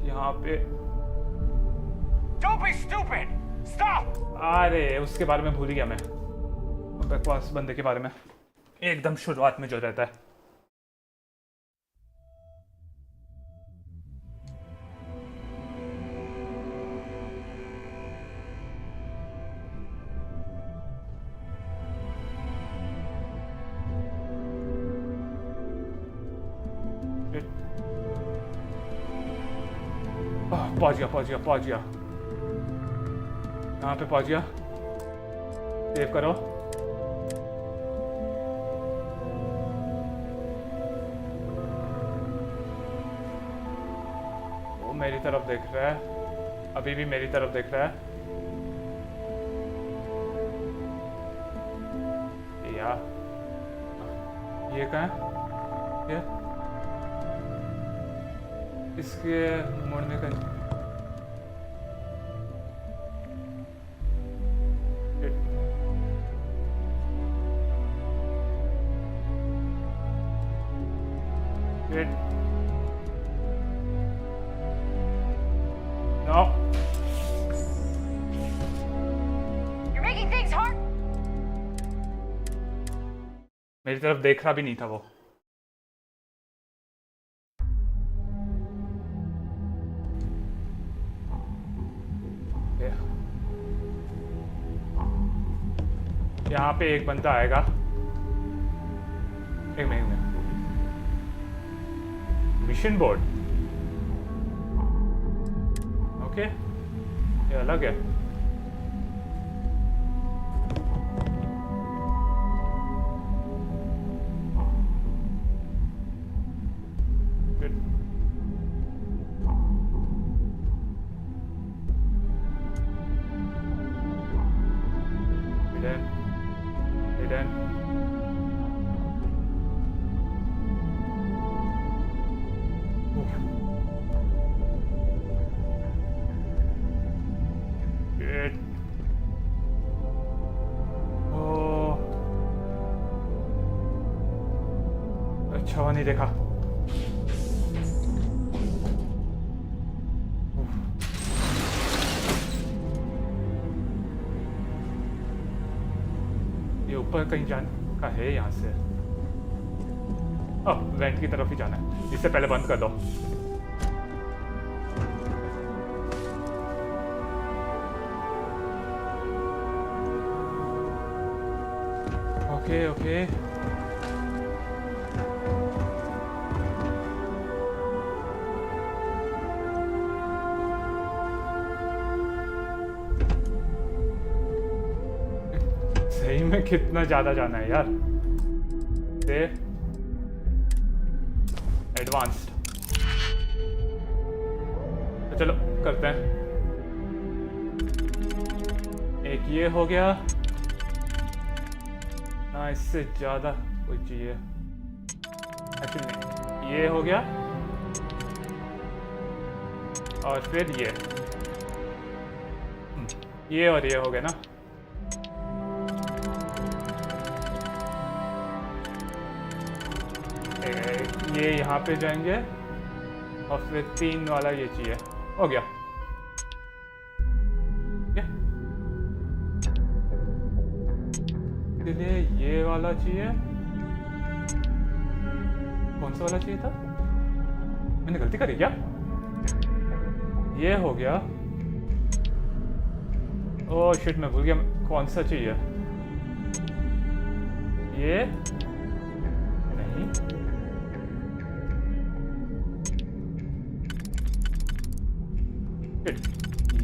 [SPEAKER 1] यहाँ पे
[SPEAKER 6] Don't be stupid! Stop!
[SPEAKER 1] अरे उसके बारे में भूल गया मैं. बकवास बंदे के बारे में एकदम शुरुआत में जो रहता है. पहुंच गया. यहाँ पे पहुंच गया. सेव करो. मेरी तरफ देख रहा है. अभी भी मेरी तरफ देख रहा है. या ये कहाँ है? ये इसके मुड़ने का मेरी तरफ देख रहा भी नहीं था वो. यहाँ पे एक बंदा आएगा. एक मिनट. Mission board. ओके ये अलग है. अच्छा नहीं देखा. ये ऊपर कहीं जाने का है यहाँ से. अब वेंट की तरफ ही जाना है. इससे पहले बंद कर दो. ओके सही में कितना ज्यादा जाना है यार. एडवांस्ड तो चलो करते हैं। एक ये हो गया ना, इससे ज़्यादा कोई चाहिए एक्चुअली नहीं। ये हो गया और फिर ये और ये हो गया ना। ये यहाँ पे जाएंगे और फिर 3 वाला ये चाहिए। हो गया। इसलिए ये वाला चाहिए। कौन सा वाला चाहिए था? मैंने गलती करी क्या? ये हो गया। ओह शिट, मैं भूल गया कौन सा चाहिए। ये नहीं,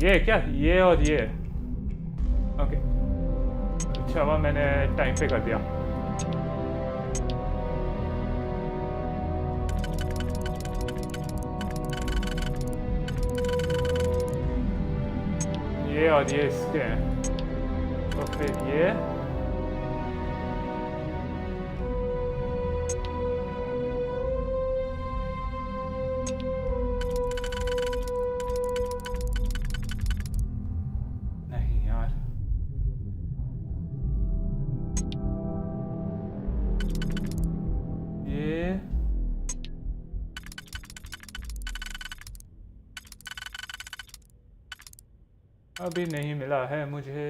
[SPEAKER 1] ये क्या? ये और ये। ओके, अच्छा हुआ मैंने टाइम पे कर दिया। ये और ये इसके हैं, तो फिर ये नहीं यार, ये अभी नहीं मिला है मुझे।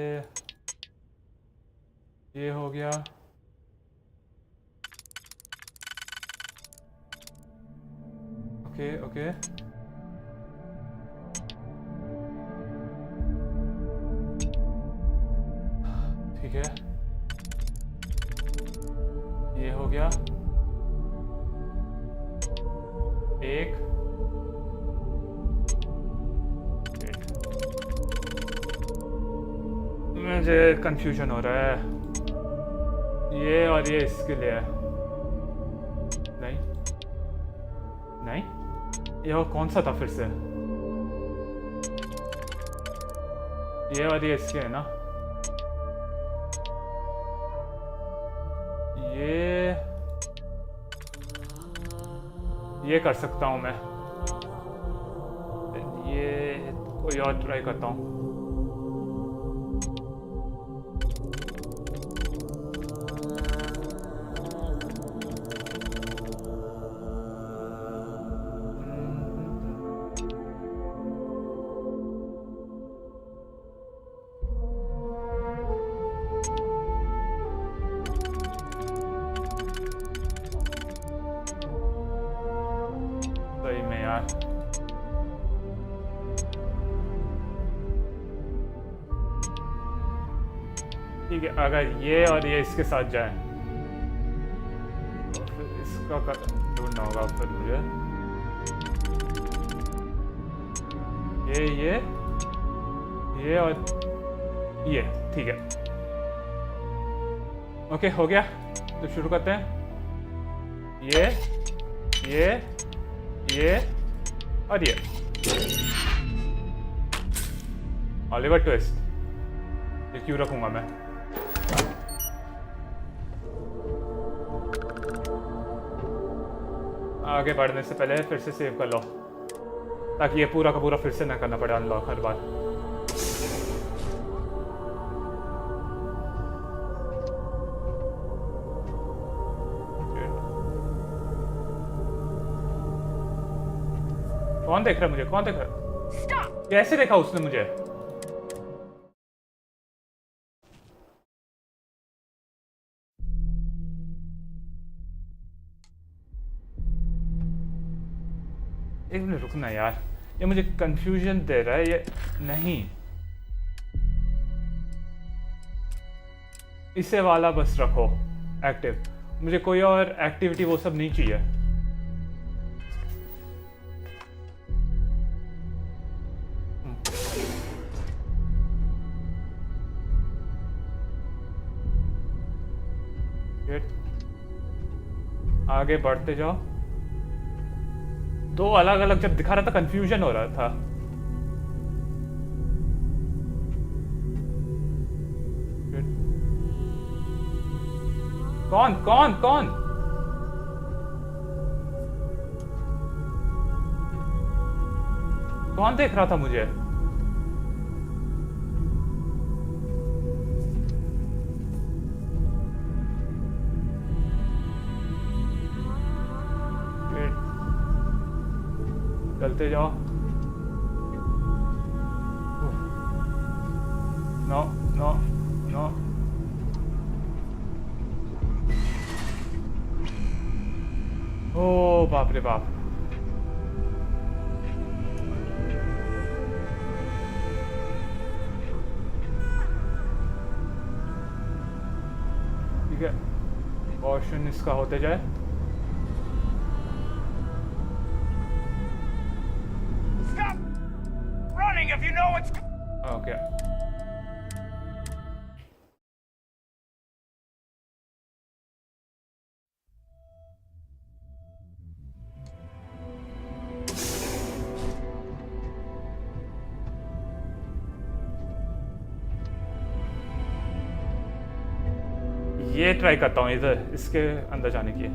[SPEAKER 1] ये हो गया। ओके ओके, ठीक है। ये हो गया एक। मुझे कंफ्यूजन हो रहा है। ये और ये इसके लिए है। नहीं नहीं, ये वो कौन सा था फिर से? ये और ये इसके है ना। ये कर सकता हूँ मैं। ये कोई और ट्राई करता हूँ। सही में यार, ठीक है। अगर ये और ये इसके साथ जाए तो फिर इसका ढूंढना होगा फिर मुझे। ये और ये, ठीक है। ओके, हो गया। तो शुरू करते हैं। ये और ये। ऑलिवर ट्विस्ट, ये क्यों रखूंगा मैं? आगे बढ़ने से पहले फिर से सेव कर लो, ताकि ये पूरा का पूरा फिर से ना करना पड़े अनलॉक हर बार। कौन देख रहा है मुझे? कौन देख रहा है? कैसे देखा उसने मुझे? एक मिनट रुकना यार, ये मुझे कंफ्यूजन दे रहा है। ये नहीं, इसे वाला बस रखो एक्टिव। मुझे कोई और एक्टिविटी वो सब नहीं चाहिए। आगे बढ़ते जाओ। दो अलग अलग जब दिखा रहा था कंफ्यूजन हो रहा था। कौन कौन कौन? कौन देख रहा था मुझे? चलते जाओ। No no no. ओ बाप रे बाप। ठीक है, कॉशन इसका होते जाए।
[SPEAKER 6] If you know what's
[SPEAKER 1] okay. ये ट्राई करता हूँ इधर, इसके अंदर जाने की।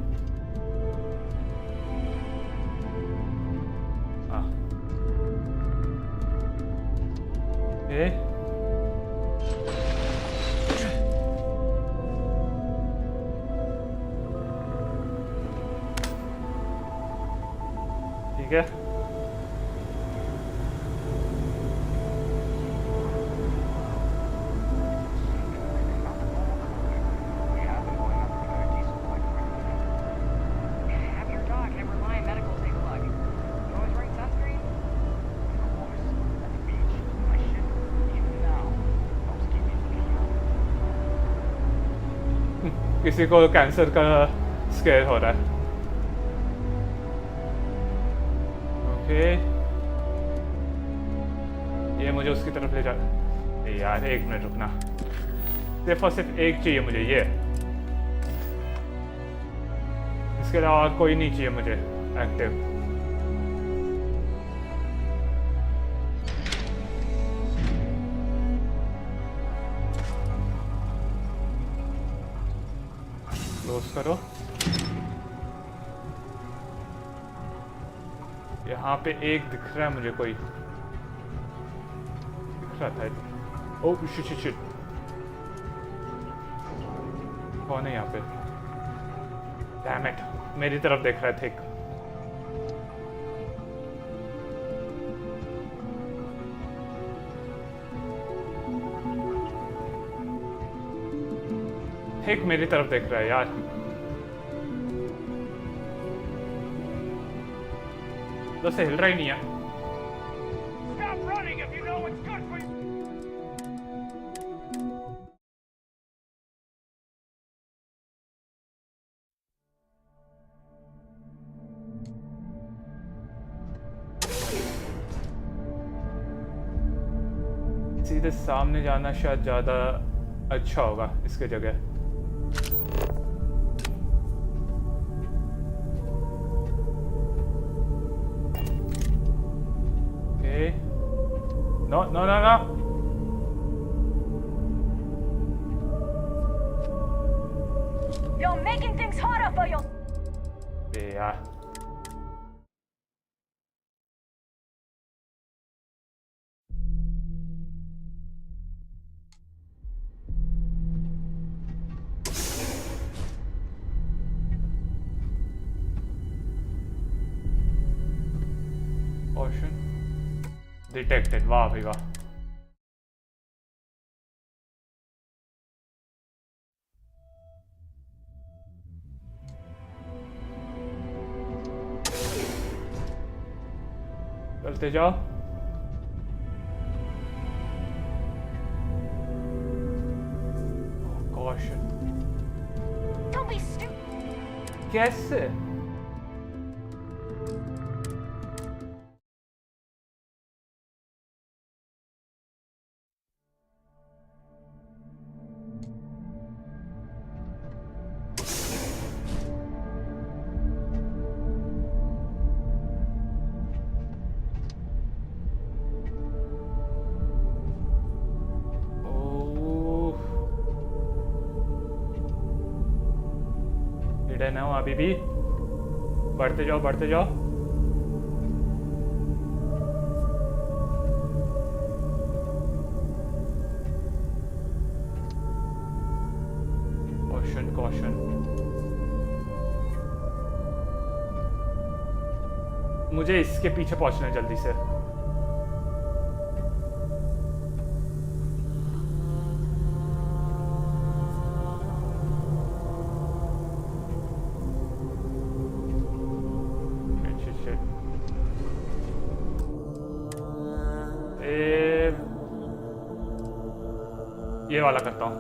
[SPEAKER 1] ठीक है, किसी को कैंसर का स्केयर हो रहा है। ओके, ये मुझे उसकी तरफ ले जा। यार एक मिनट रुकना, सिर्फ और सिर्फ एक चाहिए मुझे, ये। इसके अलावा और कोई नहीं चाहिए मुझे एक्टिव। क्लोज करो। यहाँ पे एक दिख रहा है मुझे, कोई दिख रहा था। ओह शिट शिट शिट, कौन है यहाँ पे? डैम इट, मेरी तरफ देख रहा था। एक मेरी तरफ देख रहा है यार। तो से हिल रहा ही नहीं है।
[SPEAKER 6] Stop running if you know what's good for you.
[SPEAKER 1] सीधे सामने जाना शायद ज्यादा अच्छा होगा इसके जगह। Okay, no no no no.
[SPEAKER 21] You're making things harder for you.
[SPEAKER 1] यार डिटेक्टेड, वाह भाई वाह। चलते जाओ। Caution,
[SPEAKER 21] Don't be stupid.
[SPEAKER 1] कैसे? हिडन है वहाँ अभी भी। बढ़ते जाओ बढ़ते जाओ। Caution caution. मुझे इसके पीछे पहुंचना है जल्दी से। ये वाला करता हूँ।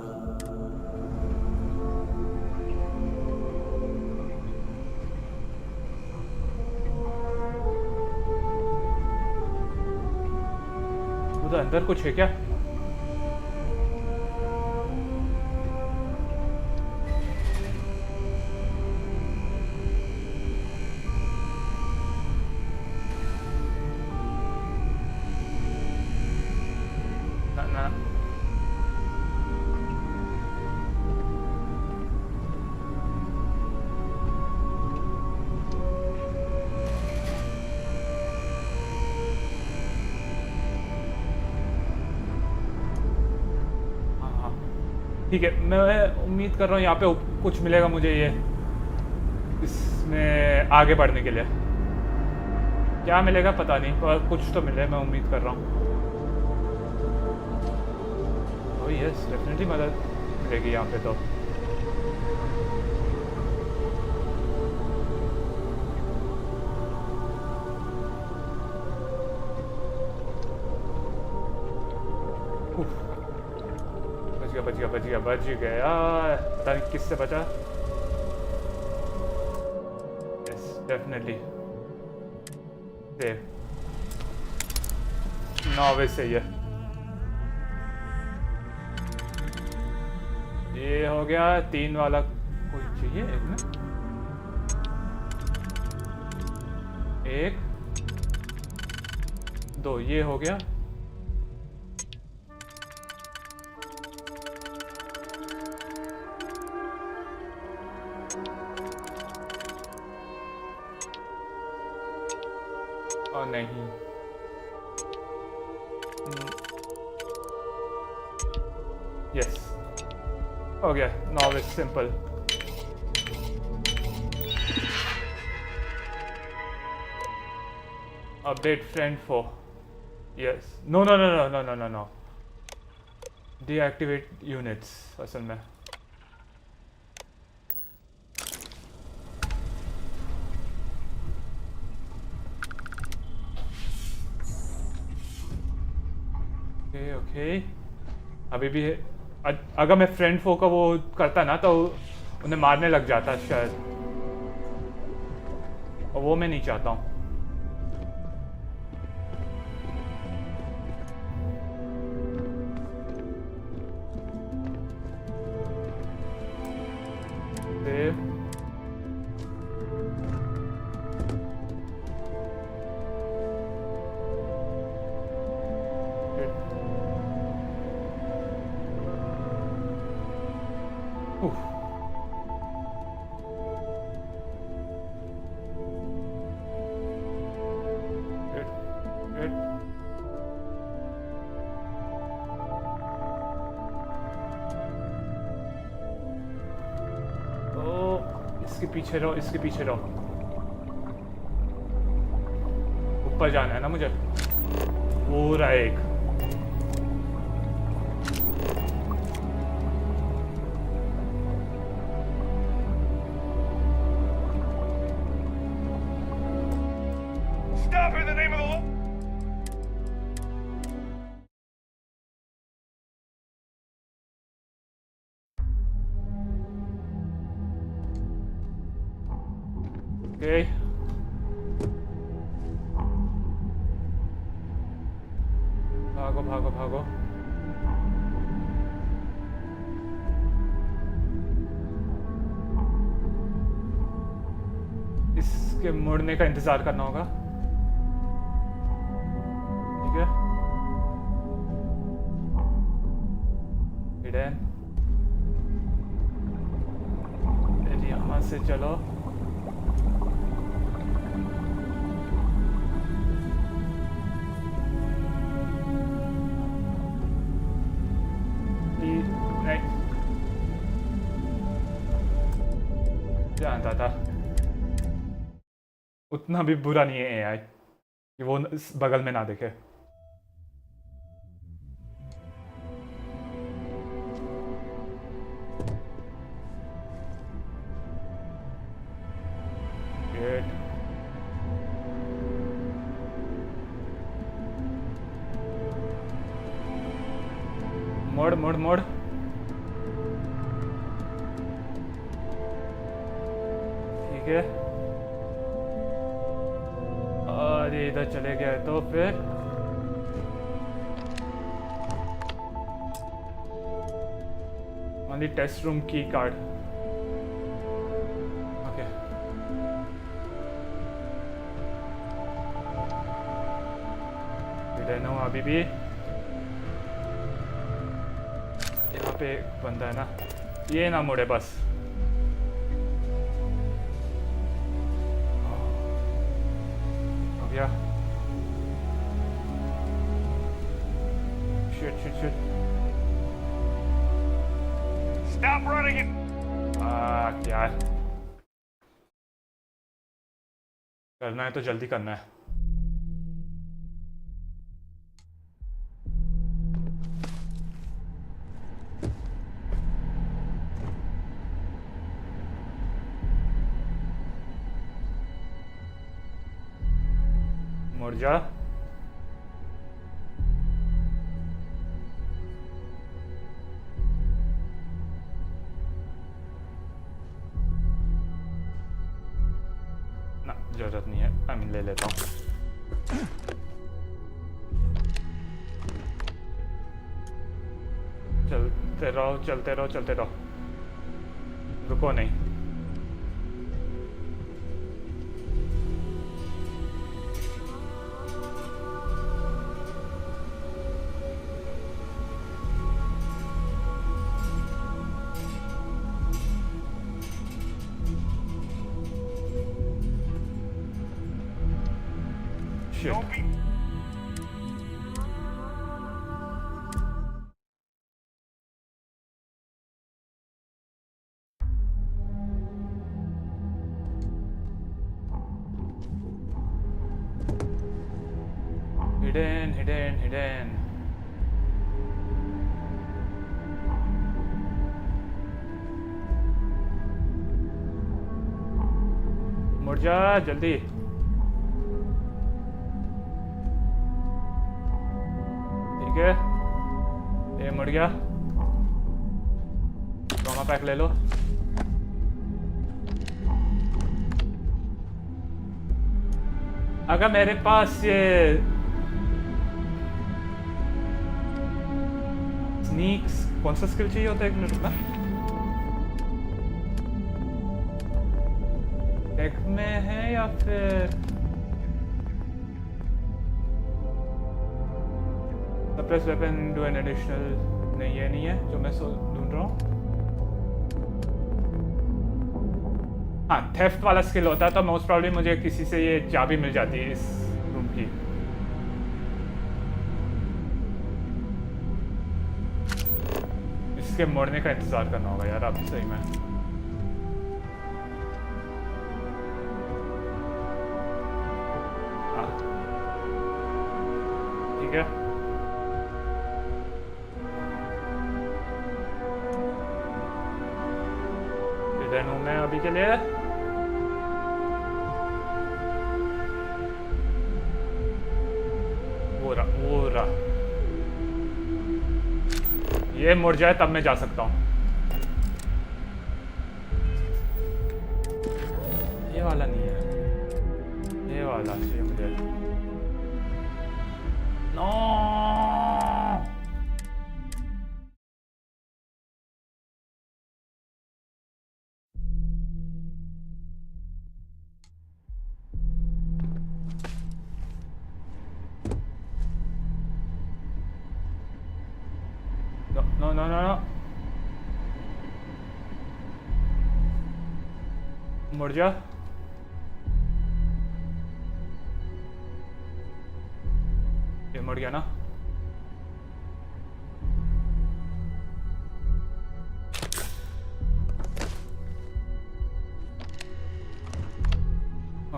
[SPEAKER 1] उधर अंदर कुछ है क्या? ना ना ठीक है, मैं उम्मीद कर रहा हूँ यहाँ पे कुछ मिलेगा मुझे ये इसमें आगे बढ़ने के लिए। क्या मिलेगा पता नहीं, पर कुछ तो मिले, मैं उम्मीद कर रहा हूँ। ओह यस, डेफिनेटली मदद मिलेगी यहाँ पे तो। बच गया। पता नहीं किससे बचा। Yes definitely save. नॉविस है ये हो गया। 3 वाला कोई चाहिए इसमें? 1 2 ये हो गया। नहीं यस हो गया। Now it's simple. Update friend for yes. No no no no no no no no deactivate units असल में। ओके अभी भी अगर मैं फ्रेंड फो का वो करता ना तो उन्हें मारने लग जाता शायद, और वो मैं नहीं चाहता हूँ। इसके पीछे रहो, इसके पीछे रहो। ऊपर जाना है ना मुझे। पूरा एक
[SPEAKER 6] Stop in the name of the law!
[SPEAKER 1] Okay. भागो भागो भागो। इसके मुड़ने का इंतजार करना होगा। ठीक है। हिडन एरिया यहाँ से चलो। नहीं जानता था उतना भी बुरा नहीं है एआई कि वो बगल में ना देखे। मोड़ मोड़ मोड़। ठीक है और ये इधर चले गए तो फिर ओनली टेस्ट रूम की कार्ड। ओके हिडन हूँ अभी भी। यहाँ पे एक बंदा है ना, ये ना मुड़े बस। हो गया। Shit shit shit.
[SPEAKER 6] Stop running it!
[SPEAKER 1] क्या है? करना है तो जल्दी करना है। मुड़ जा। ना जरूरत नहीं है, मैं ले लेता हूँ। चलते रहो चलते रहो चलते रहो, रुको नहीं।
[SPEAKER 6] Don't be...
[SPEAKER 1] Hidden. मुड़ जा जल्दी। ठीक है ये मुड़ गया। ट्रॉमा पैक ले लो। अगर मेरे पास ये स्नीक्स, कौन सा स्किल चाहिए होता है? एक मिनट का टेक में है या फिर suppress weapon do an additional? नहीं ये नहीं है जो मैं ढूंढ रहा हूँ। हाँ थेफ्ट वाला स्किल होता है तो मोस्ट प्रॉब्ली मुझे किसी से ये चाबी मिल जाती है इस रूम की। इसके मोड़ने का इंतजार करना होगा यार अब सही में। हाँ ठीक है इधर हूँ मैं अभी के लिए। वो रहा ये मुड़ जाए तब मैं जा सकता हूँ। ये वाला नहीं है, ये वाला चाहिए मुझे। No No. मुड़ जा। ये मुड़ गया ना?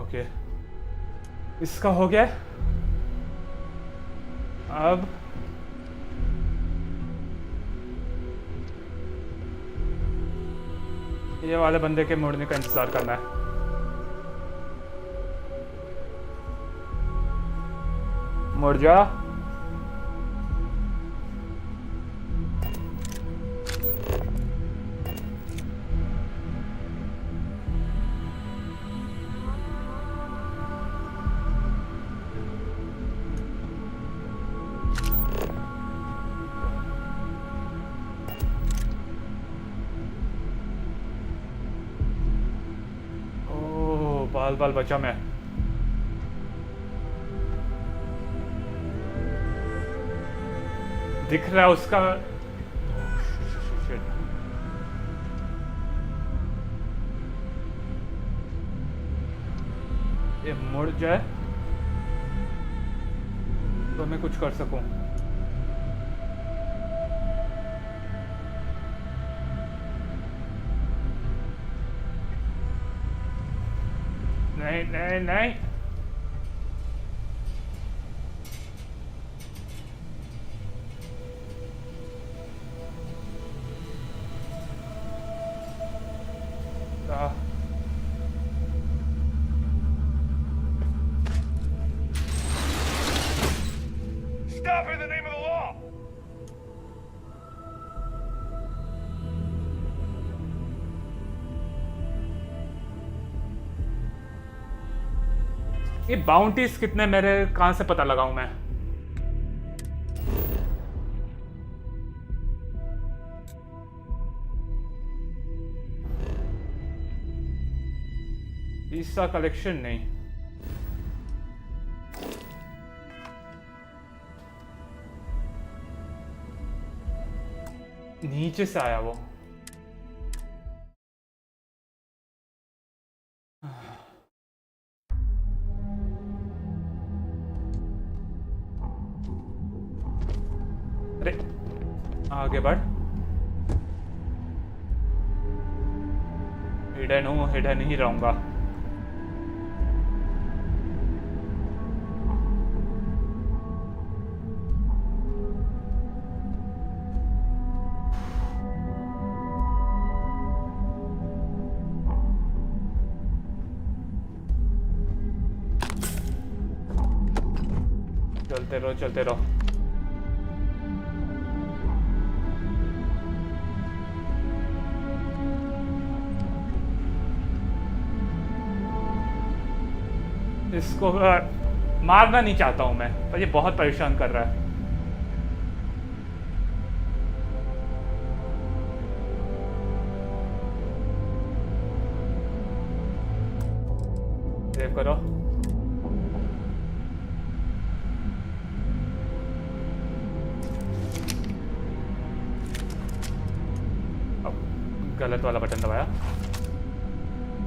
[SPEAKER 1] ओके, इसका हो गया। अब ये वाले बंदे के मुड़ने का इंतजार करना है। मुड़ जा। बाल बाल बचा मैं। दिख रहा है उसका। ये मुड़ जाए तो मैं कुछ कर सकूं। नहीं नहीं नहीं।
[SPEAKER 6] Stop in the name of the law!
[SPEAKER 1] ये बाउंटीज कितने मेरे कहां से पता लगाऊं मैं? ईसा कलेक्शन नहीं। नीचे से आया वो। अरे आगे बढ़। हिडन हूँ, हिडन ही रहूंगा। चलते रहो, चलते रहो। इसको मारना नहीं चाहता हूं मैं, पर ये बहुत परेशान कर रहा है। सेव करो। गलत वाला बटन दबाया,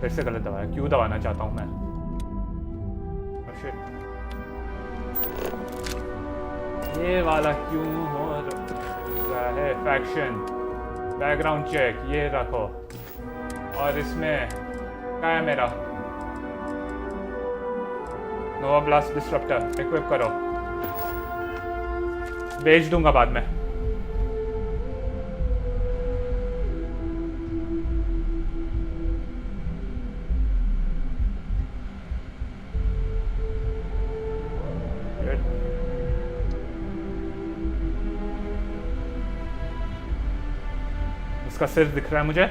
[SPEAKER 1] फिर से गलत दबाया। क्यों दबाना चाहता हूं मैं? ये वाला क्यों हो रहा है? फैक्शन बैकग्राउंड चेक ये रखो। और इसमें क्या है मेरा? नोवा ब्लास्ट डिस्ट्रप्टर इक्विप करो। बेच दूंगा बाद में। इसका सिर दिख रहा है मुझे।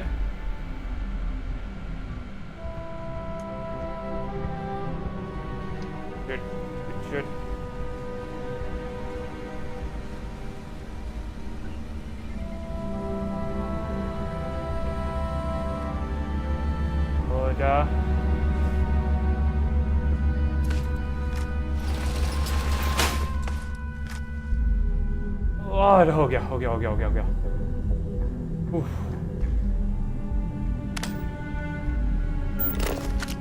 [SPEAKER 1] हो जा। और हो गया, हो गया, हो गया, हो गया, हो गया।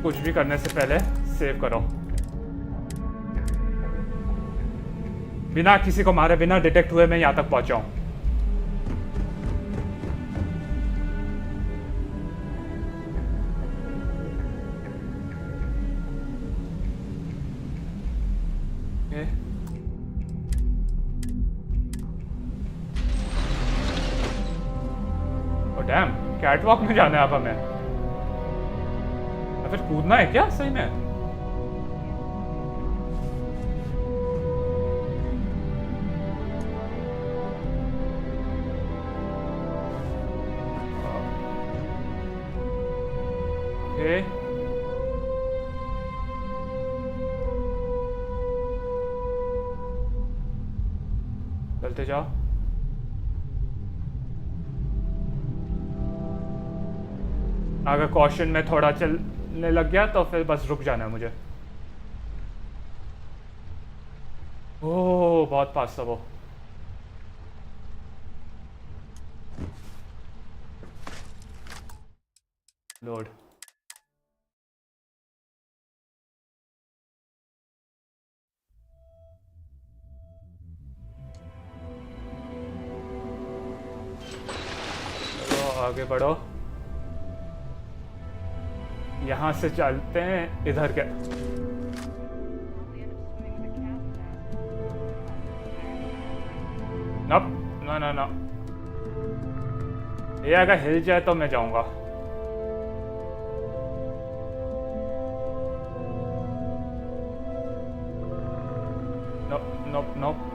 [SPEAKER 1] कुछ भी करने से पहले सेव करो। बिना किसी को मारे, बिना डिटेक्ट हुए मैं यहाँ तक पहुंचा हूँ। डैम, कैटवॉक में जाना है अब हमें। या फिर कूदना है क्या सही में? ओके, चलते जाओ। अगर कॉशन में थोड़ा चलने लग गया तो फिर बस रुक जाना है मुझे। ओह, बहुत पास था वो। लोड। चलो आगे बढ़ो। यहाँ से चलते हैं इधर के। नप, ना ना ना, ये अगर हिल जाए तो मैं जाऊंगा। नप नप नप।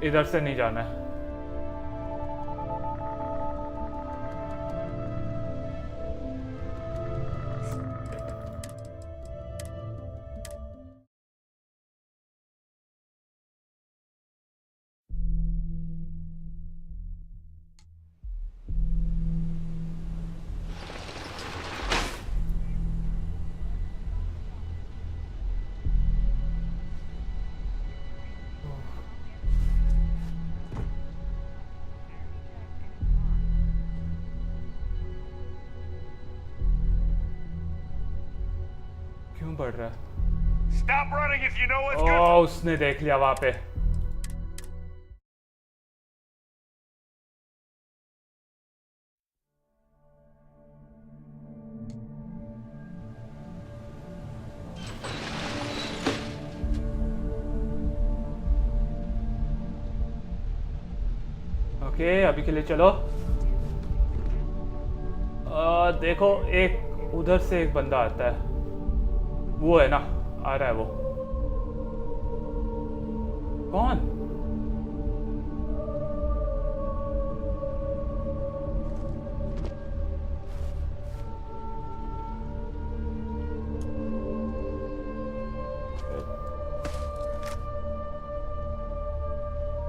[SPEAKER 1] इधर से नहीं जाना है। क्यों बढ़ रहा है?
[SPEAKER 6] Stop running if you know what's good.
[SPEAKER 1] ओह, उसने देख लिया वहां पे। ओके, अभी के लिए चलो। देखो, एक उधर से एक बंदा आता है। वो है ना, आ रहा है वो। कौन?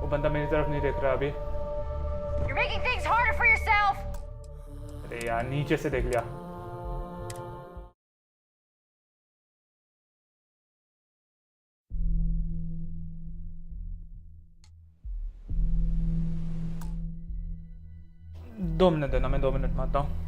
[SPEAKER 1] वो बंदा मेरी तरफ नहीं देख रहा अभी।
[SPEAKER 21] You're making things harder for yourself.
[SPEAKER 1] अरे यार, नीचे से देख लिया। दो मिनट देना, मैं 2 मिनट में आता हूँ।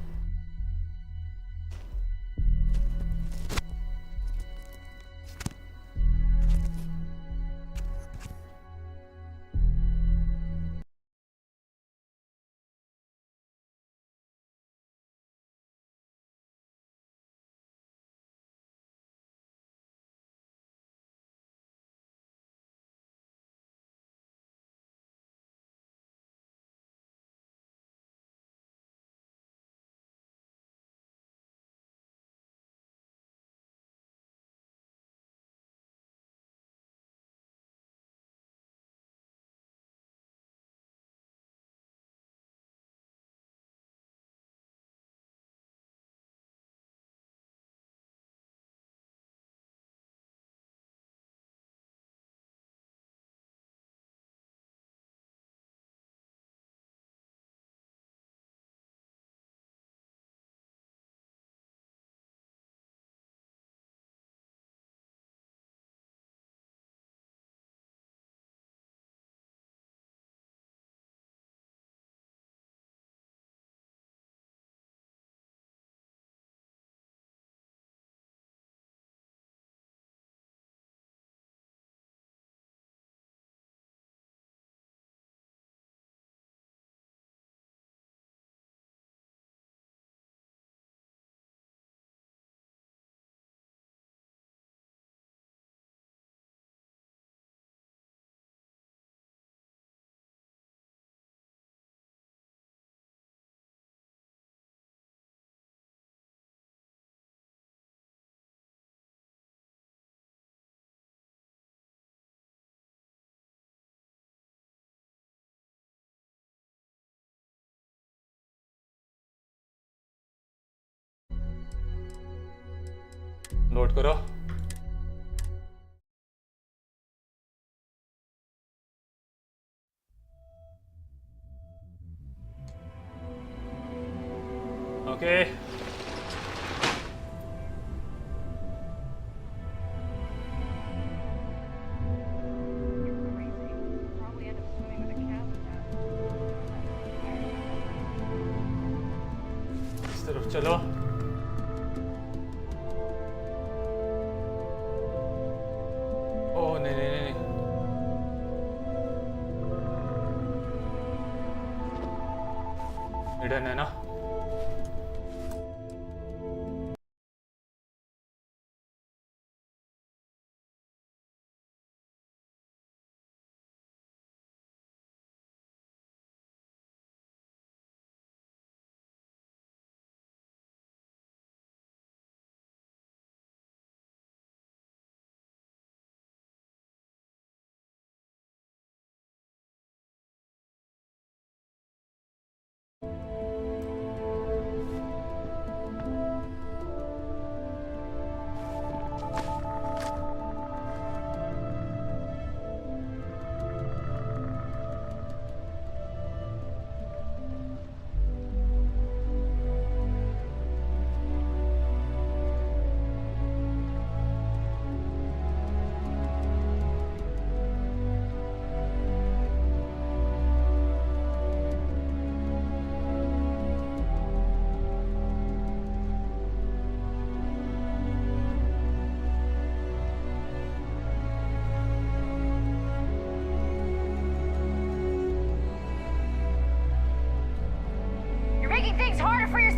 [SPEAKER 1] लोड करो। ओके इस तरफ चलो। ओह नहीं नहीं नहीं हिडन है ना।
[SPEAKER 21] You're making things harder for your...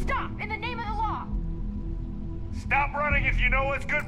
[SPEAKER 21] Stop! In the name of the law!
[SPEAKER 6] Stop running if you know what's good.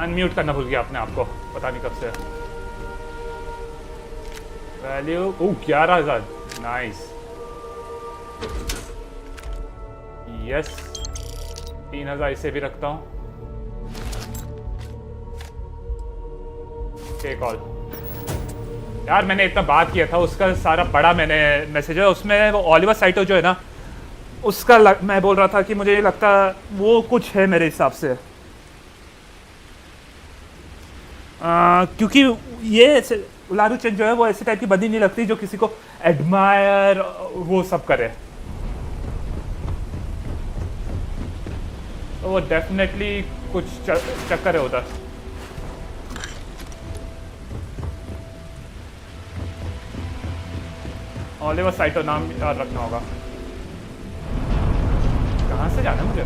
[SPEAKER 1] Unmute करना भूल गया अपने आप को, पता नहीं कब से। Value 11,000, nice. यस, 3,000 इसे भी रखता हूँ। Take all. यार मैंने इतना बात किया था, उसका सारा बड़ा मैंने मैसेज है उसमें, वो ओलिवर साइटो जो है ना उसका मैं बोल रहा था कि मुझे ये लगता वो कुछ है मेरे हिसाब से, क्योंकि ये लारूचन जो है वो ऐसे टाइप की बंदी नहीं लगती जो किसी को एडमायर वो सब करे। तो वो डेफिनेटली कुछ चक्कर है उधर। ओलिवर साइटो नाम याद रखना होगा। कहाँ से जाना है मुझे?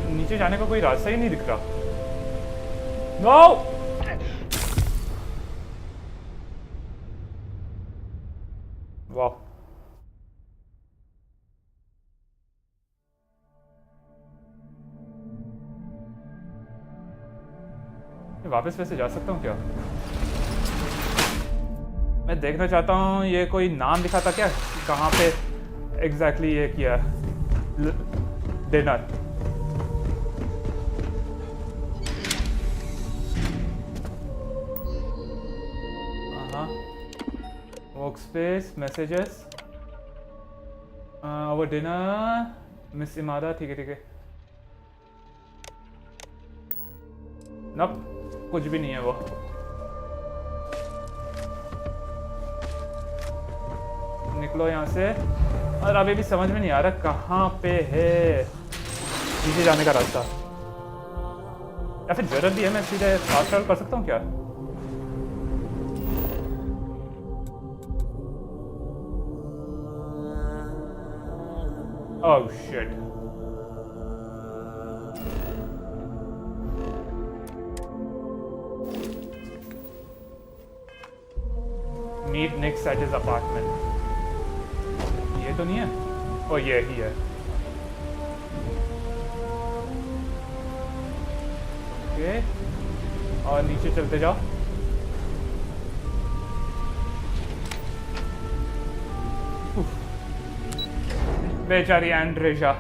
[SPEAKER 1] नीचे जाने का कोई रास्ता ही नहीं दिख रहा। नो! वाह, वापस वैसे जा सकता हूँ क्या? मैं देखना चाहता हूँ ये कोई नाम लिखा था क्या, कहाँ पे एग्जैक्टली ये किया डिनर। हाँ, वर्क स्पेस, मैसेजेस, वो डिनर, मिस इमादा, ठीक है ठीक है। नप, कुछ भी नहीं है वो। निकलो यहाँ से। और अभी भी समझ में नहीं आ रहा कहाँ पे है नीचे जाने का रास्ता, या फिर जरूरत भी है मैं सीधे फास्ट ट्रैवल कर सकता हूँ क्या? Oh shit. Meet Nick at his apartment. ये तो नहीं है? ओ ये ही है। ओके, और नीचे चलते जाओ। बेचारी एंड्रेजा,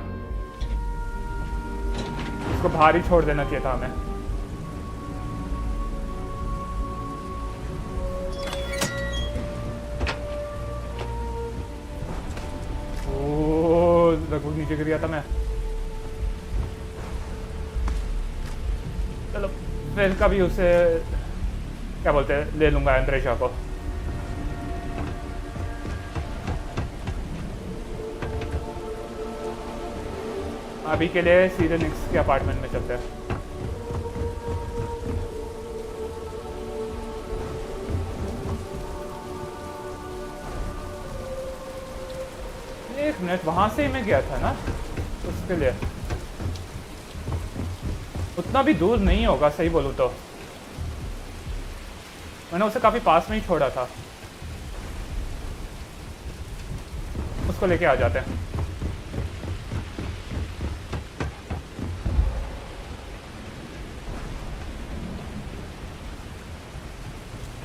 [SPEAKER 1] उसको बाहर ही छोड़ देना चाहिए था हमें। लगभग नीचे गिर गया था मैं। चलो फिर कभी उसे क्या बोलते हैं ले लूंगा एंड्रेजा को। अभी के लिए सीधे निक्स के अपार्टमेंट में चलते हैं। एक मिनट, वहां से ही मैं गया था ना उसके लिए। उतना भी दूर नहीं होगा सही बोलूं तो, मैंने उसे काफी पास में ही छोड़ा था। उसको लेके आ जाते हैं।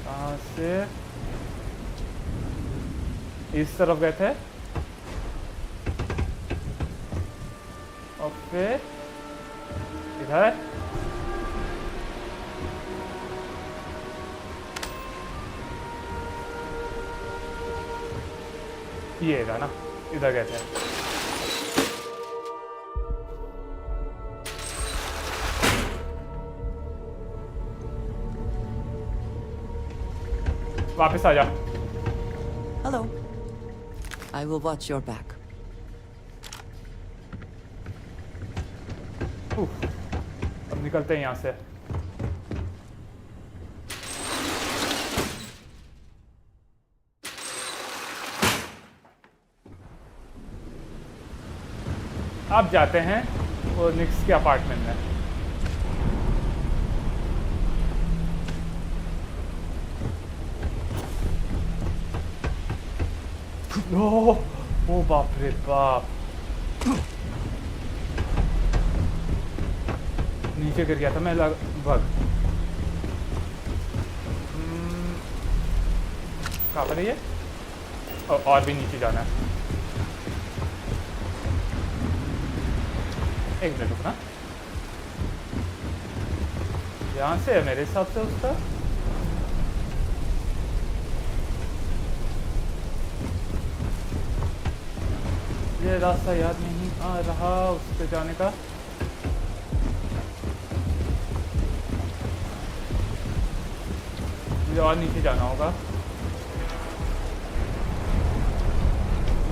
[SPEAKER 1] कहाँ से? इस तरफ गए थे और फिर इधर। ये था ना, इधर गए थे। वापस आ जा।
[SPEAKER 3] Hello. I will watch your back.
[SPEAKER 1] अब निकलते हैं यहाँ से। अब जाते हैं वो निक्स के अपार्टमेंट में। ओ बाप रे बाप। नीचे गिर गया था मैं लगभग। कहाँ पर है ये? और भी नीचे जाना है। एक मिनट रुकना। यहाँ से है मेरे हिसाब से उसका। ये रास्ता याद नहीं आ रहा उस पे जाने का। मुझे और नीचे जाना होगा।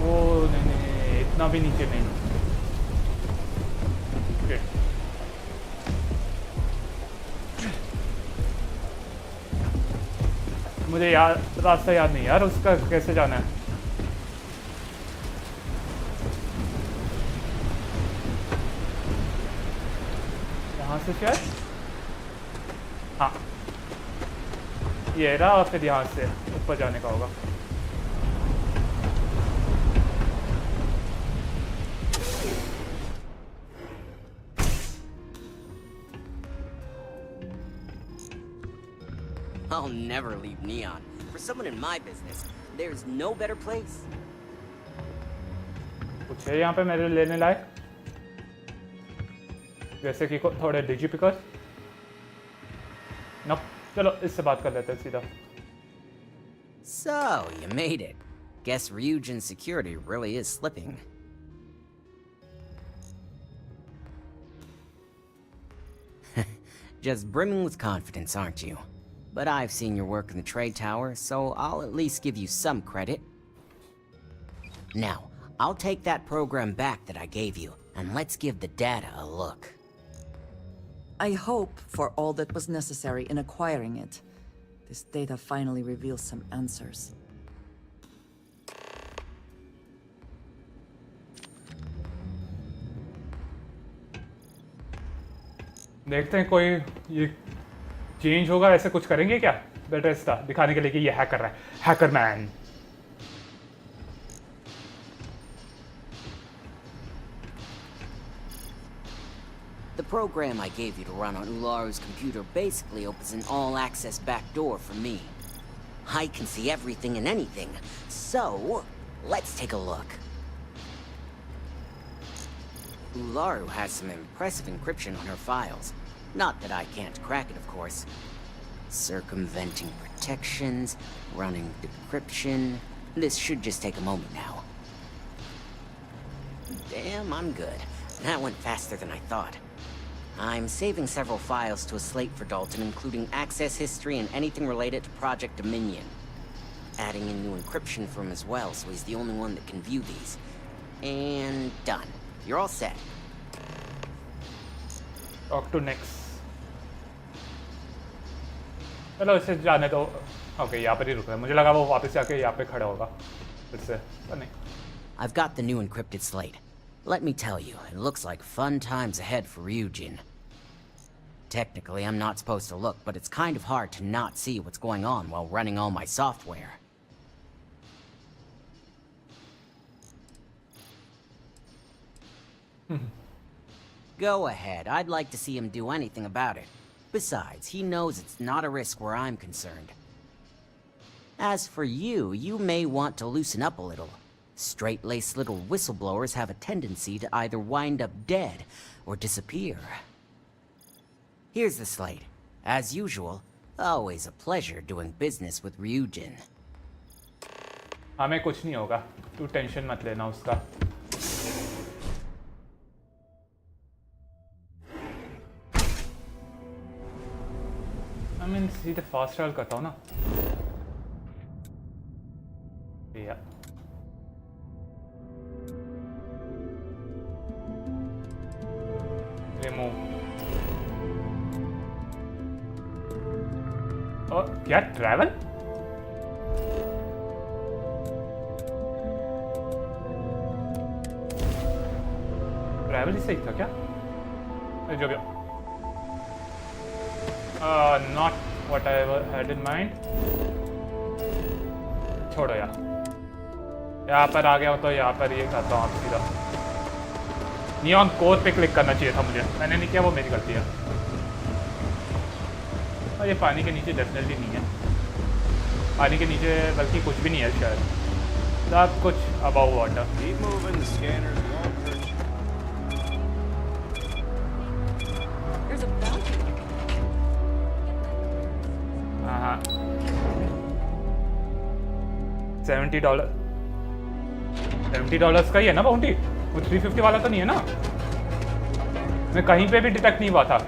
[SPEAKER 1] वो नहीं, इतना भी नीचे नहीं। मुझे रास्ता याद नहीं यार, उसका कैसे जाना है। यहाँ से शायद, हाँ ये रहा, और फिर यहाँ से ऊपर जाने का होगा।
[SPEAKER 7] I'll never leave Neon. For someone in my business, there's no better place.
[SPEAKER 1] कुछ है यहाँ पे मेरे लेने लायक, जैसे कि थोड़े डिजी पिकर। नप, चलो इससे बात कर लेते हैं सीधा।
[SPEAKER 7] So, you made it. Guess Ryujin's security really is slipping. Just brimming with confidence, aren't you? But I've seen your work in the trade tower, so I'll at least give you some credit. Now, I'll take that program back that I gave you, and let's give the data a look.
[SPEAKER 3] I hope for all that was necessary in acquiring it. This data finally reveals some answers.
[SPEAKER 1] देखते हैं कोई ये change होगा, ऐसे कुछ करेंगे क्या बेटेस्टा दिखाने के लिए कि ये हैक कर रहा है, hacker man.
[SPEAKER 7] The program I gave you to run on Ularu's computer basically opens an all-access backdoor for me. I can see everything and anything, so let's take a look. Ularu has some impressive encryption on her files. Not that I can't crack it, of course. Circumventing protections, running decryption. This should just take a moment now. Damn, I'm good. That went faster than I thought. I'm saving several files to a slate for Dalton, including access history and anything related to Project Dominion. Adding in new encryption for him as well, so he's the only one that can view these. And done. You're all set.
[SPEAKER 1] Talk to next. चलो इसे जाने दो। Okay, यहाँ पर ही रुक रहा है। मुझे लगा वो वापस आके यहाँ पे खड़ा होगा फिर से, पर नहीं।
[SPEAKER 7] I've got the new encrypted slate. Let me tell you, it looks like fun times ahead for Ryujin. Technically, I'm not supposed to look, but it's kind of hard to not see what's going on while running all my software. Go ahead, I'd like to see him do anything about it. Besides, he knows it's not a risk where I'm concerned. As for you, you may want to loosen up a little. Straight-laced little whistleblowers have a tendency to either wind up dead or disappear. Here's the slate. As usual, always a pleasure doing business with Ryujin.
[SPEAKER 1] हमें कुछ नहीं होगा, तू tension मत लेना उसका। I mean, सीधे fast travel करता हूँ ना। Yeah. Remove. Oh, क्या travel? Travel ही सही था क्या? जो भी हो। Not what I had in mind. छोड़ो यार। यहाँ पर आ गया हूँ तो यहाँ पर ये करता हूँ आप सीधा। नियॉन कोर पे क्लिक करना चाहिए था मुझे, मैंने नहीं किया, वो मेरी गलती है। और ये पानी के नीचे डेफिनेटली नहीं है, पानी के नीचे बल्कि कुछ भी नहीं है शायद, सब कुछ अबाउ वाटर। हाँ $70 का ही है ना बाउंटी, वो 350 वाला तो नहीं है ना? मैं कहीं पे भी डिटेक्ट नहीं हुआ था।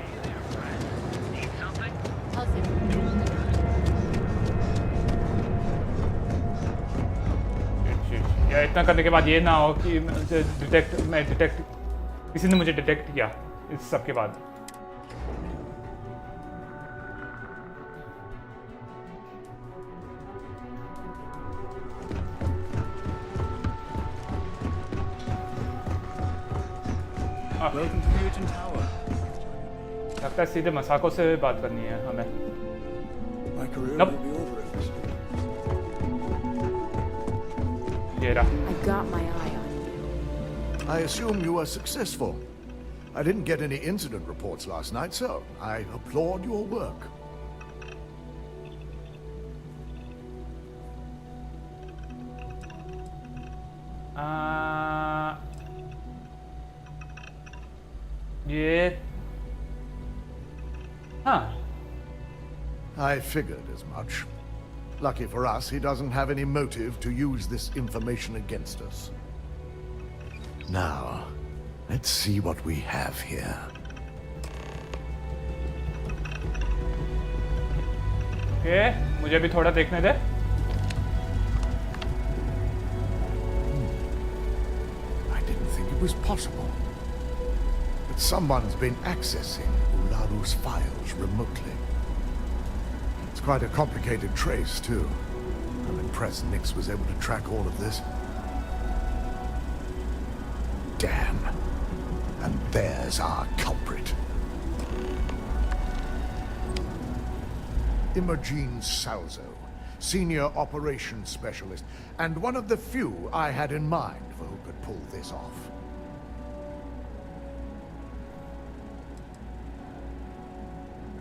[SPEAKER 1] या इतना करने के बाद ये ना हो कि मैं डिटेक्ट किसी ने मुझे डिटेक्ट किया इस सब के बाद। लगता है सीधे मसाको से बात करनी है हमें। nope.
[SPEAKER 16] I got my eye on you.
[SPEAKER 23] I assume you were successful. I didn't get any incident reports last night, so I applaud your work.
[SPEAKER 1] Yeah. Huh.
[SPEAKER 23] I figured as much. Lucky for us, he doesn't have any motive to use this information against us. Now, let's see what we have here.
[SPEAKER 1] Okay, मुझे भी थोड़ा देखने दे।
[SPEAKER 23] I didn't think it was possible. But someone's been accessing Ularu's files remotely. It's quite a complicated trace, too. I'm impressed Nix was able to track all of this. Damn. And there's our culprit. Imogen Salzo, Senior Operations Specialist, and one of the few I had in mind for who could pull this off.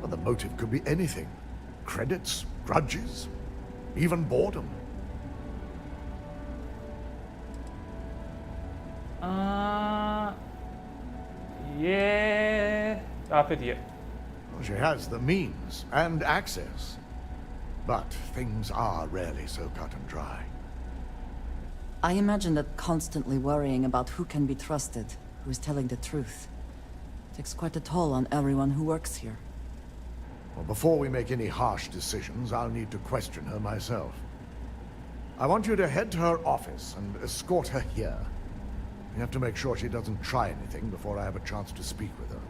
[SPEAKER 23] Well, the motive could be anything. Credits, grudges, even boredom.
[SPEAKER 1] Yeah. Well,
[SPEAKER 23] she has the means and access. But things are rarely so cut and dry.
[SPEAKER 3] I imagine that constantly worrying about who can be trusted, who is telling the truth, takes quite a toll on everyone who works here.
[SPEAKER 23] Well, before we make any harsh decisions, I'll need to question her myself. I want you to head to her office and escort her here. We have to make sure she doesn't try anything before I have a chance to speak with her.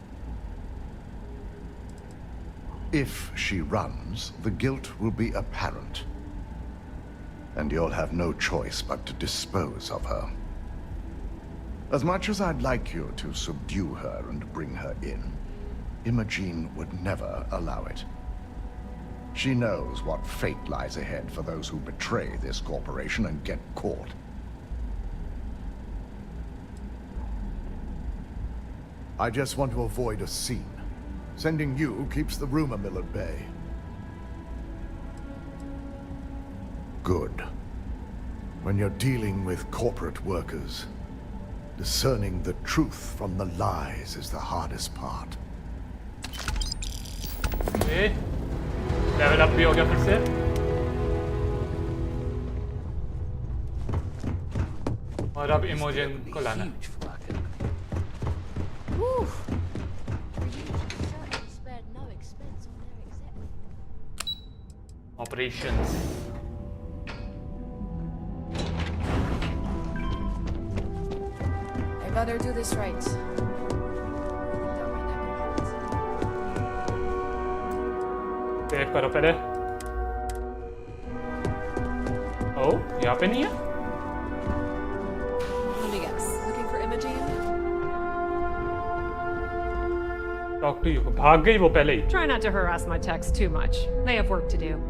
[SPEAKER 23] If she runs, the guilt will be apparent. And you'll have no choice but to dispose of her. As much as I'd like you to subdue her and bring her in, Imogen would never allow it. She knows what fate lies ahead for those who betray this corporation and get caught. I just want to avoid a scene. Sending you keeps the rumor mill at bay. Good. When you're dealing with corporate workers, discerning the truth from the lies is the hardest part.
[SPEAKER 1] Okay. Level up भी हो गया फिर से। और अब इमोजन को लाना। Operations.
[SPEAKER 16] I better do this right.
[SPEAKER 1] Save करो पहले। Oh, यहाँ पे नहीं है?
[SPEAKER 13] Let me guess. Looking for Imogen?
[SPEAKER 1] Talk to you. भाग गई वो पहले ही।
[SPEAKER 13] Try not to harass my techs too much. They have work to do.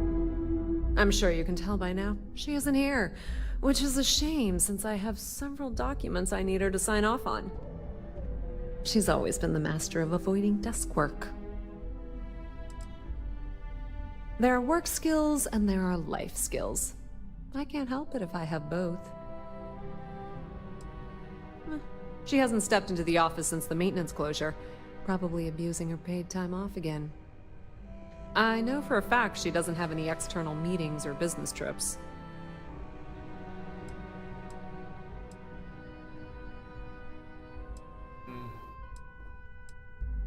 [SPEAKER 13] I'm sure you can tell by now. She isn't here, which is a shame since I have several documents I need her to sign off on. She's always been the master of avoiding desk work. There are work skills and there are life skills. I can't help it if I have both. She hasn't stepped into the office since the maintenance closure, probably abusing her paid time off again. I know for a fact she doesn't have any external meetings or business trips.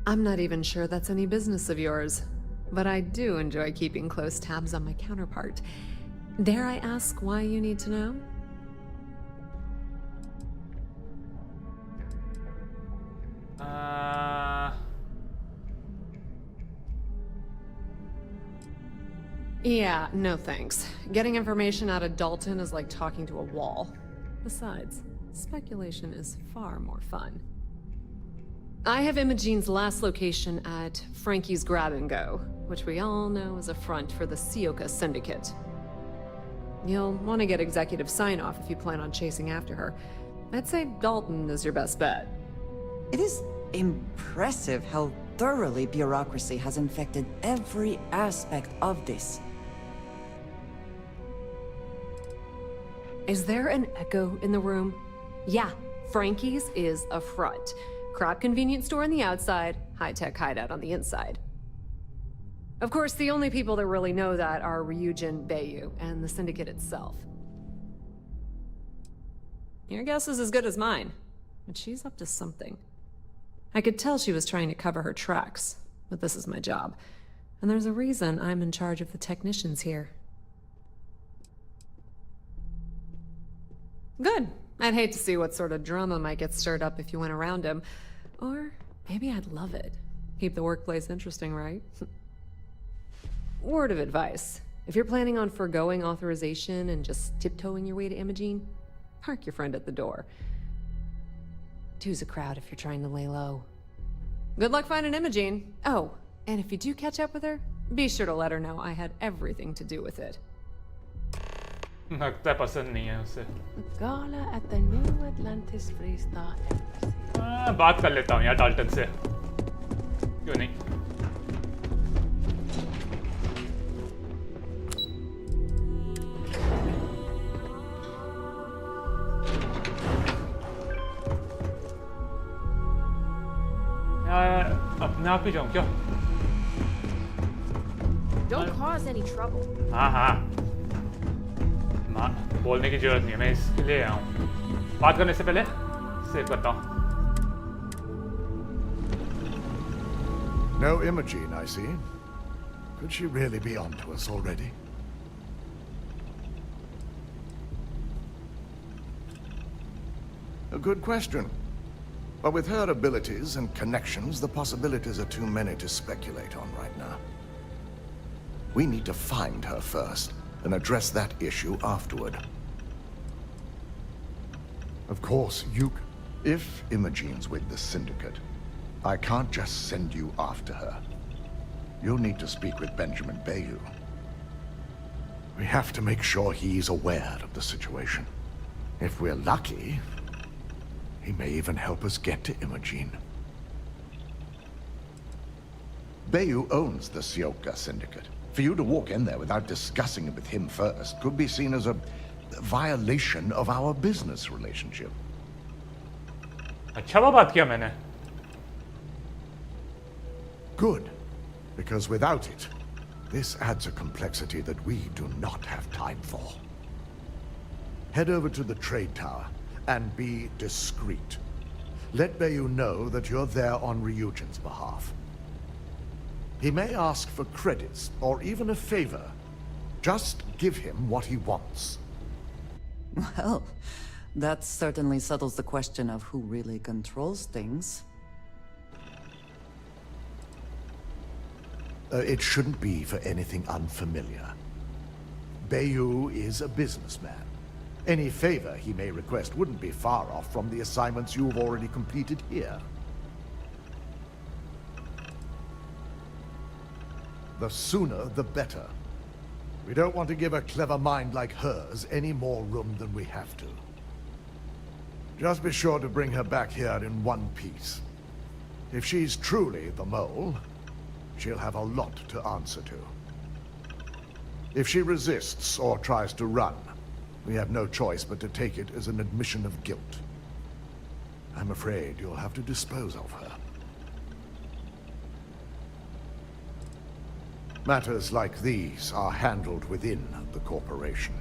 [SPEAKER 13] I'm not even sure that's any business of yours, but I do enjoy keeping close tabs on my counterpart. Dare I ask why you need to know? Yeah, no thanks. Getting information out of Dalton is like talking to a wall. Besides, speculation is far more fun. I have Imogene's last location at Frankie's Grab and Go, which we all know is a front for the Sioka Syndicate. You'll want to get executive sign-off if you plan on chasing after her. I'd say Dalton is your best bet.
[SPEAKER 3] It is impressive how thoroughly bureaucracy has infected every aspect of this.
[SPEAKER 13] Is there an echo in the room? Yeah, Frankie's is a front. Crap convenience store on the outside, high-tech hideout on the inside. Of course, the only people that really know that are Ryujin, Bayu, and the Syndicate itself. Your guess is as good as mine, but she's up to something. I could tell she was trying to cover her tracks, but this is my job. And there's a reason I'm in charge of the technicians here. Good. I'd hate to see what sort of drama might get stirred up if you went around him. Or maybe I'd love it. Keep the workplace interesting, right? Word of advice. If you're planning on foregoing authorization and just tiptoeing your way to Imogene, park your friend at the door. Two's a crowd if you're trying to lay low. Good luck finding Imogene. Oh, and if you do catch up with her, be sure to let her know I had everything to do with it.
[SPEAKER 1] लगता है पसंद नहीं है उसे।
[SPEAKER 16] Gala at the New Atlantis Freestar Embassy.
[SPEAKER 1] बात कर लेता हूँ यार डाल्टन से। क्यों नहीं? अपने आप ही जाऊँ क्या?
[SPEAKER 16] Don't cause any trouble.
[SPEAKER 1] हाँ बोलने की जरूरत नहीं है मैं इसके लिए आया हूँ बात करने से पहले सेव करता हूँ
[SPEAKER 23] No Imogene, I see. Could she really be onto us already? A good question. But with her abilities and connections, the possibilities are too many to speculate on right now. We need to find her first, and address that issue afterward. Of course, if Imogene's with the Syndicate, I can't just send you after her. You'll need to speak with Benjamin Bayu. We have to make sure he's aware of the situation. If we're lucky, he may even help us get to Imogene. Bayu owns the Sioka Syndicate. For you to walk in there without discussing it with him first could be seen as a violation of our business relationship.
[SPEAKER 1] अच्छा बात किया मैंने.
[SPEAKER 23] Good, because without it, this adds a complexity that we do not have time for. Head over to the trade tower and be discreet. Let Bayu know that you're there on Ryujin's behalf. He may ask for credits or even a favor. Just give him what he wants.
[SPEAKER 3] Well, that certainly settles the question of who really controls things.
[SPEAKER 23] It shouldn't be for anything unfamiliar. Bayu is a businessman. Any favor he may request wouldn't be far off from the assignments you've already completed here. The sooner, the better. We don't want to give a clever mind like hers any more room than we have to. Just be sure to bring her back here in one piece. If she's truly the mole, she'll have a lot to answer to. If she resists or tries to run, we have no choice but to take it as an admission of guilt. I'm afraid you'll have to dispose of her. Matters like these are handled within the corporation.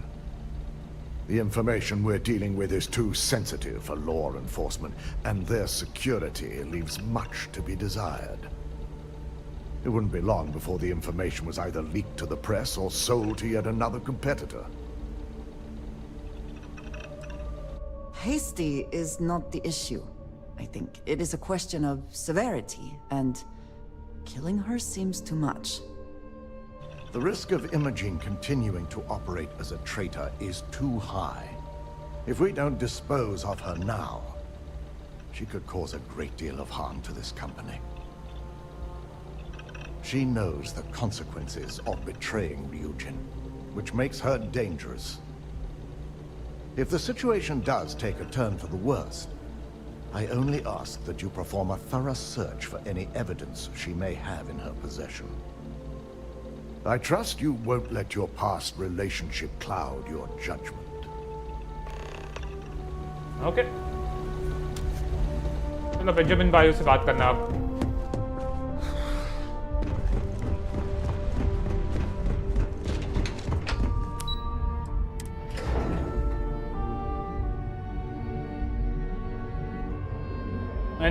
[SPEAKER 23] The information we're dealing with is too sensitive for law enforcement, and their security leaves much to be desired. It wouldn't be long before the information was either leaked to the press or sold to yet another competitor.
[SPEAKER 3] Hasty is not the issue, I think. It is a question of severity, and killing her seems too much.
[SPEAKER 23] The risk of Imogen continuing to operate as a traitor is too high. If we don't dispose of her now, she could cause a great deal of harm to this company. She knows the consequences of betraying Ryujin, which makes her dangerous. If the situation does take a turn for the worse, I only ask that you perform a thorough search for any evidence she may have in her possession. I trust you won't let your past relationship cloud your judgment.
[SPEAKER 1] Okay. चलो Benjamin भाई से बात करना आप.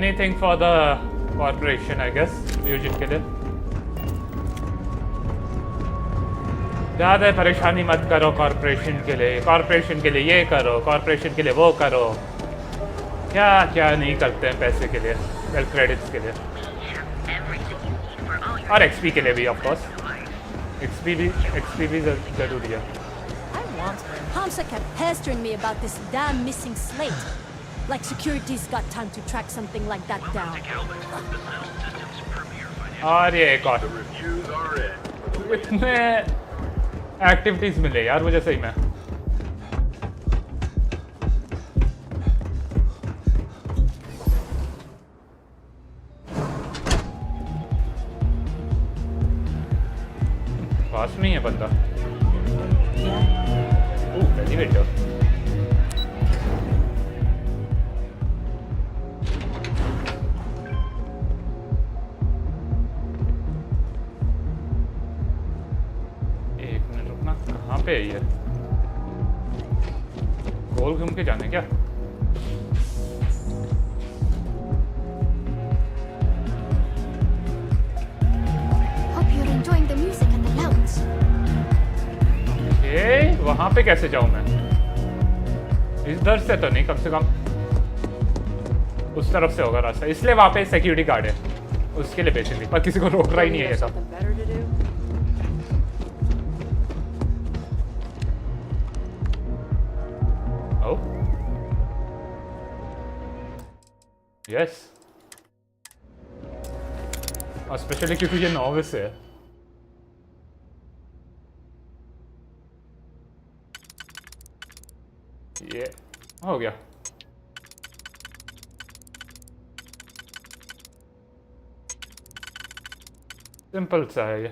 [SPEAKER 1] Anything for the corporation, I guess. Ryujin के लिए. ज़्यादा परेशानी मत करो कॉर्पोरेशन के लिए ये करो, कॉर्पोरेशन के लिए वो करो. क्या क्या नहीं करते हैं पैसे के लिए, वेल क्रेडिट्स के लिए और एक्सपी के लिए भी ऑफ कोर्स. एक्सपी भी ज़रूरी है.
[SPEAKER 15] Hamsa kept pestering me about this damn missing slate. Like security's got time to track something like that down.
[SPEAKER 1] और ये एक और इतने एक्टिविटीज मिले यार मुझे सही में. पास में ही है बंदा. ओह एलिवेटर. पे है ये. गोल घूम के जाने क्या?
[SPEAKER 14] Hope you're enjoying the music and the louds.
[SPEAKER 1] ये वहाँ पे कैसे जाऊँ मैं? इधर से तो नहीं, कम से कम उस तरफ से होगा रास्ता. इसलिए वहाँ पे सिक्योरिटी गार्ड है उसके लिए बेसिकली, पर किसी को रोक रहा ही नहीं है ये सब. यस. और स्पेशली क्योंकि ये नॉविस है. ये हो गया. सिंपल सा है ये.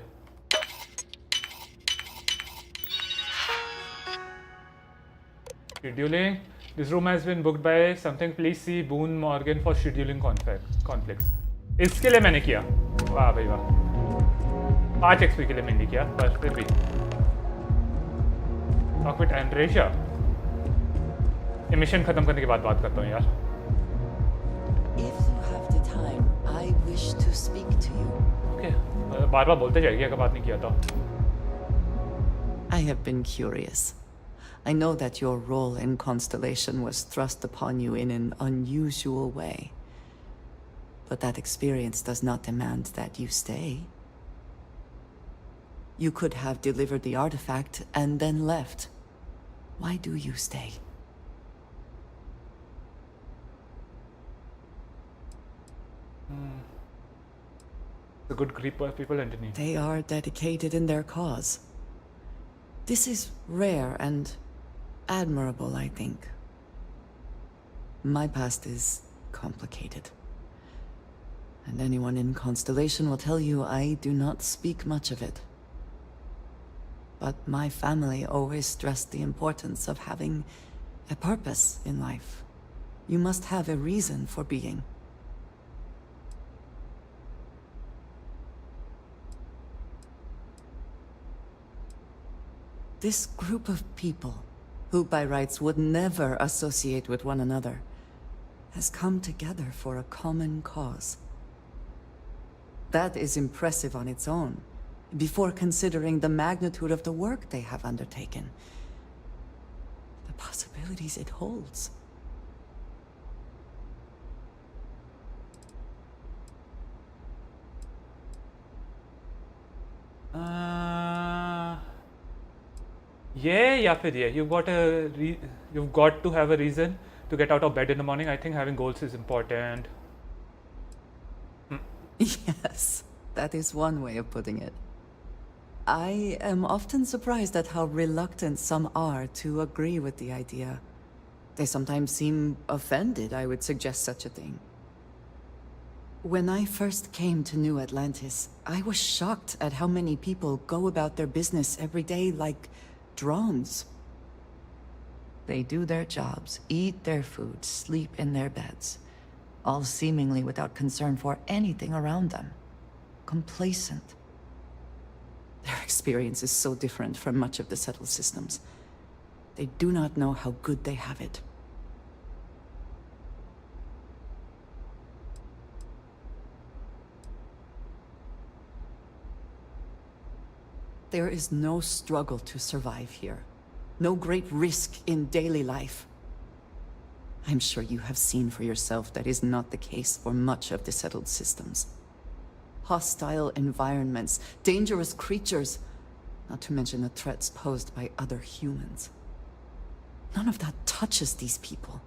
[SPEAKER 1] Scheduling. This room has been booked by something. Please see Boone Morgan for scheduling conflicts. इसके लिए मैंने किया. वाह भाई वाह. 5 XP के लिए मैंने किया, पर फिर भी. Cockpit Andresia. ये मिशन खत्म करने के बाद बात करता हूँ यार.
[SPEAKER 3] If you have the time, I wish to speak to you.
[SPEAKER 1] Okay. बार-बार बोलते जाएगी अगर बात नहीं किया तो.
[SPEAKER 3] I have been curious. I know that your role in Constellation was thrust upon you in an unusual way. But that experience does not demand that you stay. You could have delivered the artifact and then left. Why do you stay?
[SPEAKER 1] A good group of people underneath.
[SPEAKER 3] They are dedicated in their cause. This is rare and admirable, I think. My past is complicated. And anyone in Constellation will tell you I do not speak much of it. But my family always stressed the importance of having a purpose in life. You must have a reason for being. This group of people, who by rights would never associate with one another, has come together for a common cause. That is impressive on its own, before considering the magnitude of the work they have undertaken. The possibilities it holds.
[SPEAKER 1] Yeah, या फिर ये. You've got to have a reason to get out of bed in the morning. I think having goals is important.
[SPEAKER 3] Yes, that is one way of putting it. I am often surprised at how reluctant some are to agree with the idea. They sometimes seem offended I would suggest such a thing. When I first came to New Atlantis, I was shocked at how many people go about their business every day like drones. They do their jobs, eat their food, sleep in their beds, all seemingly without concern for anything around them. Complacent. Their experience is so different from much of the settled systems. They do not know how good they have it. There is no struggle to survive here. No great risk in daily life. I'm sure you have seen for yourself that is not the case for much of the settled systems. Hostile environments, dangerous creatures, not to mention the threats posed by other humans. None of that touches these people.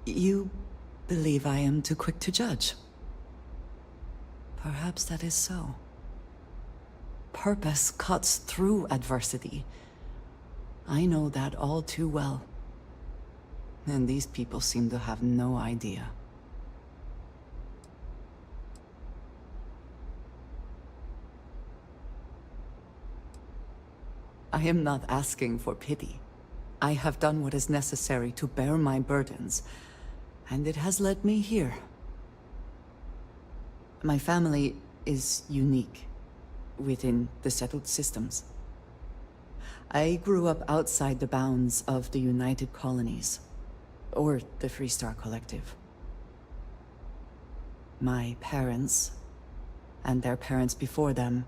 [SPEAKER 3] You believe I am too quick to judge. Perhaps that is so. Purpose cuts through adversity. I know that all too well. And these people seem to have no idea. I am not asking for pity. I have done what is necessary to bear my burdens, and it has led me here. My family is unique within the settled systems. I grew up outside the bounds of the United Colonies, or the Freestar Collective. My parents, and their parents before them,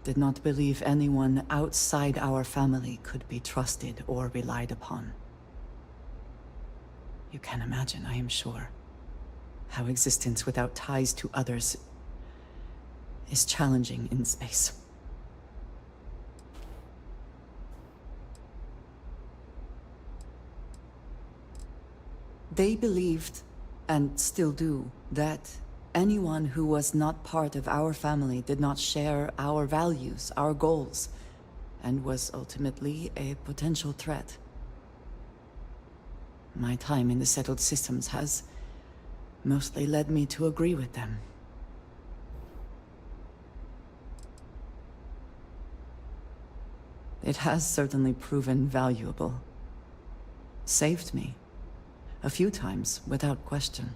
[SPEAKER 3] did not believe anyone outside our family could be trusted or relied upon. You can imagine, I am sure, how existence without ties to others is challenging in space. They believed, and still do, that anyone who was not part of our family did not share our values, our goals, and was ultimately a potential threat. My time in the settled systems has mostly led me to agree with them. It has certainly proven valuable. Saved me. A few times, without question.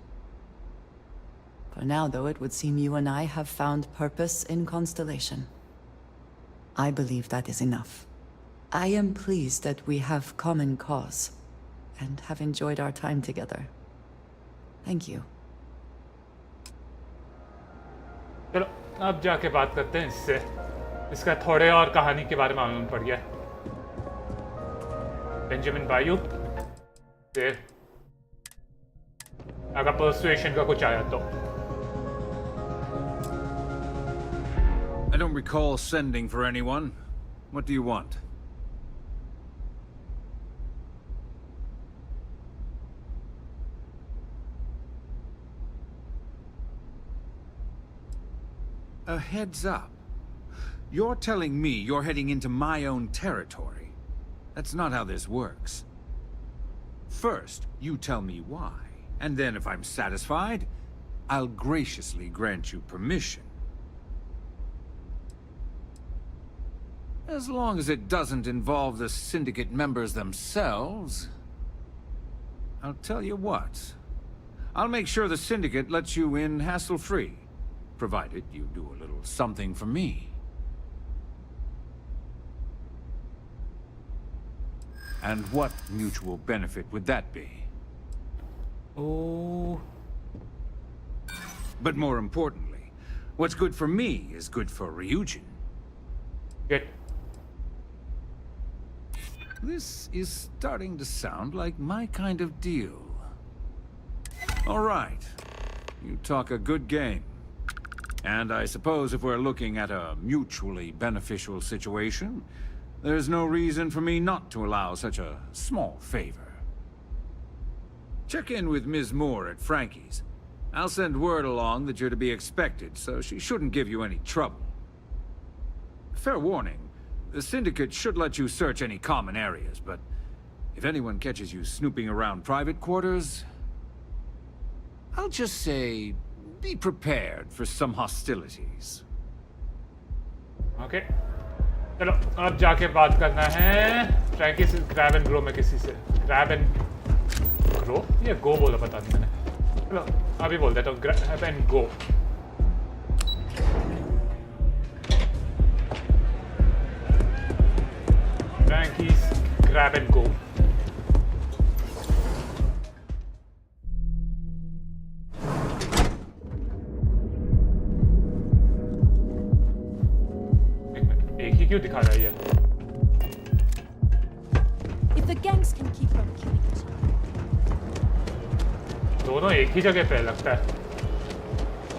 [SPEAKER 3] For now, though, it would seem you and I have found purpose in Constellation. I believe that is enough. I am pleased that we have common cause, and have enjoyed our time together. Thank you.
[SPEAKER 1] चलो अब जाके बात करते हैं इससे. इसका थोड़े और कहानी के बारे में मालूम पड़ गया. बेंजामिन बायू से अगर पर्सुएशन का कुछ आया तो.
[SPEAKER 17] I don't recall sending for anyone. What do you want? A heads up. You're telling me you're heading into my own territory. That's not how this works. First, you tell me why, and then if I'm satisfied, I'll graciously grant you permission. As long as it doesn't involve the Syndicate members themselves. I'll tell you what. I'll make sure the Syndicate lets you in hassle-free, provided you do a little something for me. And what mutual benefit would that be?
[SPEAKER 1] Oh.
[SPEAKER 17] But more importantly, what's good for me is good for Ryujin.
[SPEAKER 1] Get.
[SPEAKER 17] This is starting to sound like my kind of deal. All right. You talk a good game. And I suppose if we're looking at a mutually beneficial situation, there's no reason for me not to allow such a small favor. Check in with Ms. Moore at Frankie's. I'll send word along that you're to be expected, so she shouldn't give you any trouble. Fair warning, the Syndicate should let you search any common areas, but if anyone catches you snooping around private quarters, I'll just say, be prepared for some hostilities.
[SPEAKER 1] Okay. चलो अब जाके बात करना है Frankie से grab and grow में किसी से ग्रैब एंड ग्रो या गो बोला पता नहीं मैंने चलो अभी बोल देता हूँ grab and go Frankie's grab and go. एक ही क्यों दिखा रहा है ये?
[SPEAKER 15] If the gangs can keep from killing each other.
[SPEAKER 1] दोनों एक ही जगह पे लगता है.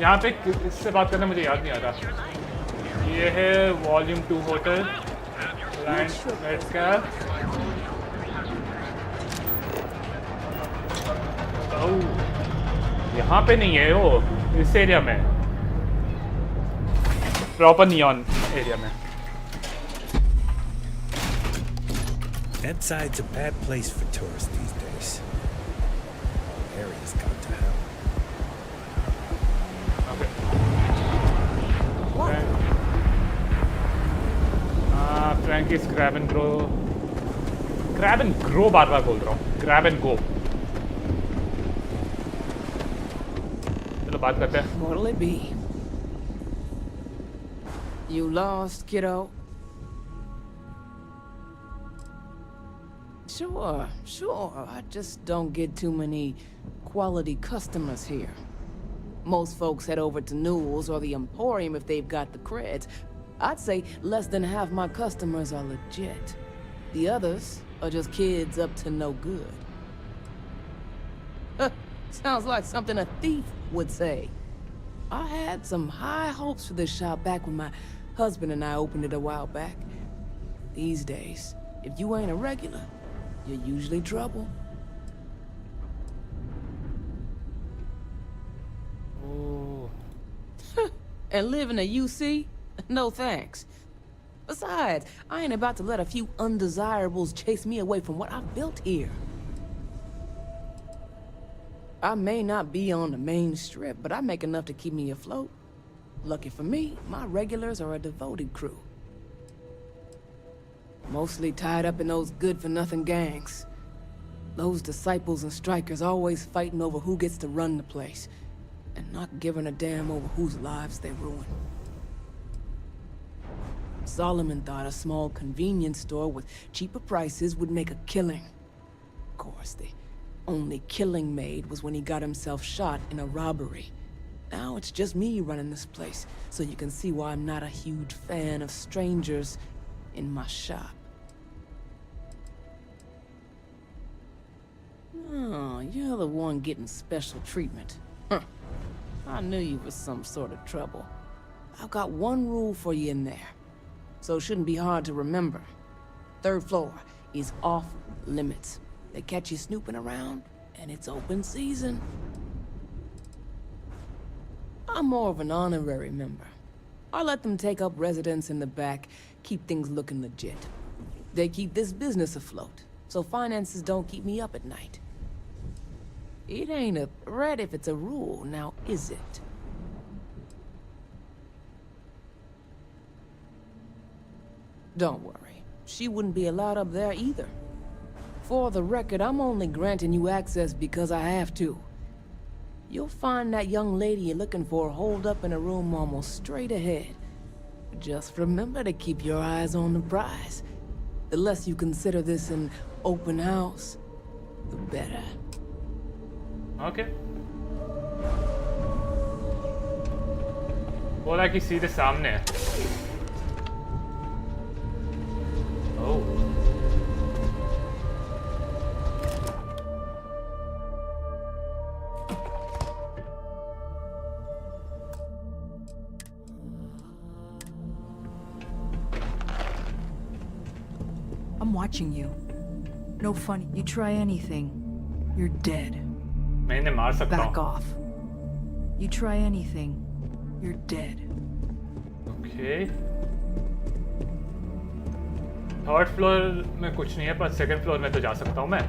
[SPEAKER 1] यहाँ पे इससे बात करना मुझे याद नहीं आ रहा. ये है वॉल्यूम 2 होटल. यहाँ पे नहीं है वो इस एरिया में प्रॉपर नियॉन एरिया में
[SPEAKER 12] Ebbside's a bad place for tourists these days. The area's gone to hell.
[SPEAKER 1] Frankie's grab and grow. Grab and grow बार-बार बोल रहा हूँ. Grab and go. चलो बात करते हैं.
[SPEAKER 10] What'll it be? You lost, kiddo? Sure. I just don't get too many quality customers here. Most folks head over to Newell's or the Emporium if they've got the creds. I'd say less than half my customers are legit. The others are just kids up to no good. Sounds like something a thief would say. I had some high hopes for this shop back when my husband and I opened it a while back. These days, if you ain't a regular, you're usually trouble.
[SPEAKER 1] Oh.
[SPEAKER 10] And living at UC? No thanks. Besides, I ain't about to let a few undesirables chase me away from what I've built here. I may not be on the main strip, but I make enough to keep me afloat. Lucky for me, my regulars are a devoted crew. Mostly tied up in those good-for-nothing gangs. Those disciples and strikers always fighting over who gets to run the place, and not giving a damn over whose lives they ruin. Solomon thought a small convenience store with cheaper prices would make a killing. Of course, the only killing made was when he got himself shot in a robbery. Now it's just me running this place, so you can see why I'm not a huge fan of strangers in my shop. Oh, you're the one getting special treatment. Huh. I knew you were some sort of trouble. I've got one rule for you in there, so it shouldn't be hard to remember. 3rd floor is off limits. They catch you snooping around, and it's open season. I'm more of an honorary member. Or let them take up residence in the back, keep things looking legit. They keep this business afloat, so finances don't keep me up at night. It ain't a threat if it's a rule, now is it? Don't worry, she wouldn't be allowed up there either. For the record, I'm only granting you access because I have to. You'll find that young lady you're looking for holed up in a room almost straight ahead. Just remember to keep your eyes on the prize. The less you consider this an open house, the better.
[SPEAKER 1] Okay. बोला कि सीधे सामने है. Oh.
[SPEAKER 4] I'm watching you. No funny. You try anything, you're dead.
[SPEAKER 1] मैं इन्हें मार सकता हूँ.
[SPEAKER 4] Back off. You try anything, you're dead.
[SPEAKER 1] Okay. Third floor में कुछ नहीं है, पर सेकंड फ्लोर में तो जा सकता हूँ मैं.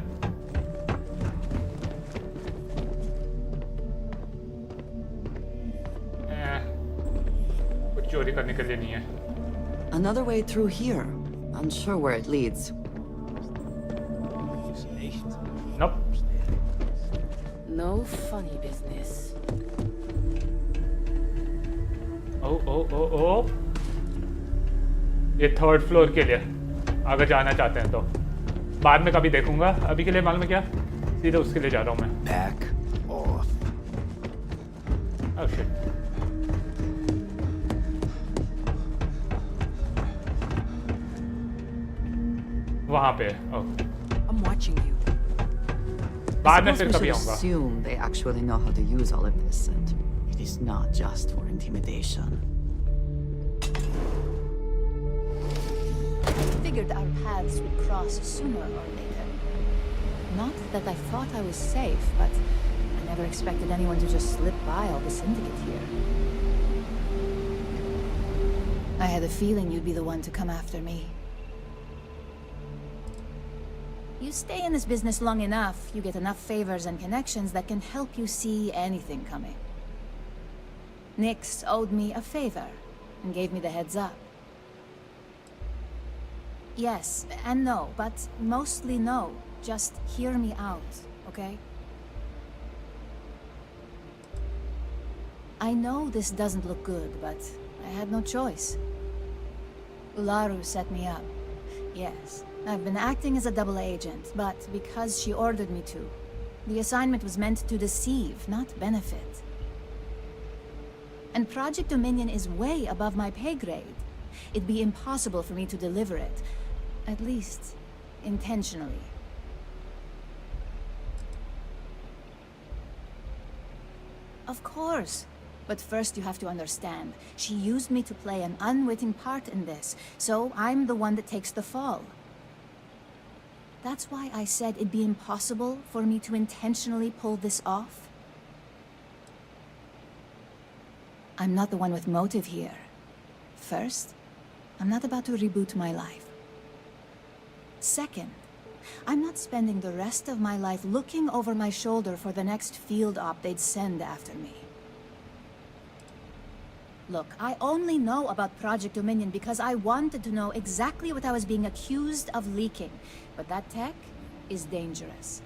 [SPEAKER 1] कुछ चोरी करने के लिए नहीं है.
[SPEAKER 3] Another way through here. Unsure where it leads.
[SPEAKER 1] Nope.
[SPEAKER 10] No funny business.
[SPEAKER 1] ओ ये थर्ड फ्लोर के लिए अगर जाना चाहते हैं तो बाद में कभी देखूंगा. अभी के लिए मालूम है क्या, सीधे उसके लिए जा रहा हूँ मैं.
[SPEAKER 8] Back off.
[SPEAKER 1] Oh shit. वहाँ पे. Oh.
[SPEAKER 4] I'm watching you.
[SPEAKER 1] बाद में
[SPEAKER 3] I
[SPEAKER 1] फिर
[SPEAKER 3] suppose we
[SPEAKER 1] कभी
[SPEAKER 3] should
[SPEAKER 1] आऊँगा.
[SPEAKER 3] assume they actually know how to use all of this, and it is not just for intimidation.
[SPEAKER 20] Figured our paths would cross sooner or later. Not that I thought I was safe, but I never expected anyone to just slip by all the syndicate here. I had a feeling you'd be the one to come after me. You stay in this business long enough, you get enough favors and connections that can help you see anything coming. Nix owed me a favor and gave me the heads up. Yes and no, but mostly no. Just hear me out, okay? I know this doesn't look good, but I had no choice. Ularu set me up. Yes, I've been acting as a double agent, but because she ordered me to. The assignment was meant to deceive, not benefit. And Project Dominion is way above my pay grade. It'd be impossible for me to deliver it. At least, intentionally. Of course. But first you have to understand, she used me to play an unwitting part in this, so I'm the one that takes the fall. That's why I said it'd be impossible for me to intentionally pull this off. I'm not the one with motive here. First, I'm not about to reboot my life. Second, I'm not spending the rest of my life looking over my shoulder for the next field op they'd send after me. Look, I only know about Project Dominion because I wanted to know exactly what I was being accused of leaking. But that tech is dangerous.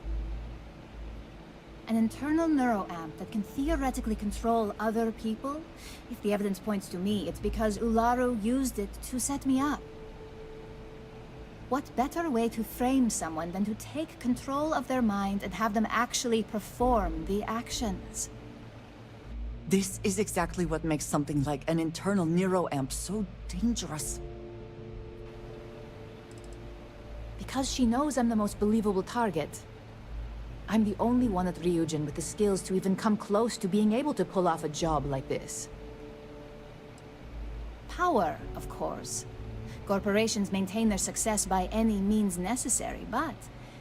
[SPEAKER 20] An internal neuroamp that can theoretically control other people? If the evidence points to me, it's because Ularu used it to set me up. What better way to frame someone than to take control of their mind and have them actually perform the actions?
[SPEAKER 3] This is exactly what makes something like an internal neuroamp so dangerous.
[SPEAKER 20] Because she knows I'm the most believable target. I'm the only one at Ryujin with the skills to even come close to being able to pull off a job like this. Power, of course. Corporations maintain their success by any means necessary, but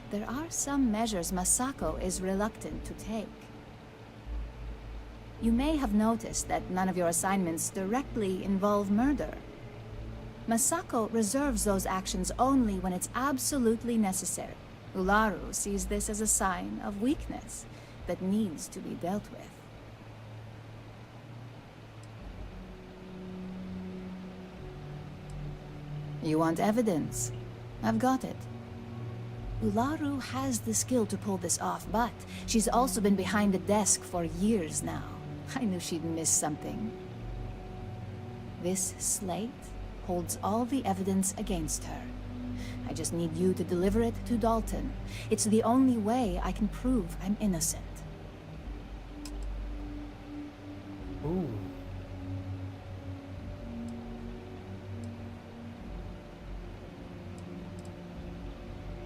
[SPEAKER 20] there are some measures Masako is reluctant to take. You may have noticed that none of your assignments directly involve murder. Masako reserves those actions only when it's absolutely necessary. Ularu sees this as a sign of weakness that needs to be dealt with. You want evidence? I've got it. Ularu has the skill to pull this off, but she's also been behind the desk for years now. I knew she'd miss something. This slate holds all the evidence against her. I just need you to deliver it to Dalton. It's the only way I can prove I'm innocent.
[SPEAKER 1] Ooh.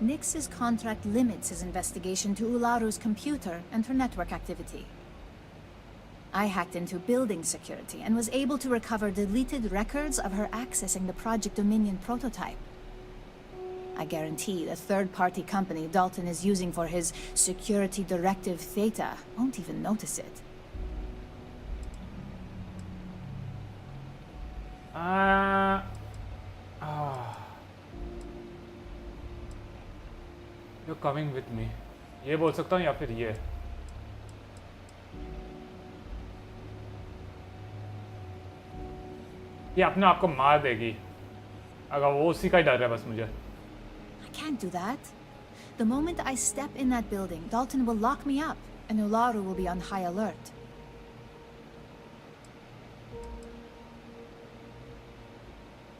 [SPEAKER 20] Nix's contract limits his investigation to Ularu's computer and her network activity. I hacked into building security and was able to recover deleted records of her accessing the Project Dominion prototype. I guarantee the third-party company Dalton is using for his security directive Theta won't even notice it.
[SPEAKER 1] You're coming with me. ये बोल सकता हूँ या फिर ये. ये अपने आप को मार देगी. अगर वो उसी का ही डर है बस मुझे.
[SPEAKER 20] I can't do that. The moment I step in that building, Dalton will lock me up, and Ularu will be on high alert.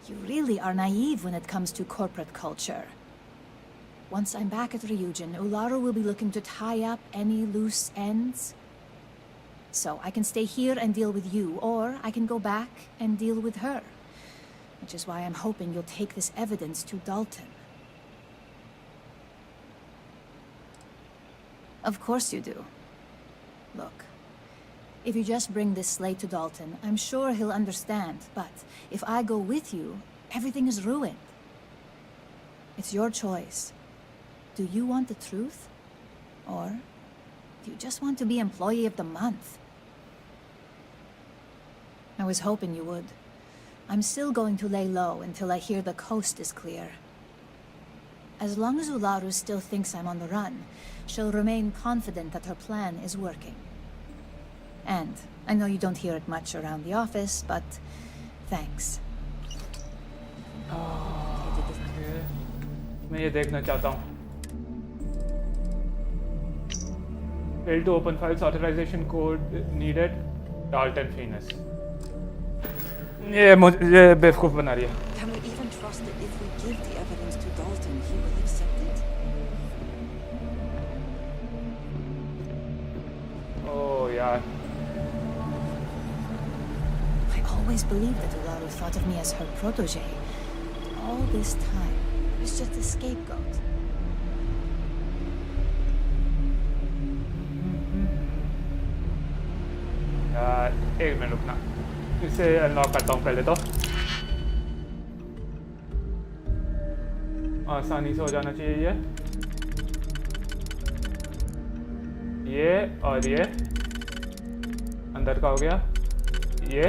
[SPEAKER 20] You really are naive when it comes to corporate culture. Once I'm back at Ryujin, Ularu will be looking to tie up any loose ends. So I can stay here and deal with you, or I can go back and deal with her. Which is why I'm hoping you'll take this evidence to Dalton. Of course you do. Look, if you just bring this slate to Dalton, I'm sure he'll understand, but if I go with you, everything is ruined. It's your choice. Do you want the truth? Or do you just want to be Employee of the Month? I was hoping you would. I'm still going to lay low until I hear the coast is clear. As long as Ularu still thinks I'm on the run, she'll remain confident that her plan is working. And I know you don't hear it much around the office, but thanks.
[SPEAKER 1] Okay. मैं ये देखना चाहता हूँ. Failed to open files, authorization code needed. Dalton Phoenix. ये मुझे बेवकूफ बना रही है.
[SPEAKER 3] Can we even trust that if we give the evidence to Dalton, he will accept it?
[SPEAKER 1] Oh, yeah.
[SPEAKER 20] I always believed that Ularu thought of me as her protege. All this time, I was just a scapegoat.
[SPEAKER 1] एक minute रुकना. इसे unlock करता हूँ पहले तो. आसानी से हो जाना चाहिए ये और ये अंदर का हो गया. ये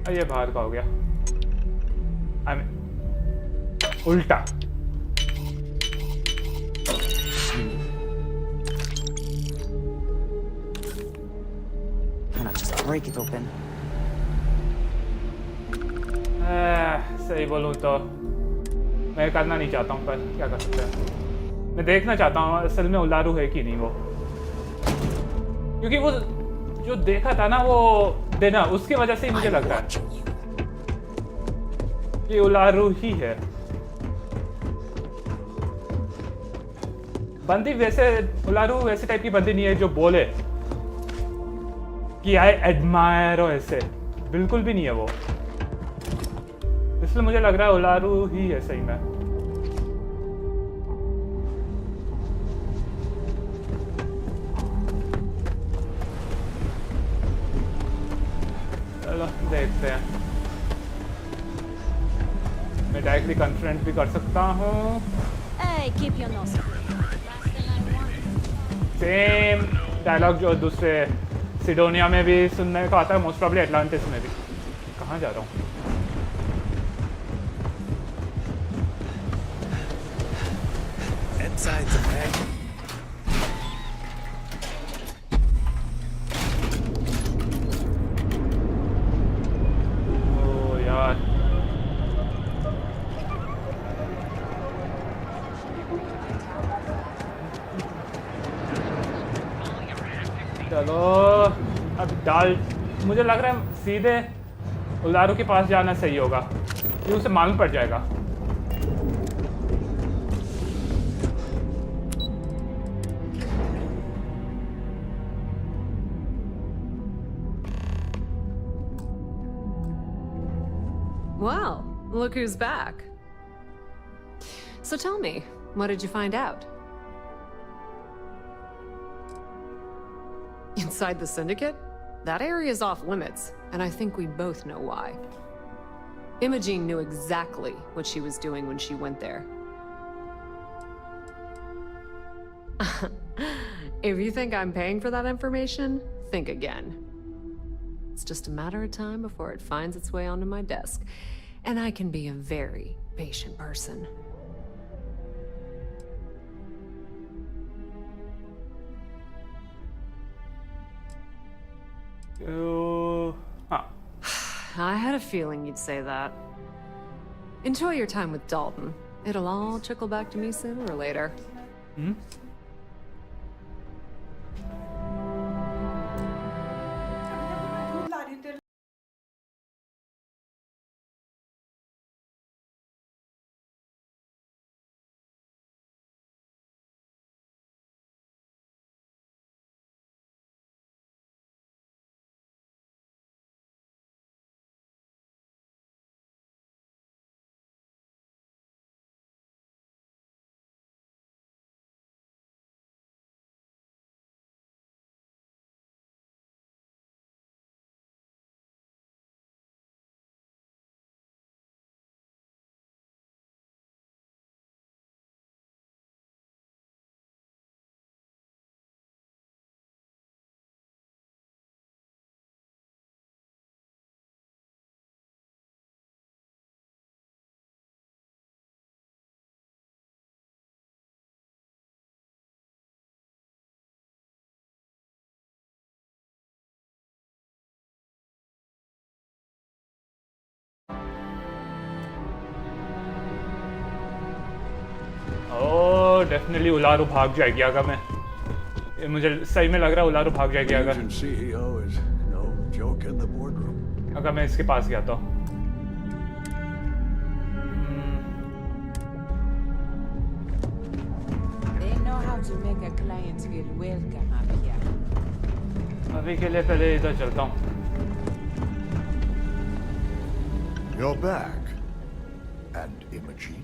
[SPEAKER 1] और ये बाहर का हो गया. आई मीन उल्टा.
[SPEAKER 3] Break it open.
[SPEAKER 1] सही बोलूँ तो मैं करना नहीं चाहता हूँ, पर क्या कर सकते हैं. मैं देखना चाहता हूँ असल में उलारू है कि नहीं वो, क्योंकि वो जो देखा था ना वो देना उसकी वजह से ही मुझे लग रहा है कि उलारू ही है. बंदी वैसे उलारू वैसे टाइप की बंदी नहीं है जो बोले कि आई एडमायर हो, ऐसे बिल्कुल भी नहीं है वो. इसलिए मुझे लग रहा है उलारू ही है सही में. चलो देखते हैं. मैं डायरेक्टली कन्फ्रंट भी कर सकता हूँ.
[SPEAKER 15] Hey, keep your nose.
[SPEAKER 1] Same dialogue जो दूसरे सिडोनिया में भी सुनने को आता है, मोस्ट प्रॉब्ली एटलांटिस में भी. कहाँ जा रहा हूँ?
[SPEAKER 8] Sides of that.
[SPEAKER 1] Oh यार. चलो अब मुझे लग रहा है सीधे उलारू के पास जाना सही होगा, ये उसे मालूम पड़ जाएगा.
[SPEAKER 13] Well, look who's back. So tell me, what did you find out? Inside the Syndicate? That area is off limits, and I think we both know why. Imogene knew exactly what she was doing when she went there. If you think I'm paying for that information, think again. It's just a matter of time before it finds its way onto my desk, and I can be a very patient person. I had a feeling you'd say that. Enjoy your time with Dalton. It'll all trickle back to me sooner or later.
[SPEAKER 1] Hmm? Oh definitely उलारू भाग जाएगी अगर मैं, मुझे सही में लग रहा है उलारू भाग जाएगी अगर मैं इसके पास गया तो. अभी के लिए पहले इधर चलता हूँ.
[SPEAKER 23] You're back. And Imogene?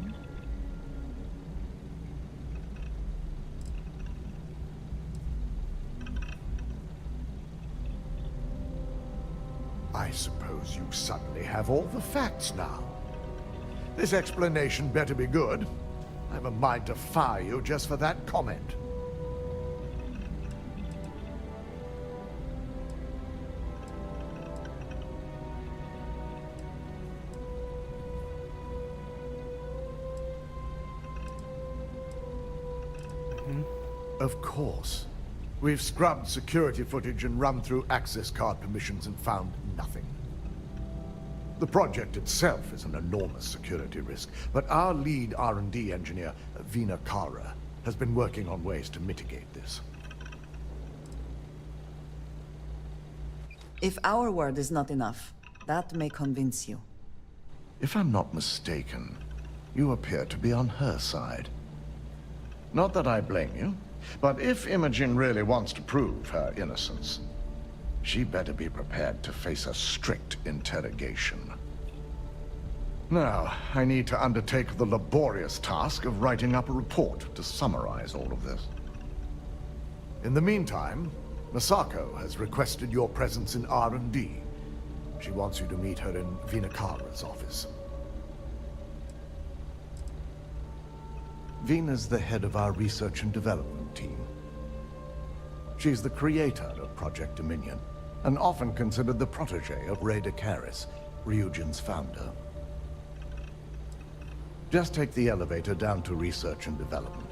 [SPEAKER 23] I suppose you suddenly have all the facts now. This explanation better be good. I have a mind to fire you just for that comment. Of course. We've scrubbed security footage and run through access card permissions and found nothing. The project itself is an enormous security risk, but our lead R&D engineer, Vina Kara, has been working on ways to mitigate this.
[SPEAKER 3] If our word is not enough, that may convince you.
[SPEAKER 23] If I'm not mistaken, you appear to be on her side. Not that I blame you. But if Imogen really wants to prove her innocence, she better be prepared to face a strict interrogation. Now, I need to undertake the laborious task of writing up a report to summarize all of this. In the meantime, Masako has requested your presence in R&D. She wants you to meet her in Vinakara's office. Vina's the head of our research and development team. She's the creator of Project Dominion, and often considered the protege of Raider Karis, Ryujin's founder. Just take the elevator down to research and development.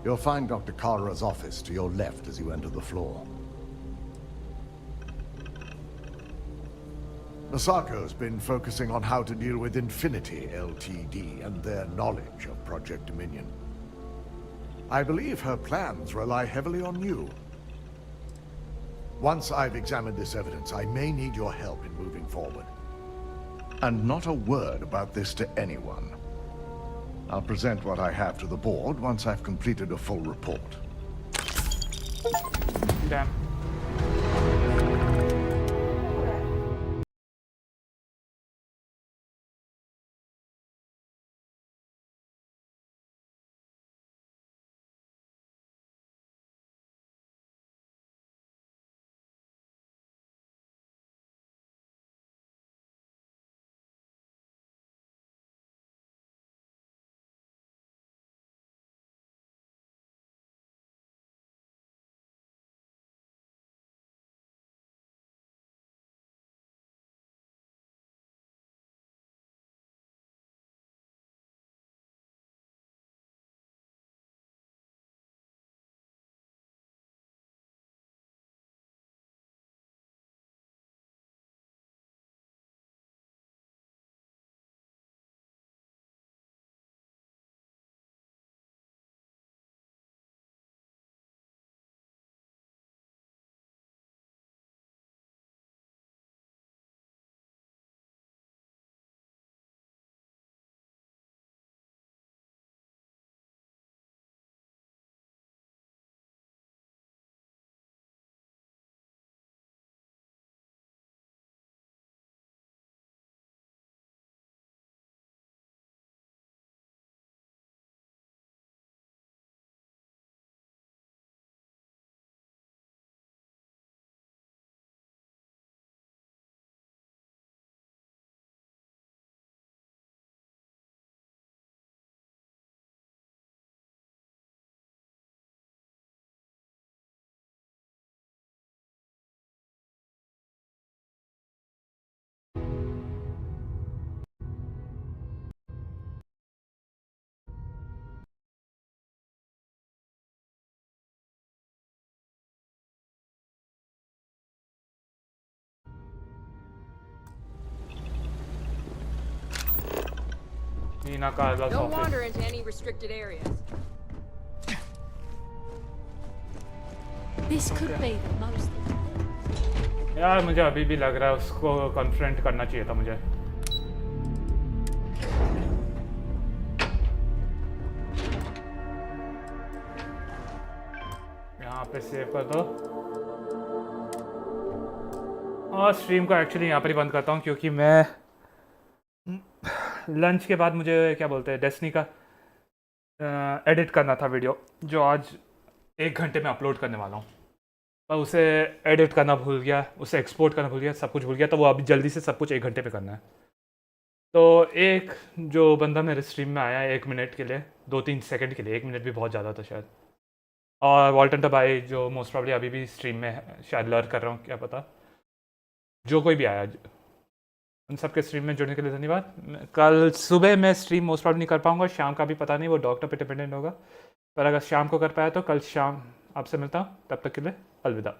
[SPEAKER 23] You'll find Dr. Kara's office to your left as you enter the floor. Masako's been focusing on how to deal with Infinity Ltd. And their knowledge of Project Dominion. I believe her plans rely heavily on you. Once I've examined this evidence, I may need your help in moving forward. And not a word about this to anyone. I'll present what I have to the board once I've completed a full report.
[SPEAKER 1] Damn. Nina Carla's
[SPEAKER 5] Don't
[SPEAKER 1] office.
[SPEAKER 5] wander into any restricted areas.
[SPEAKER 15] This could be the most.
[SPEAKER 1] यार मुझे अभी भी लग रहा है उसको confront करना चाहिए था मुझे. यहाँ पे सेव कर दो और स्ट्रीम को एक्चुअली यहाँ पर ही बंद करता हूँ क्योंकि मैं लंच के बाद मुझे क्या बोलते हैं डेस्टिनी का एडिट करना था वीडियो जो आज 1 घंटे में अपलोड करने वाला हूँ. पर उसे एडिट करना भूल गया, उसे एक्सपोर्ट करना भूल गया, सब कुछ भूल गया. तो वो अभी जल्दी से सब कुछ 1 घंटे पे करना है. तो एक जो बंदा मेरे स्ट्रीम में आया 1 मिनट के लिए, 2-3 सेकंड के लिए, 1 मिनट भी बहुत ज़्यादा था शायद. और वॉल्टन भाई जो मोस्ट प्रॉब्ली अभी भी स्ट्रीम में है, शायद लर्न कर रहा हूँ, क्या पता. जो कोई भी आया उन सबके स्ट्रीम में जुड़ने के लिए धन्यवाद. कल सुबह मैं स्ट्रीम मोस्ट प्रॉब्ली नहीं कर पाऊँगा, शाम का भी पता नहीं, वो डॉक्टर पे डिपेंडेंट होगा. पर अगर शाम को कर पाया तो कल शाम आपसे मिलता हूँ. तब तक के लिए अलविदा.